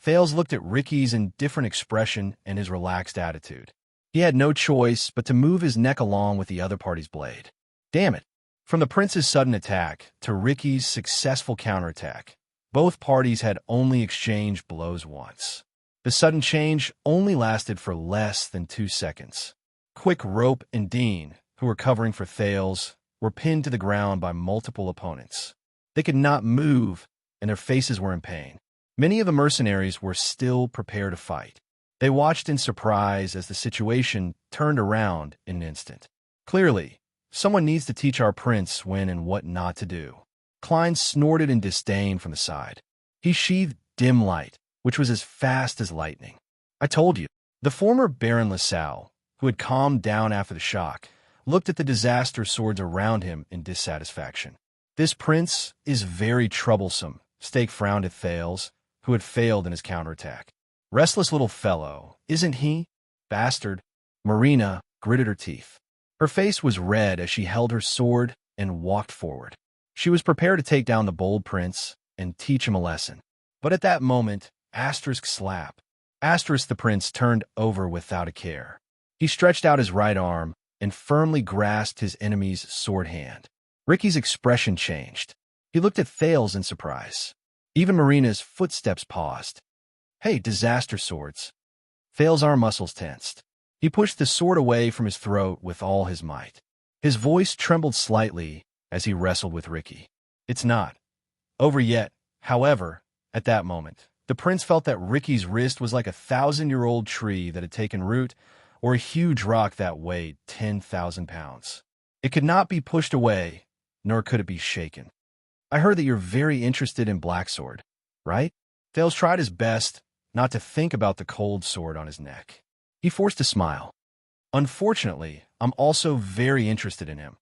Thales looked at Ricky's indifferent expression and his relaxed attitude. He had no choice but to move his neck along with the other party's blade. Damn it! From the prince's sudden attack to Ricky's successful counterattack, both parties had only exchanged blows once. The sudden change only lasted for less than 2 seconds. Quick Rope and Dean, who were covering for Thales, were pinned to the ground by multiple opponents. They could not move, and their faces were in pain. Many of the mercenaries were still prepared to fight. They watched in surprise as the situation turned around in an instant. Clearly, someone needs to teach our prince when and what not to do. Klein snorted in disdain from the side. He sheathed dim light, which was as fast as lightning. I told you. The former Baron LaSalle, who had calmed down after the shock, looked at the disaster swords around him in dissatisfaction. This prince is very troublesome, Steak frowned at Thales, who had failed in his counterattack. Restless little fellow, isn't he? Bastard. Marina gritted her teeth. Her face was red as she held her sword and walked forward. She was prepared to take down the bold prince and teach him a lesson. But at that moment, asterisk slap. Asterisk the prince turned over without a care. He stretched out his right arm and firmly grasped his enemy's sword hand. Ricky's expression changed. He looked at Thales in surprise. Even Marina's footsteps paused. Hey, disaster swords. Thales' arm muscles tensed. He pushed the sword away from his throat with all his might. His voice trembled slightly as he wrestled with Ricky. It's not over yet. However, at that moment, the prince felt that Ricky's wrist was like a 1,000-year-old tree that had taken root, or a huge rock that weighed 10,000 pounds. It could not be pushed away, nor could it be shaken. I heard that you're very interested in Blacksword, right? Thales tried his best not to think about the cold sword on his neck. He forced a smile. Unfortunately, I'm also very interested in him.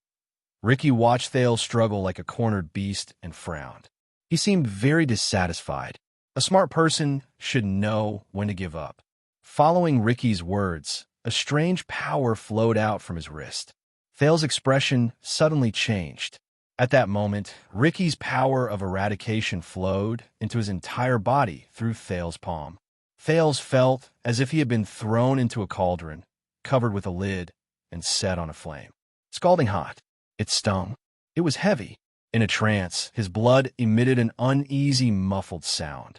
Ricky watched Thales struggle like a cornered beast and frowned. He seemed very dissatisfied. A smart person should know when to give up. Following Ricky's words, a strange power flowed out from his wrist. Thales' expression suddenly changed. At that moment, Ricky's power of eradication flowed into his entire body through Thales' palm. Thales felt as if he had been thrown into a cauldron, covered with a lid, and set on a flame. Scalding hot. It stung. It was heavy. In a trance, his blood emitted an uneasy, muffled sound.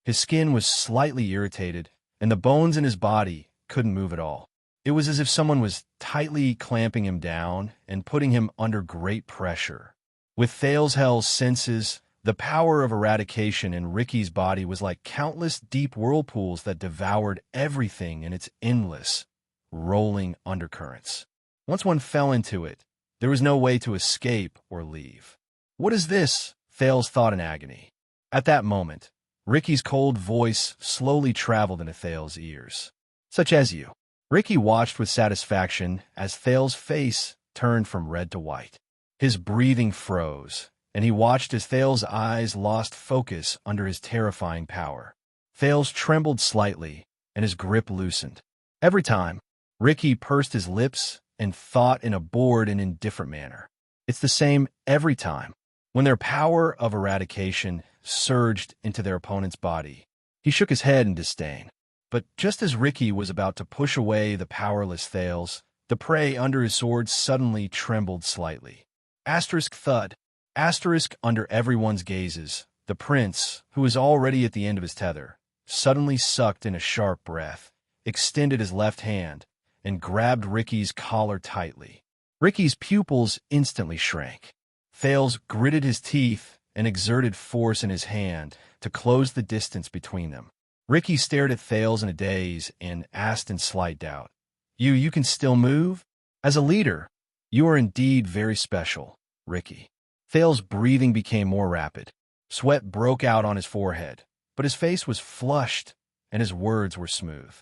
His skin was slightly irritated, and the bones in his body couldn't move at all. It was as if someone was tightly clamping him down and putting him under great pressure. With Thales' senses, the power of eradication in Ricky's body was like countless deep whirlpools that devoured everything in its endless, rolling undercurrents. Once one fell into it, there was no way to escape or leave. What is this? Thales thought in agony. At that moment, Ricky's cold voice slowly traveled into Thales' ears. Such as you. Ricky watched with satisfaction as Thales' face turned from red to white. His breathing froze, and he watched as Thales' eyes lost focus under his terrifying power. Thales trembled slightly, and his grip loosened. Every time, Ricky pursed his lips and thought in a bored and indifferent manner. It's the same every time. When their power of eradication surged into their opponent's body, he shook his head in disdain. But just as Ricky was about to push away the powerless Thales, the prey under his sword suddenly trembled slightly. Asterisk thud. Asterisk under everyone's gazes, the prince, who was already at the end of his tether, suddenly sucked in a sharp breath, extended his left hand, and grabbed Ricky's collar tightly. Ricky's pupils instantly shrank. Thales gritted his teeth and exerted force in his hand to close the distance between them. Ricky stared at Thales in a daze and asked in slight doubt, You can still move? As a leader, you are indeed very special, Ricky. Thales' breathing became more rapid. Sweat broke out on his forehead, but his face was flushed and his words were smooth.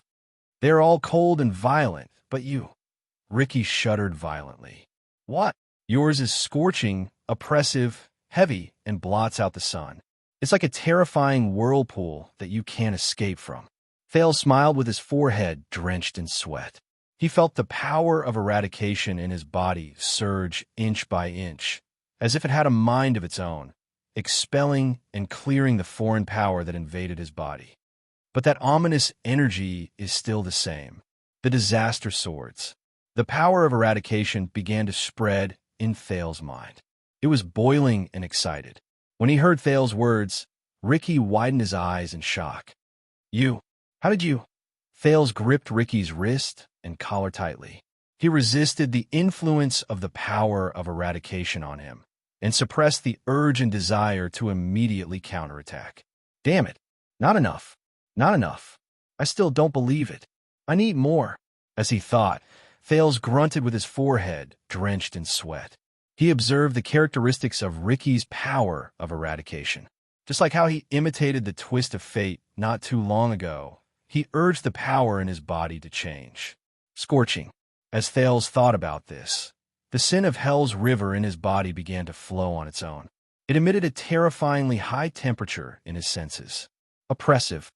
They are all cold and violent, but you. Ricky shuddered violently. What? Yours is scorching, oppressive, heavy, and blots out the sun. It's like a terrifying whirlpool that you can't escape from. Thales smiled with his forehead drenched in sweat. He felt the power of eradication in his body surge inch by inch, as if it had a mind of its own, expelling and clearing the foreign power that invaded his body. But that ominous energy is still the same. The disaster swords. The power of eradication began to spread in Thales' mind. It was boiling and excited. When he heard Thales' words, Ricky widened his eyes in shock. How did you? Thales gripped Ricky's wrist and collar tightly. He resisted the influence of the power of eradication on him and suppressed the urge and desire to immediately counterattack. Damn it. Not enough. Not enough. I still don't believe it. I need more. As he thought, Thales grunted with his forehead drenched in sweat. He observed the characteristics of Ricky's power of eradication. Just like how he imitated the twist of fate not too long ago, he urged the power in his body to change. Scorching. As Thales thought about this, the sin of Hell's river in his body began to flow on its own. It emitted a terrifyingly high temperature in his senses. Oppressive.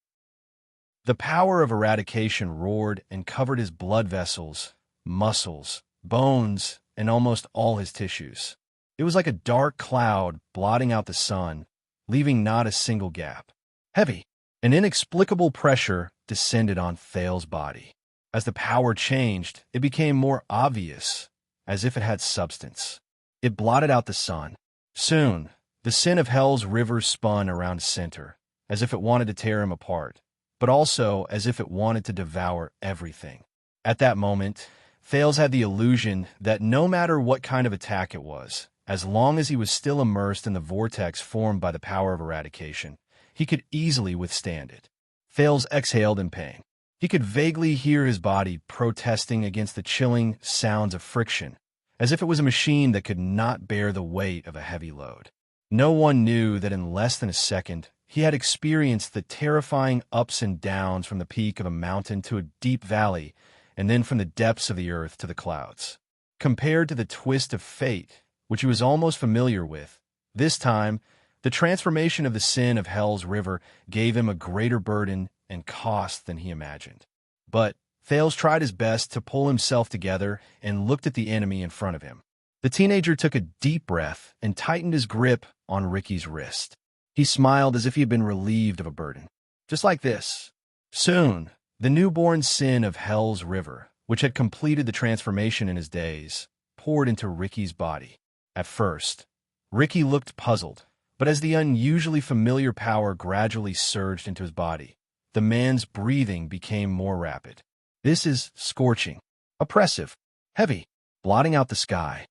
The power of eradication roared and covered his blood vessels, muscles, bones, and almost all his tissues. It was like a dark cloud blotting out the sun, leaving not a single gap. Heavy. An inexplicable pressure descended on Thal's body. As the power changed, it became more obvious, as if it had substance. It blotted out the sun. Soon, the sin of Hell's river spun around its center, as if it wanted to tear him apart, but also as if it wanted to devour everything. At that moment, Thales had the illusion that no matter what kind of attack it was, as long as he was still immersed in the vortex formed by the power of eradication, he could easily withstand it. Thales exhaled in pain. He could vaguely hear his body protesting against the chilling sounds of friction, as if it was a machine that could not bear the weight of a heavy load. No one knew that in less than a second, he had experienced the terrifying ups and downs from the peak of a mountain to a deep valley, and then from the depths of the earth to the clouds. Compared to the twist of fate, which he was almost familiar with, this time, the transformation of the sin of Hell's river gave him a greater burden and cost than he imagined. But Thales tried his best to pull himself together and looked at the enemy in front of him. The teenager took a deep breath and tightened his grip on Ricky's wrist. He smiled as if he had been relieved of a burden. Just like this. Soon, the newborn sin of Hell's river, which had completed the transformation in his days, poured into Ricky's body. At first, Ricky looked puzzled, but as the unusually familiar power gradually surged into his body, the man's breathing became more rapid. This is scorching, oppressive, heavy, blotting out the sky.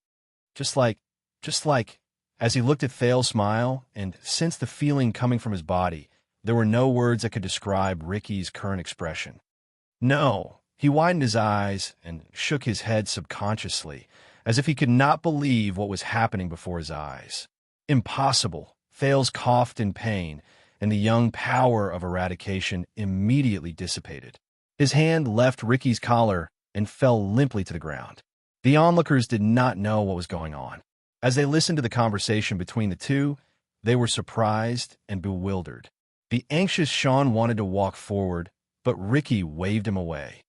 Just like, as he looked at Thales' smile and sensed the feeling coming from his body, there were no words that could describe Ricky's current expression. No, he widened his eyes and shook his head subconsciously, as if he could not believe what was happening before his eyes. Impossible. Thales coughed in pain, and the young power of eradication immediately dissipated. His hand left Ricky's collar and fell limply to the ground. The onlookers did not know what was going on. As they listened to the conversation between the two, they were surprised and bewildered. The anxious Sean wanted to walk forward, but Ricky waved him away.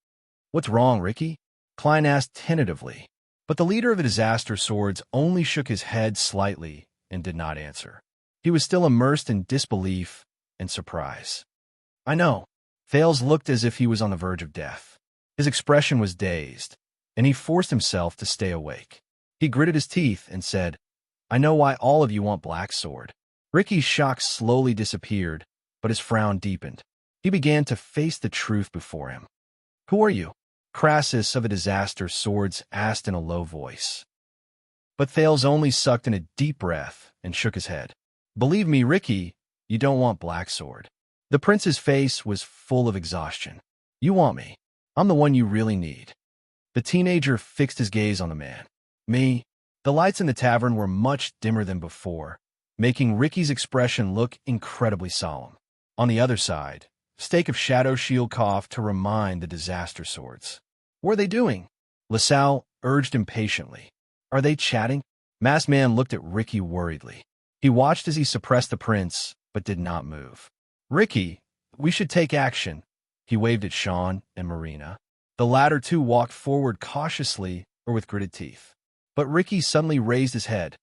"What's wrong, Ricky?" Klein asked tentatively, but the leader of the Disaster Swords only shook his head slightly and did not answer. He was still immersed in disbelief and surprise. "I know." Thales looked as if he was on the verge of death. His expression was dazed, and he forced himself to stay awake. He gritted his teeth and said, "I know why all of you want Black Sword." Ricky's shock slowly disappeared, but his frown deepened. He began to face the truth before him. "Who are you?" Crassus of the Disaster Swords asked in a low voice. But Thales only sucked in a deep breath and shook his head. "Believe me, Ricky, you don't want Black Sword." The prince's face was full of exhaustion. "You want me. I'm the one you really need." The teenager fixed his gaze on the man. "Me?" The lights in the tavern were much dimmer than before, making Ricky's expression look incredibly solemn. On the other side, Stake of Shadow Shield coughed to remind the Disaster Swords. "What are they doing?" LaSalle urged impatiently. "Are they chatting?" Masked Man looked at Ricky worriedly. He watched as he suppressed the prince, but did not move. "Ricky, we should take action." He waved at Sean and Marina. The latter two walked forward cautiously or with gritted teeth. But Ricky suddenly raised his head.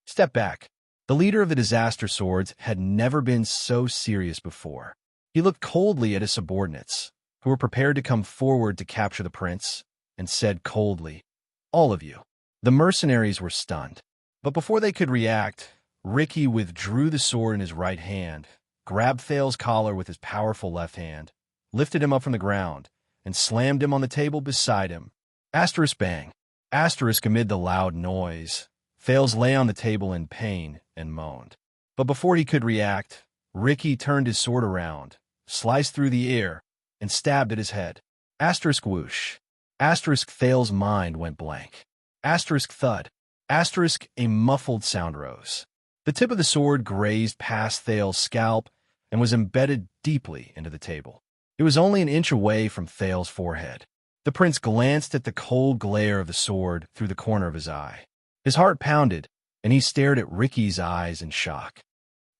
"Step back." The leader of the Disaster Swords had never been so serious before. He looked coldly at his subordinates, who were prepared to come forward to capture the prince, and said coldly, "All of you." The mercenaries were stunned. But before they could react, Ricky withdrew the sword in his right hand, grabbed Thales' collar with his powerful left hand, lifted him up from the ground, and slammed him on the table beside him. Asterisk bang. Asterisk amid the loud noise. Thales lay on the table in pain and moaned. But before he could react, Ricky turned his sword around, sliced through the air, and stabbed at his head. Asterisk whoosh. Asterisk Thales' mind went blank. Asterisk thud. Asterisk a muffled sound rose. The tip of the sword grazed past Thales' scalp and was embedded deeply into the table. It was only an inch away from Thales' forehead. The prince glanced at the cold glare of the sword through the corner of his eye. His heart pounded, and he stared at Ricky's eyes in shock.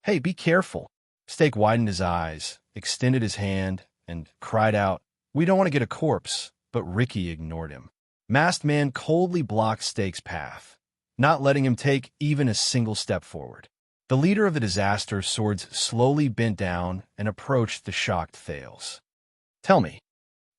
"Hey, be careful." Stake widened his eyes, extended his hand, and cried out, "We don't want to get a corpse," but Ricky ignored him. Masked Man coldly blocked Stake's path, not letting him take even a single step forward. The leader of the disaster swords slowly bent down and approached the shocked Thales. "Tell me."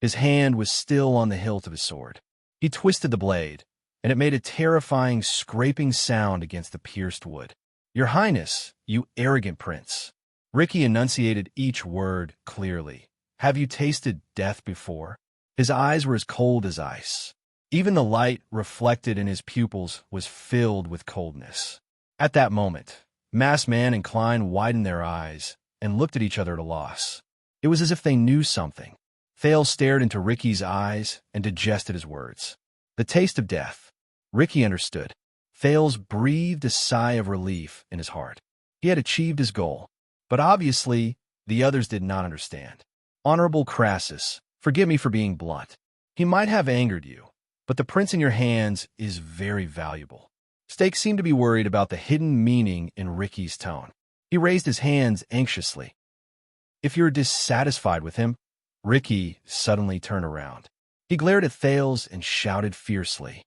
His hand was still on the hilt of his sword. He twisted the blade, and it made a terrifying scraping sound against the pierced wood. "Your Highness, you arrogant prince." Ricky enunciated each word clearly. "Have you tasted death before?" His eyes were as cold as ice. Even the light reflected in his pupils was filled with coldness. At that moment, Masked Man and Klein widened their eyes and looked at each other at a loss. It was as if they knew something. Thales stared into Ricky's eyes and digested his words. The taste of death. Ricky understood. Thales breathed a sigh of relief in his heart. He had achieved his goal, but obviously the others did not understand. "Honorable Crassus, forgive me for being blunt. He might have angered you, but the prince in your hands is very valuable." Stake seemed to be worried about the hidden meaning in Ricky's tone. He raised his hands anxiously. "If you're dissatisfied with him..." Ricky suddenly turned around. He glared at Thales and shouted fiercely,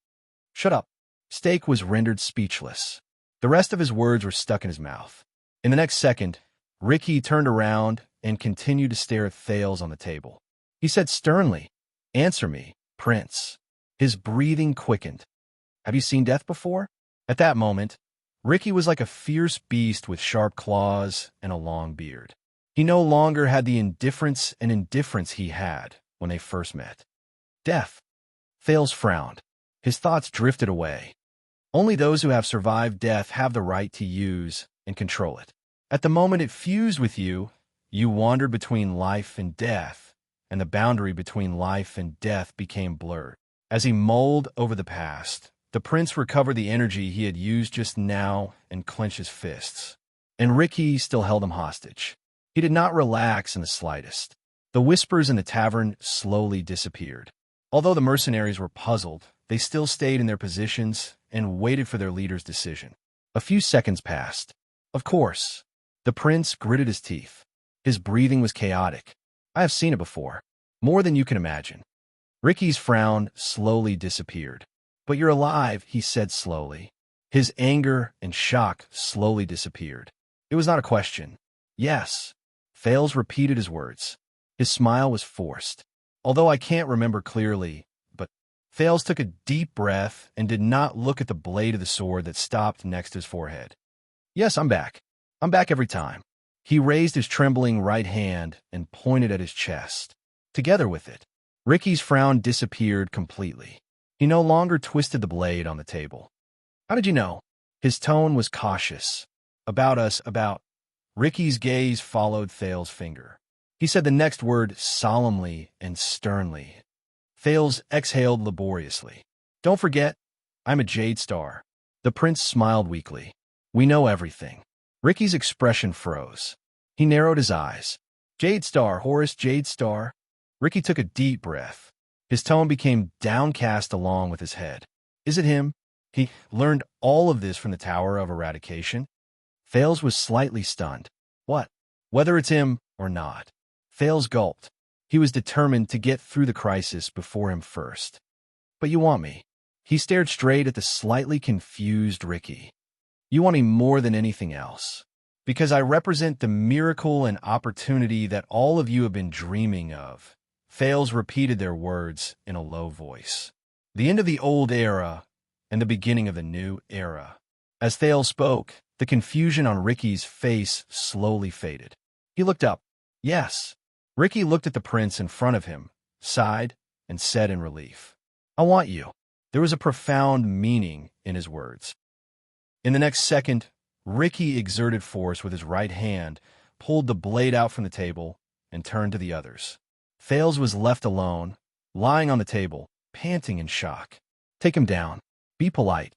"Shut up." Stake was rendered speechless. The rest of his words were stuck in his mouth. In the next second, Ricky turned around and continued to stare at Thales on the table. He said sternly, "Answer me, Prince." His breathing quickened. "Have you seen death before?" At that moment, Ricky was like a fierce beast with sharp claws and a long beard. He no longer had the indifference and indifference he had when they first met. "Death." Thales frowned. His thoughts drifted away. Only those who have survived death have the right to use and control it. At the moment it fused with you, you wandered between life and death, and the boundary between life and death became blurred. As he mulled over the past, the prince recovered the energy he had used just now and clenched his fists. And Ricky still held him hostage. He did not relax in the slightest. The whispers in the tavern slowly disappeared. Although the mercenaries were puzzled, they still stayed in their positions and waited for their leader's decision. A few seconds passed. Of course, the prince gritted his teeth. His breathing was chaotic. "I have seen it before. More than you can imagine." Ricky's frown slowly disappeared. "But you're alive," he said slowly. His anger and shock slowly disappeared. It was not a question. "Yes." Thales repeated his words. His smile was forced. "Although I can't remember clearly, but..." Thales took a deep breath and did not look at the blade of the sword that stopped next to his forehead. "Yes, I'm back. I'm back every time." He raised his trembling right hand and pointed at his chest. Together with it, Ricky's frown disappeared completely. He no longer twisted the blade on the table. "How did you know?" His tone was cautious. "About us, about..." Ricky's gaze followed Thales' finger. He said the next word solemnly and sternly. Thales exhaled laboriously. "Don't forget, I'm a Jade Star." The prince smiled weakly. "We know everything." Ricky's expression froze. He narrowed his eyes. "Jade Star, Horus Jade Star." Ricky took a deep breath. His tone became downcast along with his head. "Is it him? He learned all of this from the Tower of Eradication?" Thales was slightly stunned. "What? Whether it's him or not." Thales gulped. He was determined to get through the crisis before him first. "But you want me." He stared straight at the slightly confused Ricky. "You want me more than anything else. Because I represent the miracle and opportunity that all of you have been dreaming of." Thales repeated their words in a low voice. "The end of the old era and the beginning of the new era." As Thales spoke, the confusion on Ricky's face slowly faded. He looked up. "Yes." Ricky looked at the prince in front of him, sighed, and said in relief, "I want you." There was a profound meaning in his words. In the next second, Ricky exerted force with his right hand, pulled the blade out from the table, and turned to the others. Thales was left alone, lying on the table, panting in shock. "Take him down. Be polite."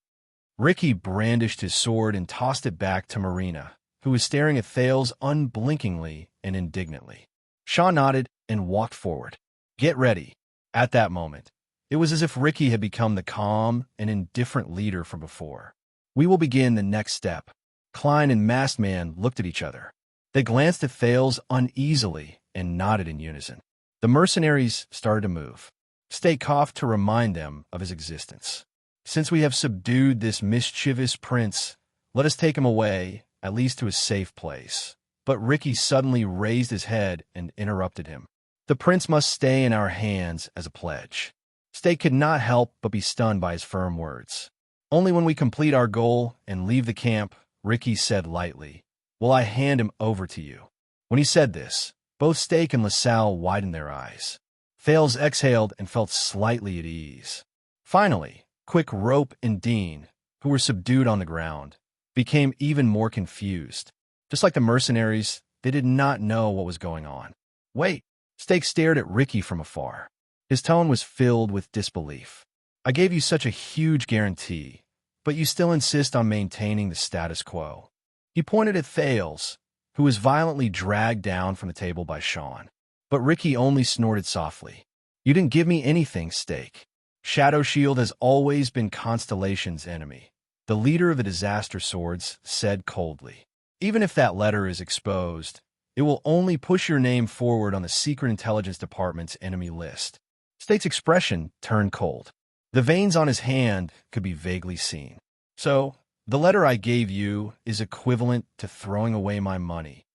Ricky brandished his sword and tossed it back to Marina, who was staring at Thales unblinkingly and indignantly. Shaw nodded and walked forward. "Get ready." At that moment, it was as if Ricky had become the calm and indifferent leader from before. We will begin the next step. Klein and Masked Man looked at each other. They glanced at Thales uneasily and nodded in unison. The mercenaries started to move. Stake coughed to remind them of his existence. Since we have subdued this mischievous prince, let us take him away, at least to a safe place. But Ricky suddenly raised his head and interrupted him. The prince must stay in our hands as a pledge. Stake could not help but be stunned by his firm words. Only when we complete our goal and leave the camp, Ricky said lightly, will I hand him over to you. When he said this, both Stake and LaSalle widened their eyes. Thales exhaled and felt slightly at ease. Finally, Quick, Rope, and Dean, who were subdued on the ground, became even more confused. Just like the mercenaries, they did not know what was going on. Wait! Stake stared at Ricky from afar. His tone was filled with disbelief. I gave you such a huge guarantee, but you still insist on maintaining the status quo. He pointed at Thales, who was violently dragged down from the table by Sean. But Ricky only snorted softly. You didn't give me anything, Stake. Shadow Shield has always been Constellation's enemy. The leader of the Disaster Swords said coldly. Even if that letter is exposed, it will only push your name forward on the Secret Intelligence Department's enemy list. Stake's expression turned cold. The veins on his hand could be vaguely seen. So, the letter I gave you is equivalent to throwing away my money.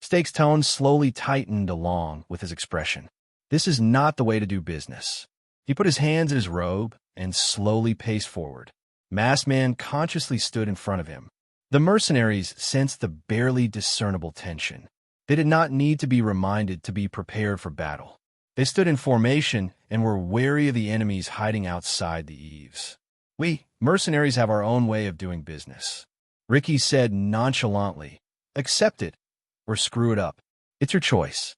Stake's tone slowly tightened along with his expression. This is not the way to do business. He put his hands in his robe and slowly paced forward. Masked Man consciously stood in front of him. The mercenaries sensed the barely discernible tension. They did not need to be reminded to be prepared for battle. They stood in formation and were wary of the enemies hiding outside the eaves. We, mercenaries, have our own way of doing business. Ricky said nonchalantly, accept it or screw it up. It's your choice.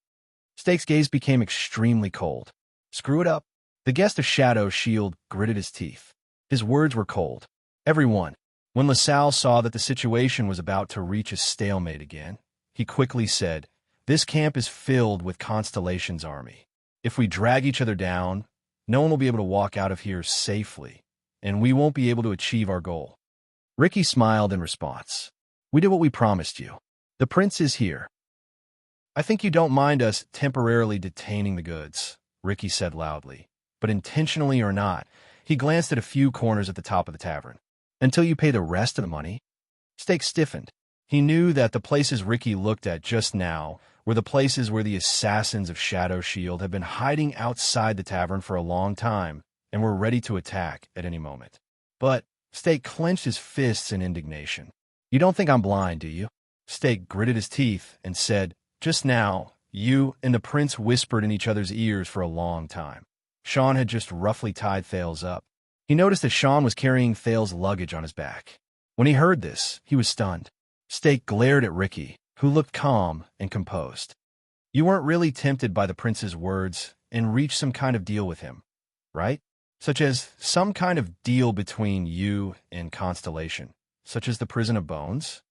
Stake's gaze became extremely cold. Screw it up? The guest of Shadow Shield gritted his teeth. His words were cold. Everyone. When LaSalle saw that the situation was about to reach a stalemate again, he quickly said, this camp is filled with Constellation's army. If we drag each other down, no one will be able to walk out of here safely, and we won't be able to achieve our goal. Ricky smiled in response. We did what we promised you. The prince is here. I think you don't mind us temporarily detaining the goods, Ricky said loudly. But intentionally or not, he glanced at a few corners at the top of the tavern. Until you pay the rest of the money? Stake stiffened. He knew that the places Ricky looked at just now were the places where the assassins of Shadow Shield had been hiding outside the tavern for a long time and were ready to attack at any moment. But Stake clenched his fists in indignation. You don't think I'm blind, do you? Stake gritted his teeth and said, just now, you and the prince whispered in each other's ears for a long time. Sean had just roughly tied Thales up. He noticed that Sean was carrying Thales' luggage on his back. When he heard this, he was stunned. Stake glared at Ricky, who looked calm and composed. You weren't really tempted by the prince's words and reached some kind of deal with him, right? Such as some kind of deal between you and Constellation, such as the Prison of Bones?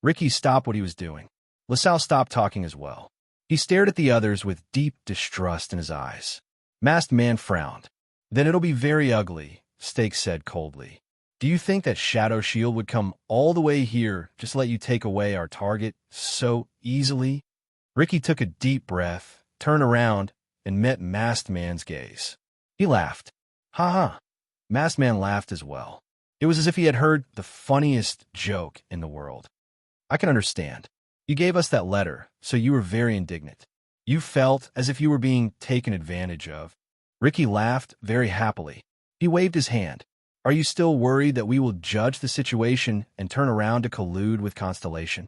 Ricky stopped what he was doing. LaSalle stopped talking as well. He stared at the others with deep distrust in his eyes. Masked Man frowned. Then it'll be very ugly, Stake said coldly. Do you think that Shadow Shield would come all the way here just to let you take away our target so easily? Ricky took a deep breath, turned around, and met Masked Man's gaze. He laughed. Ha ha. Masked Man laughed as well. It was as if he had heard the funniest joke in the world. I can understand. You gave us that letter, so you were very indignant. You felt as if you were being taken advantage of. Ricky laughed very happily. He waved his hand. Are you still worried that we will judge the situation and turn around to collude with Constellation?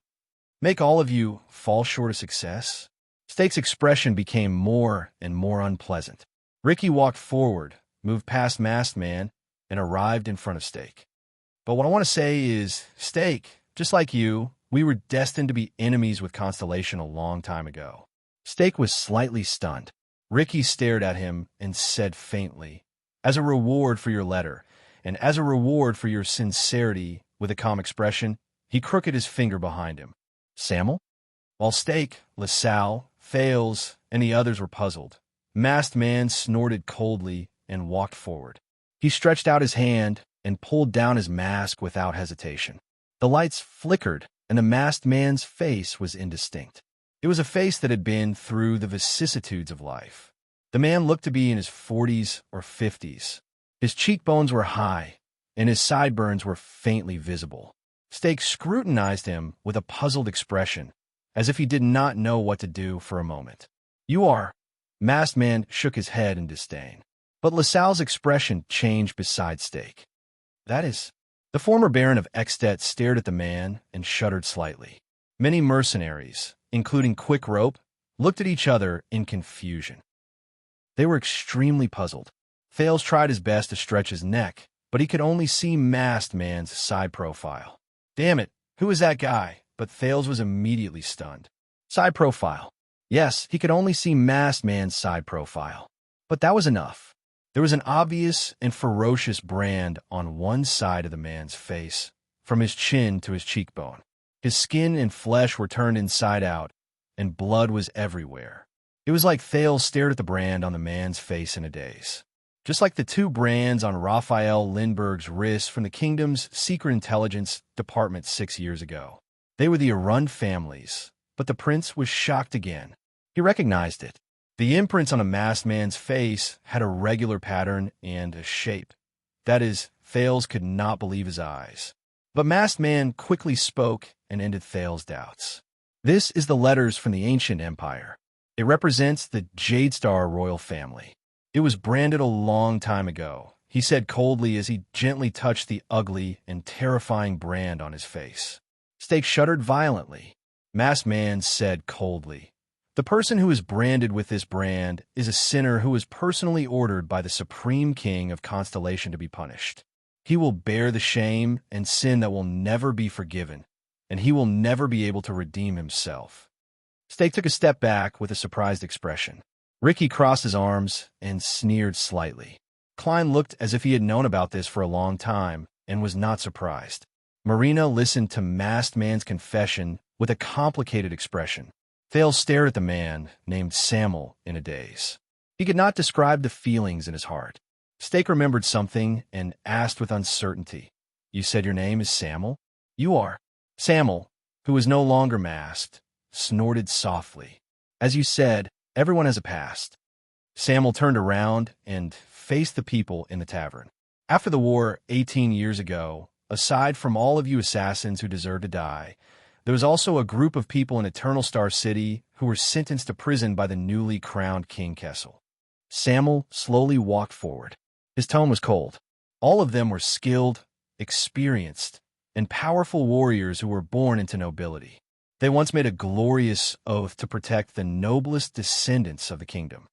Make all of you fall short of success? Stake's expression became more and more unpleasant. Ricky walked forward, moved past Masked Man, and arrived in front of Stake. But what I want to say is, Stake, just like you, we were destined to be enemies with Constellation a long time ago. Stake was slightly stunned. Ricky stared at him and said faintly, as a reward for your letter, and as a reward for your sincerity, with a calm expression, he crooked his finger behind him. Samuel? While Stake, LaSalle, Thales, and the others were puzzled, Masked Man snorted coldly and walked forward. He stretched out his hand, and pulled down his mask without hesitation. The lights flickered, and the masked man's face was indistinct. It was a face that had been through the vicissitudes of life. The man looked to be in his 40s or 50s. His cheekbones were high, and his sideburns were faintly visible. Stake scrutinized him with a puzzled expression, as if he did not know what to do for a moment. "You are." Masked man shook his head in disdain. But LaSalle's expression changed beside Stake. "That is." The former Baron of Extet stared at the man and shuddered slightly. Many mercenaries, including Quick Rope, looked at each other in confusion. They were extremely puzzled. Thales tried his best to stretch his neck, but he could only see Masked Man's side profile. "Damn it, who is that guy?" But Thales was immediately stunned. Side profile. Yes, he could only see Masked Man's side profile. But that was enough. There was an obvious and ferocious brand on one side of the man's face, from his chin to his cheekbone. His skin and flesh were turned inside out, and blood was everywhere. It was like Thales stared at the brand on the man's face in a daze. Just like the two brands on Raphael Lindbergh's wrist from the kingdom's secret intelligence department 6 years ago. They were the Arund families, but the prince was shocked again. He recognized it. The imprints on a masked man's face had a regular pattern and a shape. That is, Thales could not believe his eyes. But Masked Man quickly spoke and ended Thales' doubts. "This is the letters from the ancient empire. It represents the Jade Star royal family. It was branded a long time ago," he said coldly as he gently touched the ugly and terrifying brand on his face. Stake shuddered violently. Masked Man said coldly, "The person who is branded with this brand is a sinner who is personally ordered by the Supreme King of Constellation to be punished. He will bear the shame and sin that will never be forgiven, and he will never be able to redeem himself." Stake took a step back with a surprised expression. Ricky crossed his arms and sneered slightly. Klein looked as if he had known about this for a long time and was not surprised. Marina listened to Masked Man's confession with a complicated expression. Thales stared at the man named Samuel in a daze. He could not describe the feelings in his heart. Stake remembered something and asked with uncertainty, "You said your name is Samuel?" "You are." Samuel, who was no longer masked, snorted softly. "As you said, everyone has a past." Samuel turned around and faced the people in the tavern. "After the war 18 years ago, aside from all of you assassins who deserved to die, there was also a group of people in Eternal Star City who were sentenced to prison by the newly crowned King Kessel." Samuel slowly walked forward. His tone was cold. All of them were skilled, experienced, and powerful warriors who were born into nobility. They once made a glorious oath to protect the noblest descendants of the kingdom.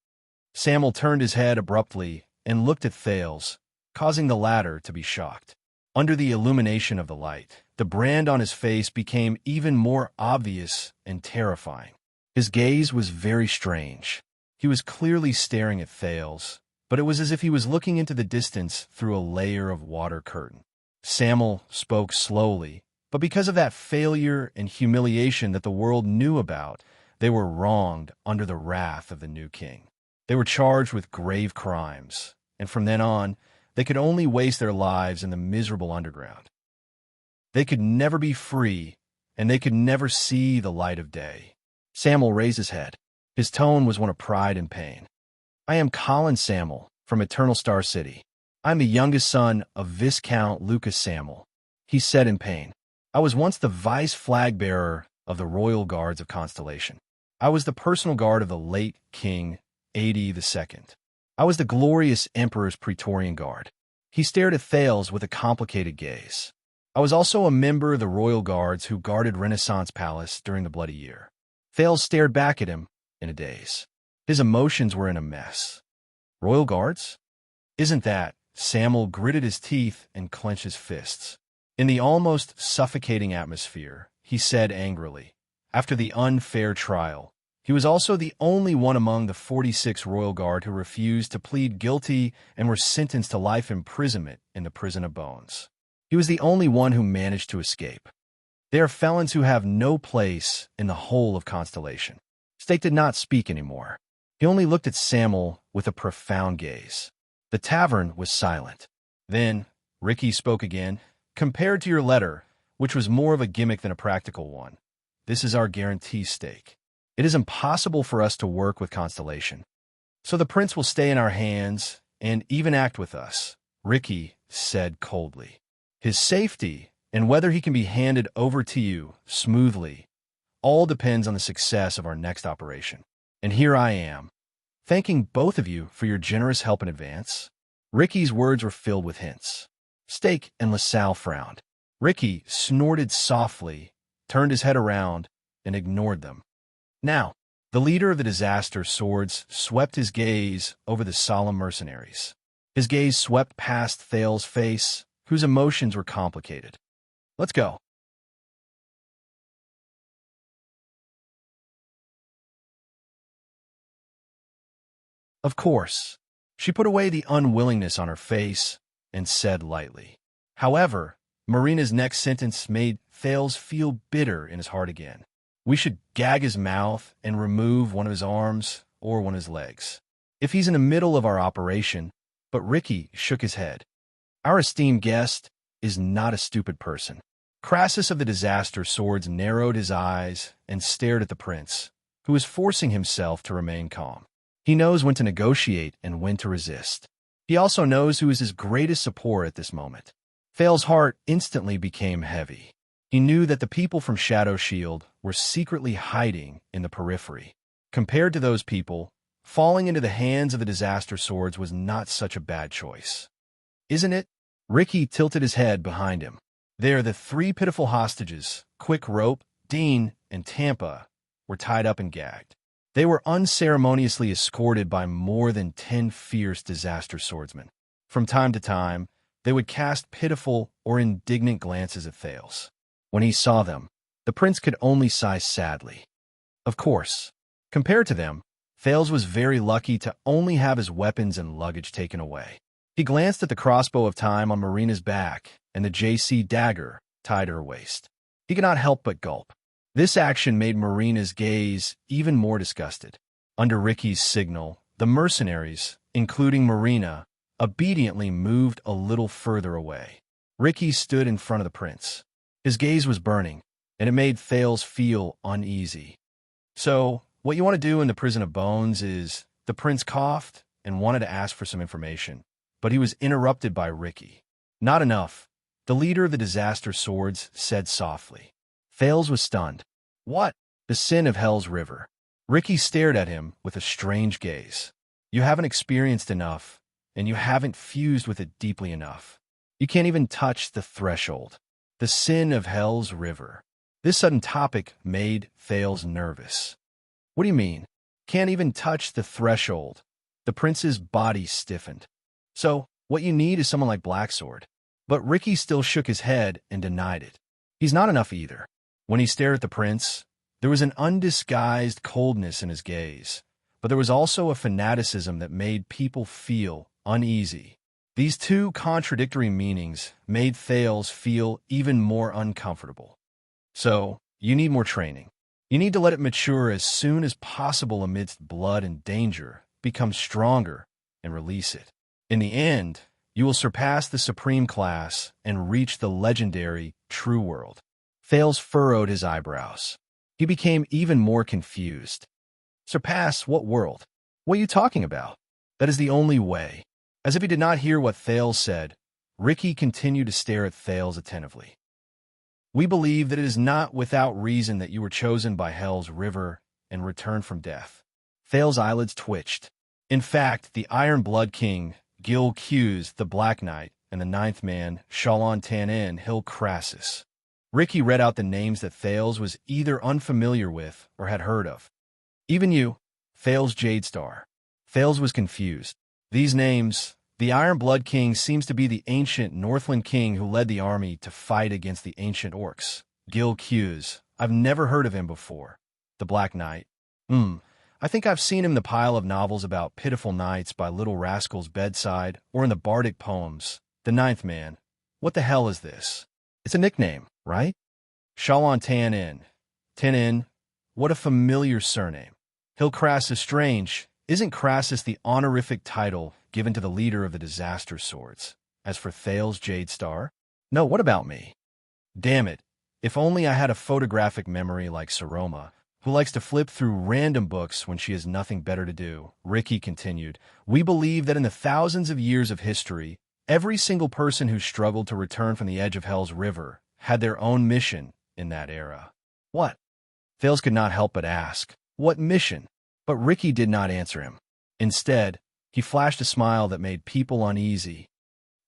Samuel turned his head abruptly and looked at Thales, causing the latter to be shocked. Under the illumination of the light, the brand on his face became even more obvious and terrifying. His gaze was very strange. He was clearly staring at Thales, but it was as if he was looking into the distance through a layer of water curtain. Samuel spoke slowly, but because of that failure and humiliation that the world knew about, they were wronged under the wrath of the new king. They were charged with grave crimes, and from then on, they could only waste their lives in the miserable underground. They could never be free, and they could never see the light of day. Samuel raised his head. His tone was one of pride and pain. "I am Colin Samuel from Eternal Star City. I am the youngest son of Viscount Lucas Samuel," he said in pain. "I was once the vice flag bearer of the Royal Guards of Constellation. I was the personal guard of the late King Adi II. I was the glorious Emperor's Praetorian Guard." He stared at Thales with a complicated gaze. "I was also a member of the Royal Guards who guarded Renaissance Palace during the Bloody Year." Thales stared back at him in a daze. His emotions were in a mess. "Royal Guards? Isn't that?" Samuel gritted his teeth and clenched his fists. In the almost suffocating atmosphere, he said angrily, "After the unfair trial, he was also the only one among the 46 Royal Guard who refused to plead guilty and were sentenced to life imprisonment in the Prison of Bones. He was the only one who managed to escape. They are felons who have no place in the whole of Constellation." Stake did not speak anymore. He only looked at Samuel with a profound gaze. The tavern was silent. Then, Ricky spoke again. Compared to your letter, which was more of a gimmick than a practical one, this is our guarantee stake. It is impossible for us to work with Constellation. So the prince will stay in our hands and even act with us, Ricky said coldly. His safety and whether he can be handed over to you smoothly all depends on the success of our next operation. And here I am, thanking both of you for your generous help in advance. Ricky's words were filled with hints. Stake and LaSalle frowned. Ricky snorted softly, turned his head around, and ignored them. Now, the leader of the disaster swords swept his gaze over the solemn mercenaries. His gaze swept past Thales's face, whose emotions were complicated. Let's go. Of course. She put away the unwillingness on her face and said lightly. However, Marina's next sentence made Thales feel bitter in his heart again. We should gag his mouth and remove one of his arms or one of his legs, if he's in the middle of our operation. But Ricky shook his head. Our esteemed guest is not a stupid person. Crassus of the disaster swords narrowed his eyes and stared at the prince, who was forcing himself to remain calm. He knows when to negotiate and when to resist. He also knows who is his greatest support at this moment. Thale's heart instantly became heavy. He knew that the people from Shadow Shield were secretly hiding in the periphery. Compared to those people, falling into the hands of the disaster swords was not such a bad choice. Isn't it? Ricky tilted his head behind him. There, the three pitiful hostages, Quick Rope, Dean, and Tampa, were tied up and gagged. They were unceremoniously escorted by more than 10 fierce disaster swordsmen. From time to time, they would cast pitiful or indignant glances at Thales. When he saw them, the prince could only sigh sadly. Of course, compared to them, Thales was very lucky to only have his weapons and luggage taken away. He glanced at the crossbow of time on Marina's back and the JC dagger tied to her waist. He could not help but gulp. This action made Marina's gaze even more disgusted. Under Ricky's signal, the mercenaries, including Marina, obediently moved a little further away. Ricky stood in front of the prince. His gaze was burning, and it made Thales feel uneasy. So, what you want to do in the Prison of Bones is... The prince coughed and wanted to ask for some information, but he was interrupted by Ricky. Not enough, the leader of the disaster swords said softly. Thales was stunned. What? The sin of Hell's River. Ricky stared at him with a strange gaze. You haven't experienced enough, and you haven't fused with it deeply enough. You can't even touch the threshold. The sin of Hell's River. This sudden topic made Thales nervous. What do you mean? Can't even touch the threshold. The prince's body stiffened. So, what you need is someone like Blacksword. But Ricky still shook his head and denied it. He's not enough either. When he stared at the prince, there was an undisguised coldness in his gaze, but there was also a fanaticism that made people feel uneasy. These two contradictory meanings made Thales feel even more uncomfortable. So, you need more training. You need to let it mature as soon as possible amidst blood and danger, become stronger, and release it. In the end, you will surpass the Supreme Class and reach the legendary True World. Thales furrowed his eyebrows. He became even more confused. Surpass what world? What are you talking about? That is the only way. As if he did not hear what Thales said, Ricky continued to stare at Thales attentively. We believe that it is not without reason that you were chosen by Hell's River and returned from death. Thales' eyelids twitched. In fact, the Iron Blood King, Gil Q's, the Black Knight, and the ninth man, Shalon Tanin, Hill Crassus. Ricky read out the names that Thales was either unfamiliar with or had heard of. Even you, Thales Jadestar. Thales was confused. These names, the Iron Blood King seems to be the ancient Northland king who led the army to fight against the ancient orcs. Gil Q's. I've never heard of him before. The Black Knight. I think I've seen him in the pile of novels about pitiful nights by Little Rascal's bedside or in the bardic poems. The ninth man. What the hell is this? It's a nickname, right? Shalon Tanin. Tanin. What a familiar surname. Hill Crassus strange. Isn't Crassus the honorific title given to the leader of the disaster swords? As for Thales' Jade Star? No, what about me? Damn it. If only I had a photographic memory like Saroma, who likes to flip through random books when she has nothing better to do. Ricky continued, we believe that in the thousands of years of history, every single person who struggled to return from the edge of Hell's River had their own mission in that era. What? Thales could not help but ask, what mission? But Ricky did not answer him. Instead, he flashed a smile that made people uneasy.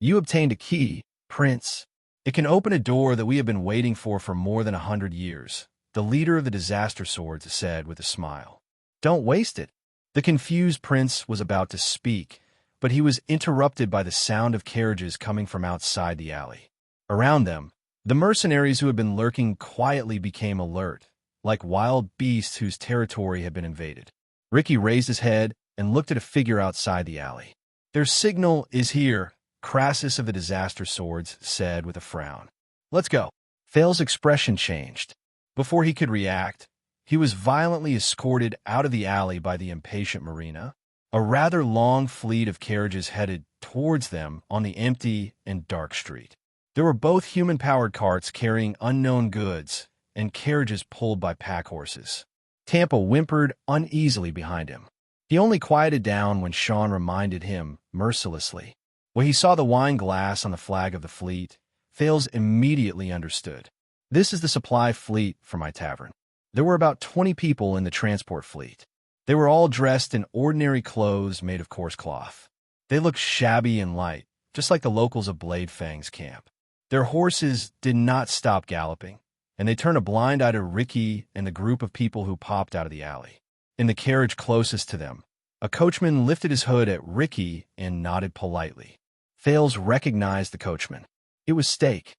You obtained a key, Prince. It can open a door that we have been waiting for more than 100 years, the leader of the Disaster Swords said with a smile. Don't waste it. The confused prince was about to speak, but he was interrupted by the sound of carriages coming from outside the alley. Around them, the mercenaries who had been lurking quietly became alert, like wild beasts whose territory had been invaded. Ricky raised his head and looked at a figure outside the alley. Their signal is here, Crassus of the Disaster Swords said with a frown. Let's go. Thales' expression changed. Before he could react, he was violently escorted out of the alley by the impatient Marina. A rather long fleet of carriages headed towards them on the empty and dark street. There were both human-powered carts carrying unknown goods and carriages pulled by pack horses. Tampa whimpered uneasily behind him. He only quieted down when Sean reminded him mercilessly. When he saw the wine glass on the flag of the fleet, Thales immediately understood. This is the supply fleet for my tavern. There were about 20 people in the transport fleet. They were all dressed in ordinary clothes made of coarse cloth. They looked shabby and light, just like the locals of Blade Fang's camp. Their horses did not stop galloping, and they turned a blind eye to Ricky and the group of people who popped out of the alley. In the carriage closest to them, a coachman lifted his hood at Ricky and nodded politely. Thales recognized the coachman. It was Stake.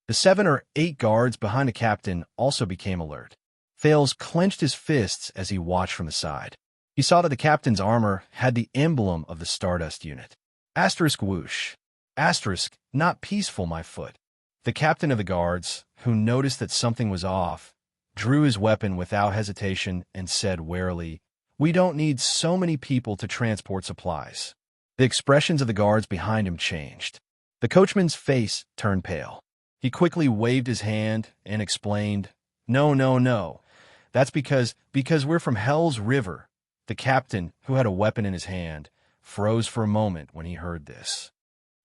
The 7 or 8 guards behind the captain also became alert. Thales clenched his fists as he watched from the side. He saw that the captain's armor had the emblem of the Stardust unit. Asterisk whoosh. Asterisk, not peaceful, my foot. The captain of the guards, who noticed that something was off, drew his weapon without hesitation and said warily, we don't need so many people to transport supplies. The expressions of the guards behind him changed. The coachman's face turned pale. He quickly waved his hand and explained, No. That's because we're from Hell's River. The captain, who had a weapon in his hand, froze for a moment when he heard this.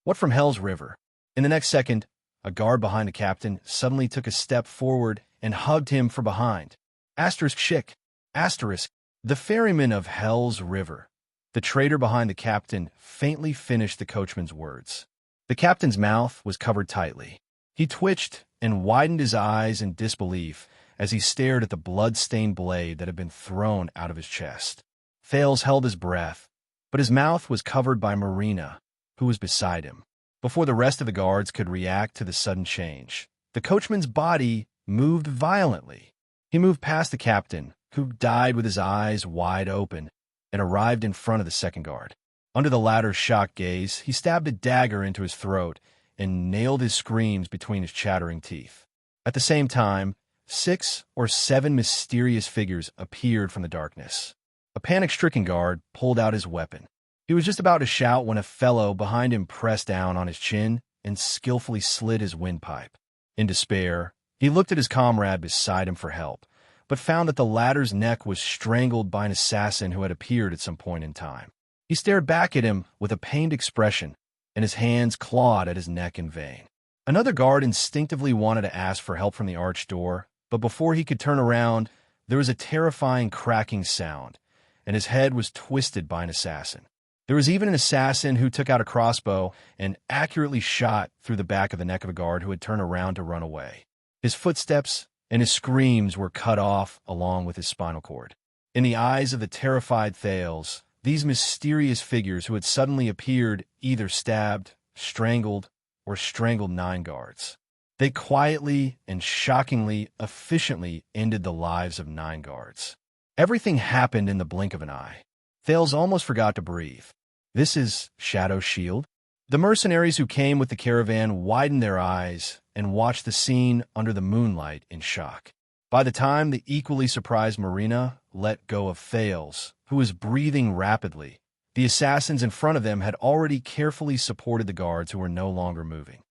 What from Hell's River? In the next second, a guard behind the captain suddenly took a step forward and hugged him from behind. Asterisk Schick. Asterisk. The ferryman of Hell's River. The traitor behind the captain faintly finished the coachman's words. The captain's mouth was covered tightly. He twitched and widened his eyes in disbelief as he stared at the blood-stained blade that had been thrown out of his chest. Thales held his breath, but his mouth was covered by Marina, who was beside him. Before the rest of the guards could react to the sudden change, the coachman's body moved violently. He moved past the captain, who died with his eyes wide open, and arrived in front of the second guard. Under the latter's shocked gaze, he stabbed a dagger into his throat and nailed his screams between his chattering teeth. At the same time, 6 or 7 mysterious figures appeared from the darkness. A panic-stricken guard pulled out his weapon. He was just about to shout when a fellow behind him pressed down on his chin and skillfully slid his windpipe. In despair, he looked at his comrade beside him for help, but found that the latter's neck was strangled by an assassin who had appeared at some point in time. He stared back at him with a pained expression, and his hands clawed at his neck in vain. Another guard instinctively wanted to ask for help from the arched door, but before he could turn around, there was a terrifying cracking sound, and his head was twisted by an assassin. There was even an assassin who took out a crossbow and accurately shot through the back of the neck of a guard who had turned around to run away. His footsteps and his screams were cut off along with his spinal cord. In the eyes of the terrified Thales, these mysterious figures who had suddenly appeared either stabbed, strangled, or strangled 9 guards. They quietly and shockingly efficiently ended the lives of 9 guards. Everything happened in the blink of an eye. Thales almost forgot to breathe. This is Shadow Shield? The mercenaries who came with the caravan widened their eyes and watched the scene under the moonlight in shock. By the time the equally surprised Marina let go of Thales, who was breathing rapidly. The assassins in front of them had already carefully supported the guards who were no longer moving.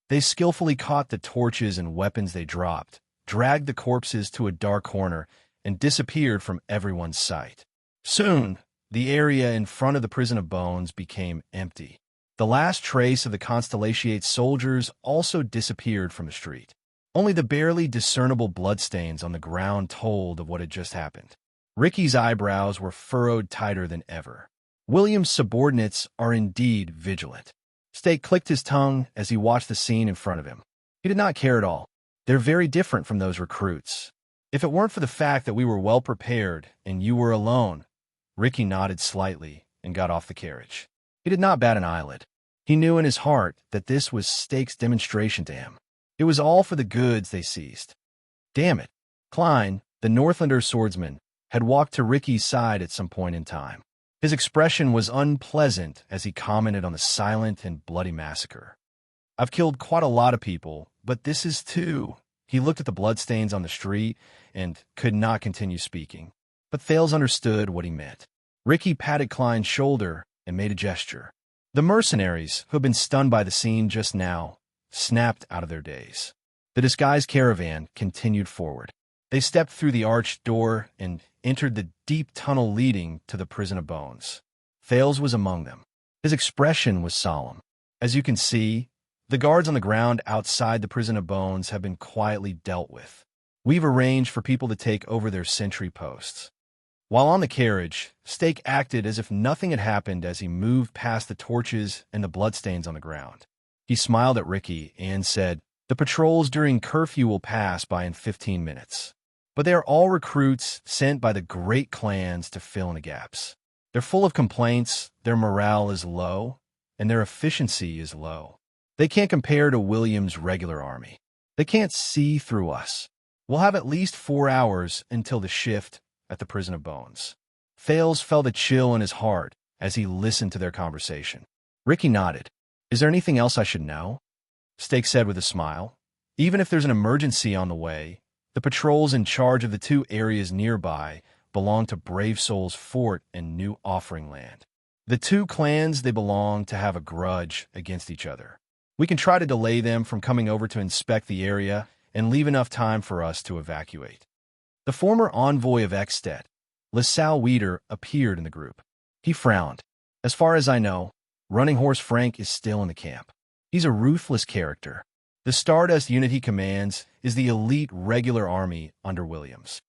They skillfully caught the torches and weapons they dropped, dragged the corpses to a dark corner, and disappeared from everyone's sight. Soon, the area in front of the prison of bones became empty. The last trace of the Constellatiate soldiers also disappeared from the street. Only the barely discernible bloodstains on the ground told of what had just happened. Ricky's eyebrows were furrowed tighter than ever. William's subordinates are indeed vigilant. Stake clicked his tongue as he watched the scene in front of him. He did not care at all. They're very different from those recruits. If it weren't for the fact that we were well prepared and you were alone. Ricky nodded slightly and got off the carriage. He did not bat an eyelid. He knew in his heart that this was Stake's demonstration to him. It was all for the goods they seized. Damn it. Klein, the Northlander swordsman, had walked to Ricky's side at some point in time. His expression was unpleasant as he commented on the silent and bloody massacre. I've killed quite a lot of people, but this is too. He looked at the bloodstains on the street and could not continue speaking. But Thales understood what he meant. Ricky patted Klein's shoulder and made a gesture. The mercenaries, who had been stunned by the scene just now, snapped out of their daze. The disguised caravan continued forward. They stepped through the arched door and entered the deep tunnel leading to the prison of bones. Thales was among them. His expression was solemn. As you can see, the guards on the ground outside the prison of bones have been quietly dealt with. We've arranged for people to take over their sentry posts. While on the carriage, Stake acted as if nothing had happened as he moved past the torches and the bloodstains on the ground. He smiled at Ricky and said, "The patrols during curfew will pass by in 15 minutes. But they are all recruits sent by the great clans to fill in the gaps. They're full of complaints, their morale is low, and their efficiency is low. They can't compare to William's regular army. They can't see through us. We'll have at least 4 hours until the shift at the prison of bones." Thales felt a chill in his heart as he listened to their conversation. Ricky nodded. "Is there anything else I should know?" Stake said with a smile. "Even if there's an emergency on the way, the patrols in charge of the 2 areas nearby belong to Brave Soul's fort and New Offering Land. The 2 clans they belong to have a grudge against each other. We can try to delay them from coming over to inspect the area and leave enough time for us to evacuate." The former envoy of Ekstedt, LaSalle Weeder, appeared in the group. He frowned. "As far as I know, Running Horse Frank is still in the camp. He's a ruthless character. The Stardust unit he commands is the elite regular army under Williams.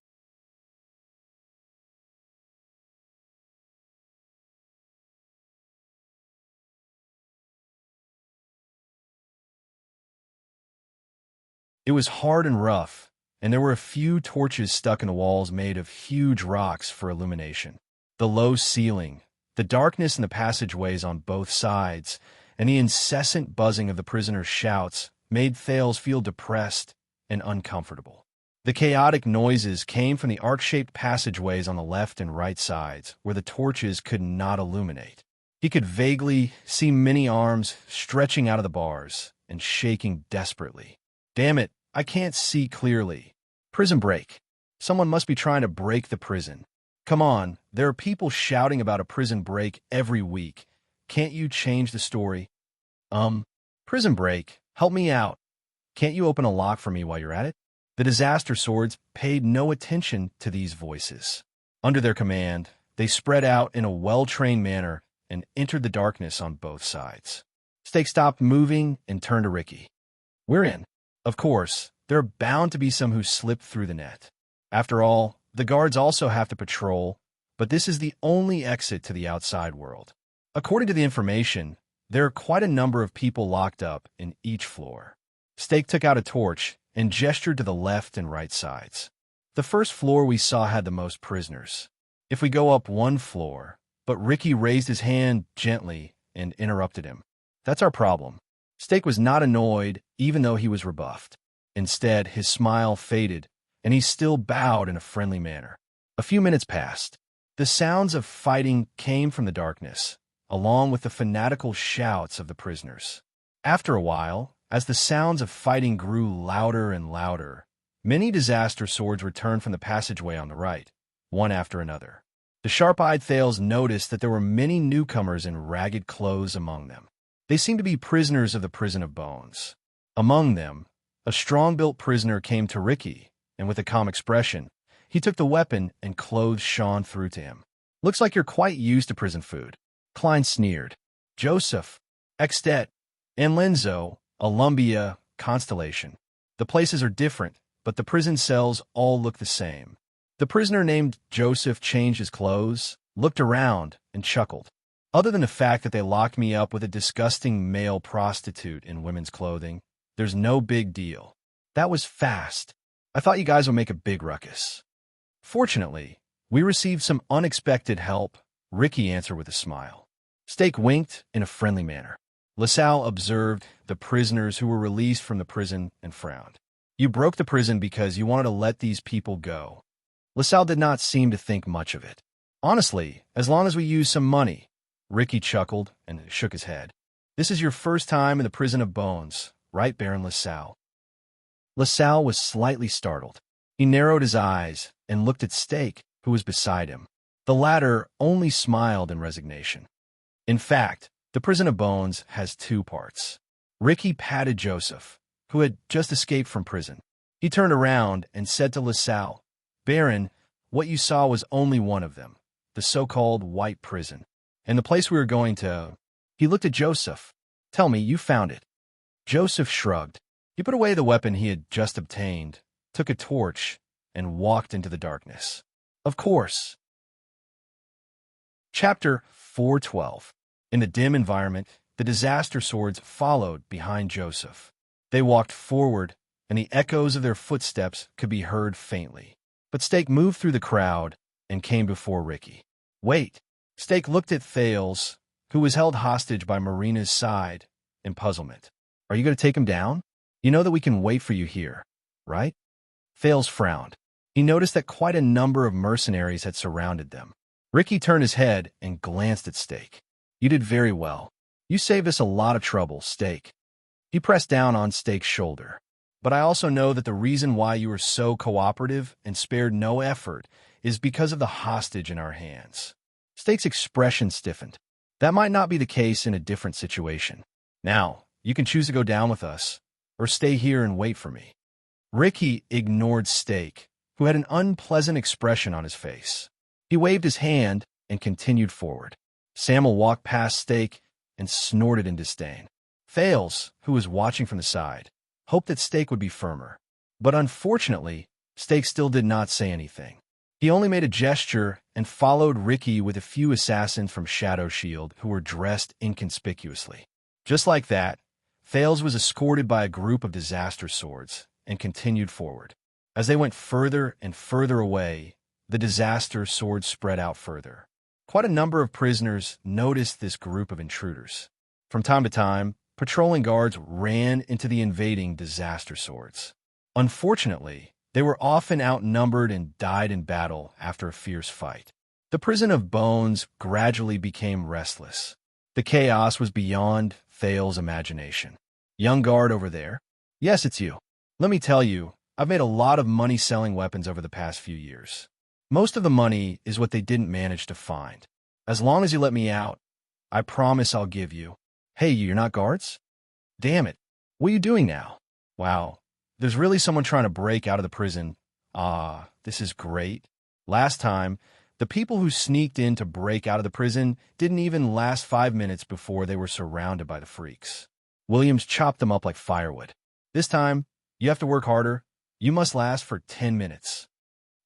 It was hard and rough, and there were a few torches stuck in the walls made of huge rocks for illumination. The low ceiling, the darkness in the passageways on both sides, and the incessant buzzing of the prisoners' shouts made Thales feel depressed and uncomfortable. The chaotic noises came from the arc-shaped passageways on the left and right sides, where the torches could not illuminate. He could vaguely see many arms stretching out of the bars and shaking desperately. "Damn it, I can't see clearly. Prison break. Someone must be trying to break the prison. Come on, there are people shouting about a prison break every week. Can't you change the story?" Prison break, help me out. Can't you open a lock for me while you're at it?" The disaster swords paid no attention to these voices. Under their command, they spread out in a well-trained manner and entered the darkness on both sides. Stake stopped moving and turned to Ricky. "We're in. Of course, there are bound to be some who slip through the net. After all, the guards also have to patrol, but this is the only exit to the outside world. According to the information, there are quite a number of people locked up in each floor." Stake took out a torch and gestured to the left and right sides. "The first floor we saw had the most prisoners. If we go up 1 floor," but Ricky raised his hand gently and interrupted him. "That's our problem." Stake was not annoyed, even though he was rebuffed. Instead, his smile faded, and he still bowed in a friendly manner. A few minutes passed. The sounds of fighting came from the darkness, along with the fanatical shouts of the prisoners. After a while, as the sounds of fighting grew louder and louder, many disaster swords returned from the passageway on the right. one after another. The sharp-eyed Thales noticed that there were many newcomers in ragged clothes among them. They seemed to be prisoners of the prison of bones. Among them, a strong-built prisoner came to Ricky, and with a calm expression, he took the weapon and clothes shone through to him. "Looks like you're quite used to prison food." Klein sneered. "Joseph, Extet, and Lenzo, Alumbia, Constellation. The places are different, but the prison cells all look the same." The prisoner named Joseph changed his clothes, looked around, and chuckled. "Other than the fact that they locked me up with a disgusting male prostitute in women's clothing, there's no big deal. That was fast. I thought you guys would make a big ruckus." "Fortunately, we received some unexpected help," Ricky answered with a smile. Steak winked in a friendly manner. LaSalle observed the prisoners who were released from the prison and frowned. "You broke the prison because you wanted to let these people go." LaSalle did not seem to think much of it. "Honestly, as long as we use some money." Ricky chuckled and shook his head. "This is your first time in the prison of bones, right, Baron LaSalle?" LaSalle was slightly startled. He narrowed his eyes and looked at Steak, who was beside him. The latter only smiled in resignation. "In fact, the prison of bones has two parts." Ricky patted Joseph, who had just escaped from prison. He turned around and said to LaSalle, "Baron, what you saw was only one of them, the so-called White Prison. And the place we were going to—" He looked at Joseph. "Tell me, you found it." Joseph shrugged. He put away the weapon he had just obtained, took a torch, and walked into the darkness. "Of course." Chapter 412. In the dim environment, the disaster swords followed behind Joseph. They walked forward, and the echoes of their footsteps could be heard faintly. But Steak moved through the crowd and came before Ricky. "Wait." Steak looked at Thales, who was held hostage by Marina's side, in puzzlement. "Are you going to take him down? You know that we can wait for you here, right?" Thales frowned. He noticed that quite a number of mercenaries had surrounded them. Ricky turned his head and glanced at Steak. "You did very well. You saved us a lot of trouble, Steak." He pressed down on Steak's shoulder. "But I also know that the reason why you were so cooperative and spared no effort is because of the hostage in our hands." Steak's expression stiffened. "That might not be the case in a different situation. Now, you can choose to go down with us, or stay here and wait for me." Ricky ignored Steak, who had an unpleasant expression on his face. He waved his hand and continued forward. Samuel walked past Steak and snorted in disdain. Thales, who was watching from the side, hoped that Steak would be firmer. But unfortunately, Steak still did not say anything. He only made a gesture and followed Ricky with a few assassins from Shadow Shield who were dressed inconspicuously. Just like that, Thales was escorted by a group of disaster swords and continued forward. As they went further and further away, the disaster swords spread out further. Quite a number of prisoners noticed this group of intruders. From time to time, patrolling guards ran into the invading disaster swords. Unfortunately, they were often outnumbered and died in battle after a fierce fight. The prison of bones gradually became restless. The chaos was beyond Thales' imagination. "Young guard over there?" "Yes, it's you. Let me tell you, I've made a lot of money selling weapons over the past few years. Most of the money is what they didn't manage to find. As long as you let me out, I promise I'll give you—" "Hey, you're not guards? Damn it. What are you doing now?" "Wow, there's really someone trying to break out of the prison. This is great. Last time, the people who sneaked in to break out of the prison didn't even last 5 minutes before they were surrounded by the freaks. Williams chopped them up like firewood. This time, you have to work harder. You must last for 10 minutes.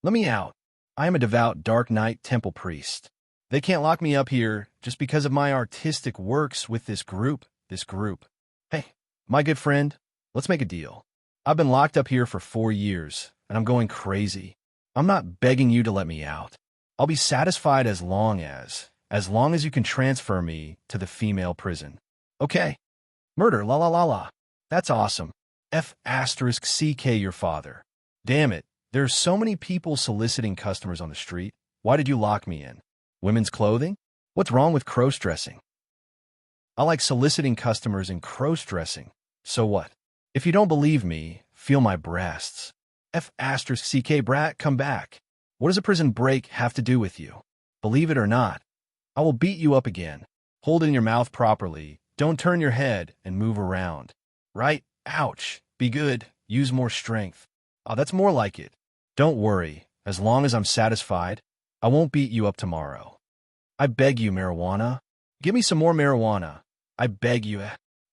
Let me out. I am a devout Dark Knight temple priest. They can't lock me up here just because of my artistic works with this group. Hey, my good friend, let's make a deal. I've been locked up here for 4 years, and I'm going crazy. I'm not begging you to let me out. I'll be satisfied as long as you can transfer me to the female prison. Okay. Murder, la la la la. That's awesome. F***CK your father. Damn it, there are so many people soliciting customers on the street. Why did you lock me in? Women's clothing? What's wrong with cross-dressing? I like soliciting customers and cross-dressing. So what? If you don't believe me, feel my breasts. F***CK brat, come back. What does a prison break have to do with you? Believe it or not, I will beat you up again. Hold it in your mouth properly. Don't turn your head and move around. Right? Ouch. Be good. Use more strength. Oh, that's more like it. Don't worry. As long as I'm satisfied, I won't beat you up tomorrow. I beg you, marijuana. Give me some more marijuana. I beg you.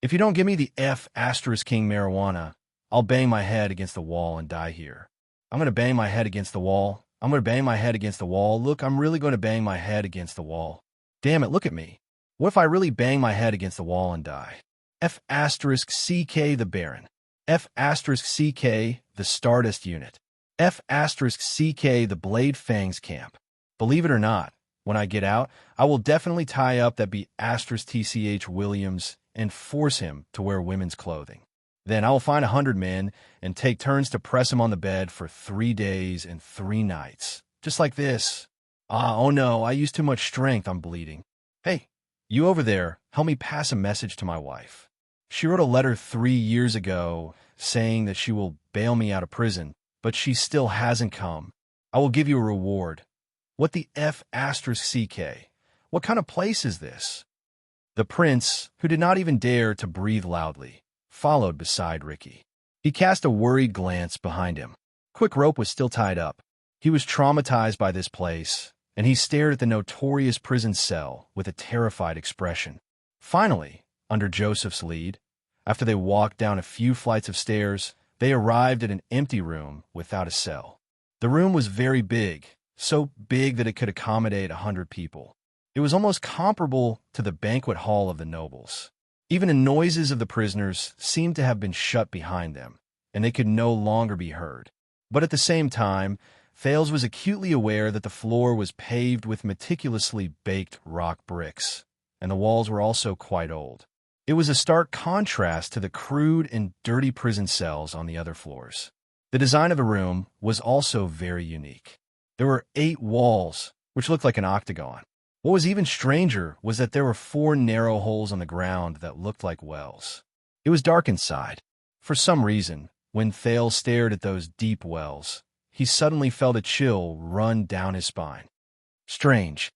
If you don't give me the King marijuana, I'll bang my head against the wall and die here. I'm going to bang my head against the wall. I'm going to bang my head against the wall. Look, I'm really going to bang my head against the wall. Damn it, look at me. What if I really bang my head against the wall and die? CK the Baron. CK the Stardust Unit. CK the Blade Fangs Camp. Believe it or not, when I get out, I will definitely tie up that TCH Williams and force him to wear women's clothing. Then I will find 100 men and take turns to press him on the bed for 3 days and 3 nights. Just like this. Oh no, I used too much strength, I'm bleeding. Hey, you over there, help me pass a message to my wife. She wrote a letter 3 years ago saying that she will bail me out of prison, but she still hasn't come. I will give you a reward. What the CK? What kind of place is this? The prince, who did not even dare to breathe loudly, followed beside Ricky. He cast a worried glance behind him. Quick Rope was still tied up. He was traumatized by this place, and he stared at the notorious prison cell with a terrified expression. Finally, under Joseph's lead, after they walked down a few flights of stairs, they arrived at an empty room without a cell. The room was very big, so big that it could accommodate 100 people. It was almost comparable to the banquet hall of the nobles. Even the noises of the prisoners seemed to have been shut behind them, and they could no longer be heard. But at the same time, Thales was acutely aware that the floor was paved with meticulously baked rock bricks, and the walls were also quite old. It was a stark contrast to the crude and dirty prison cells on the other floors. The design of the room was also very unique. There were 8 walls, which looked like an octagon. What was even stranger was that there were 4 narrow holes on the ground that looked like wells. It was dark inside. For some reason, when Thales stared at those deep wells, he suddenly felt a chill run down his spine. Strange.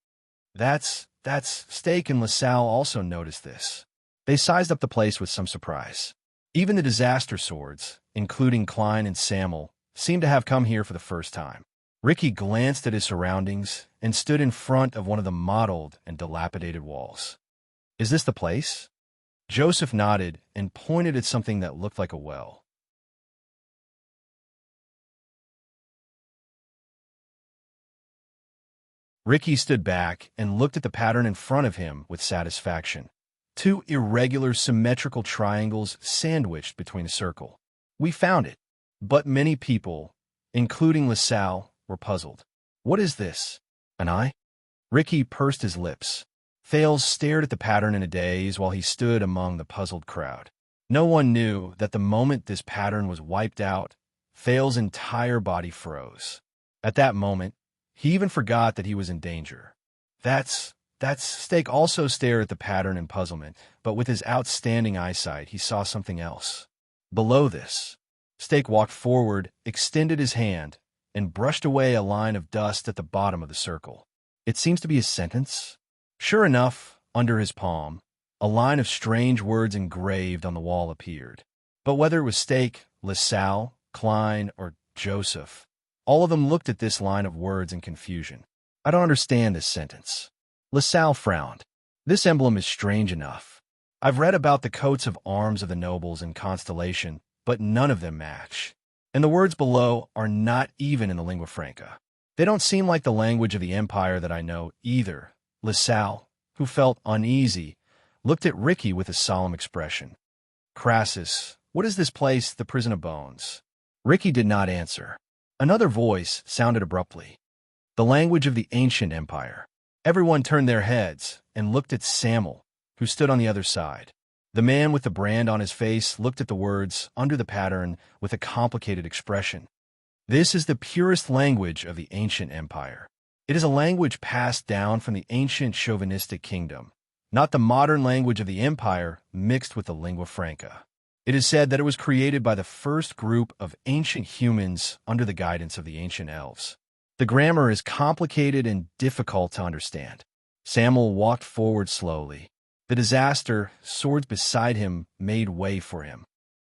That's Steak and LaSalle also noticed this. They sized up the place with some surprise. Even the disaster swords, including Klein and Samuel, seemed to have come here for the first time. Ricky glanced at his surroundings and stood in front of one of the mottled and dilapidated walls. Is this the place? Joseph nodded and pointed at something that looked like a well. Ricky stood back and looked at the pattern in front of him with satisfaction. 2 irregular symmetrical triangles sandwiched between a circle. We found it. But many people, including LaSalle, were puzzled. What is this? An eye? Ricky pursed his lips. Thales stared at the pattern in a daze while he stood among the puzzled crowd. No one knew that the moment this pattern was wiped out, Thales' entire body froze. At that moment, he even forgot that he was in danger. That's Steak also stared at the pattern in puzzlement, but with his outstanding eyesight, he saw something else. Below this, Steak walked forward, extended his hand, and brushed away a line of dust at the bottom of the circle. It seems to be a sentence. Sure enough, under his palm, a line of strange words engraved on the wall appeared. But whether it was Steak, LaSalle, Klein, or Joseph, all of them looked at this line of words in confusion. I don't understand this sentence. LaSalle frowned. This emblem is strange enough. I've read about the coats of arms of the nobles in Constellation, but none of them match. And the words below are not even in the lingua franca. They don't seem like the language of the empire that I know either. LaSalle, who felt uneasy, looked at Ricky with a solemn expression. Crassus, what is this place, the prison of bones? Ricky did not answer. Another voice sounded abruptly. The language of the ancient empire. Everyone turned their heads and looked at Samuel, who stood on the other side. The man with the brand on his face looked at the words under the pattern with a complicated expression. This is the purest language of the ancient empire. It is a language passed down from the ancient chauvinistic kingdom, not the modern language of the empire mixed with the lingua franca. It is said that it was created by the first group of ancient humans under the guidance of the ancient elves. The grammar is complicated and difficult to understand. Samuel walked forward slowly. The disaster, swords beside him, made way for him.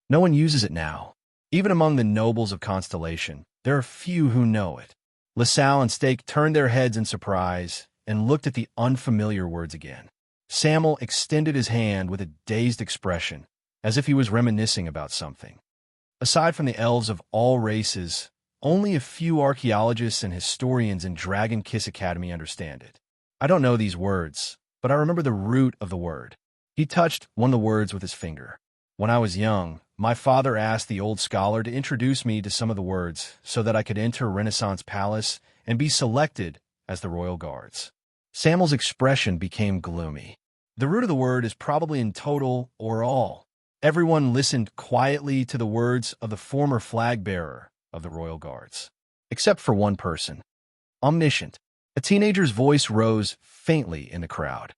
No one uses it now. Even among the nobles of Constellation, there are few who know it. LaSalle and Stake turned their heads in surprise and looked at the unfamiliar words again. Samuel extended his hand with a dazed expression, as if he was reminiscing about something. Aside from the elves of all races, only a few archaeologists and historians in Dragon Kiss Academy understand it. I don't know these words, but I remember the root of the word. He touched one of the words with his finger. When I was young, my father asked the old scholar to introduce me to some of the words so that I could enter Renaissance Palace and be selected as the royal guards. Samuel's expression became gloomy. The root of the word is probably in total or all. Everyone listened quietly to the words of the former flag bearer of the royal guards, except for one person. Omniscient. A teenager's voice rose faintly in the crowd.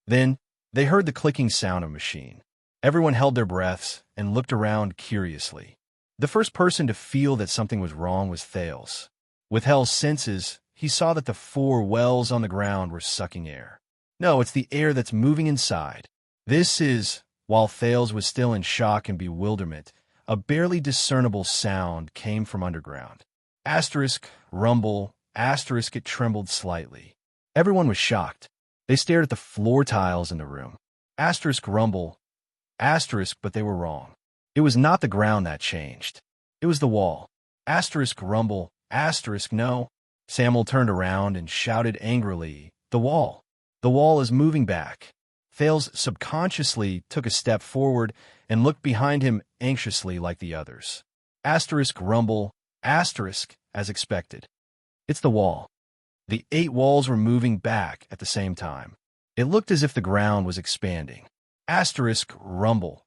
Then, they heard the clicking sound of a machine. Everyone held their breaths and looked around curiously. The first person to feel that something was wrong was Thales. With Hell's senses, he saw that the 4 wells on the ground were sucking air. No, it's the air that's moving inside. This is, while Thales was still in shock and bewilderment, a barely discernible sound came from underground. Asterisk, rumble, asterisk, it trembled slightly. Everyone was shocked. They stared at the floor tiles in the room. Asterisk, rumble, asterisk, but they were wrong. It was not the ground that changed. It was the wall. Asterisk, rumble, asterisk, no. Samuel turned around and shouted angrily, "The wall! The wall is moving back." Thales subconsciously took a step forward and looked behind him anxiously like the others. Asterisk, rumble, asterisk, as expected. It's the wall. The 8 walls were moving back at the same time. It looked as if the ground was expanding. Asterisk, rumble.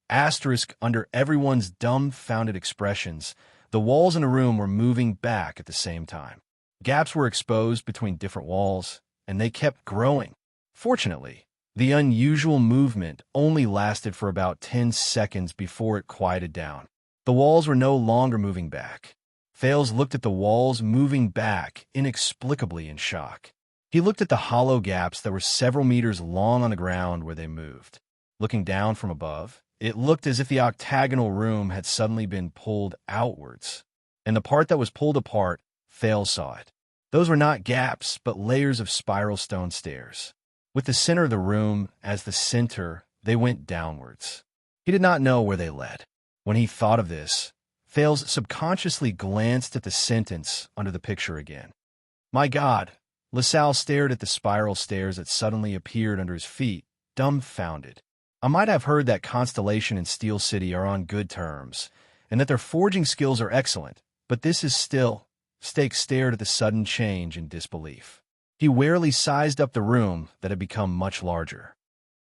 Asterisk, under everyone's dumbfounded expressions, the walls in the room were moving back at the same time. Gaps were exposed between different walls, and they kept growing. Fortunately, the unusual movement only lasted for about 10 seconds before it quieted down. The walls were no longer moving back. Thales looked at the walls moving back inexplicably in shock. He looked at the hollow gaps that were several meters long on the ground where they moved. Looking down from above, it looked as if the octagonal room had suddenly been pulled outwards. And the part that was pulled apart, Thales saw it. Those were not gaps, but layers of spiral stone stairs. With the center of the room as the center, they went downwards. He did not know where they led. When he thought of this, Thales subconsciously glanced at the sentence under the picture again. My God! LaSalle stared at the spiral stairs that suddenly appeared under his feet, dumbfounded. I might have heard that Constellation and Steel City are on good terms, and that their forging skills are excellent, but this is still... Stake stared at the sudden change in disbelief. He warily sized up the room that had become much larger.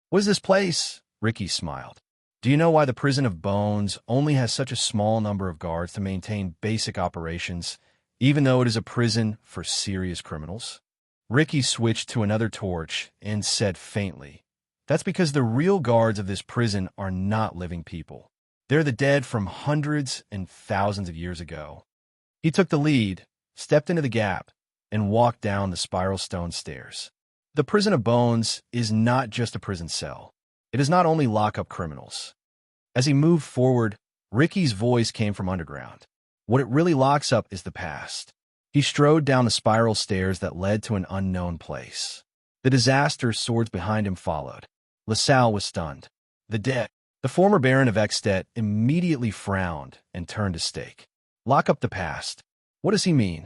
What is this place? Ricky smiled. Do you know why the Prison of Bones only has such a small number of guards to maintain basic operations, even though it is a prison for serious criminals? Ricky switched to another torch and said faintly, That's because the real guards of this prison are not living people. They're the dead from hundreds and thousands of years ago. He took the lead, stepped into the gap, and walked down the spiral stone stairs. The Prison of Bones is not just a prison cell. It does not only lock up criminals. As he moved forward, Ricky's voice came from underground. What it really locks up is the past. He strode down the spiral stairs that led to an unknown place. The disaster swords behind him followed. LaSalle was stunned. The dead. The former Baron of Extet immediately frowned and turned to Stake. Lock up the past. What does he mean?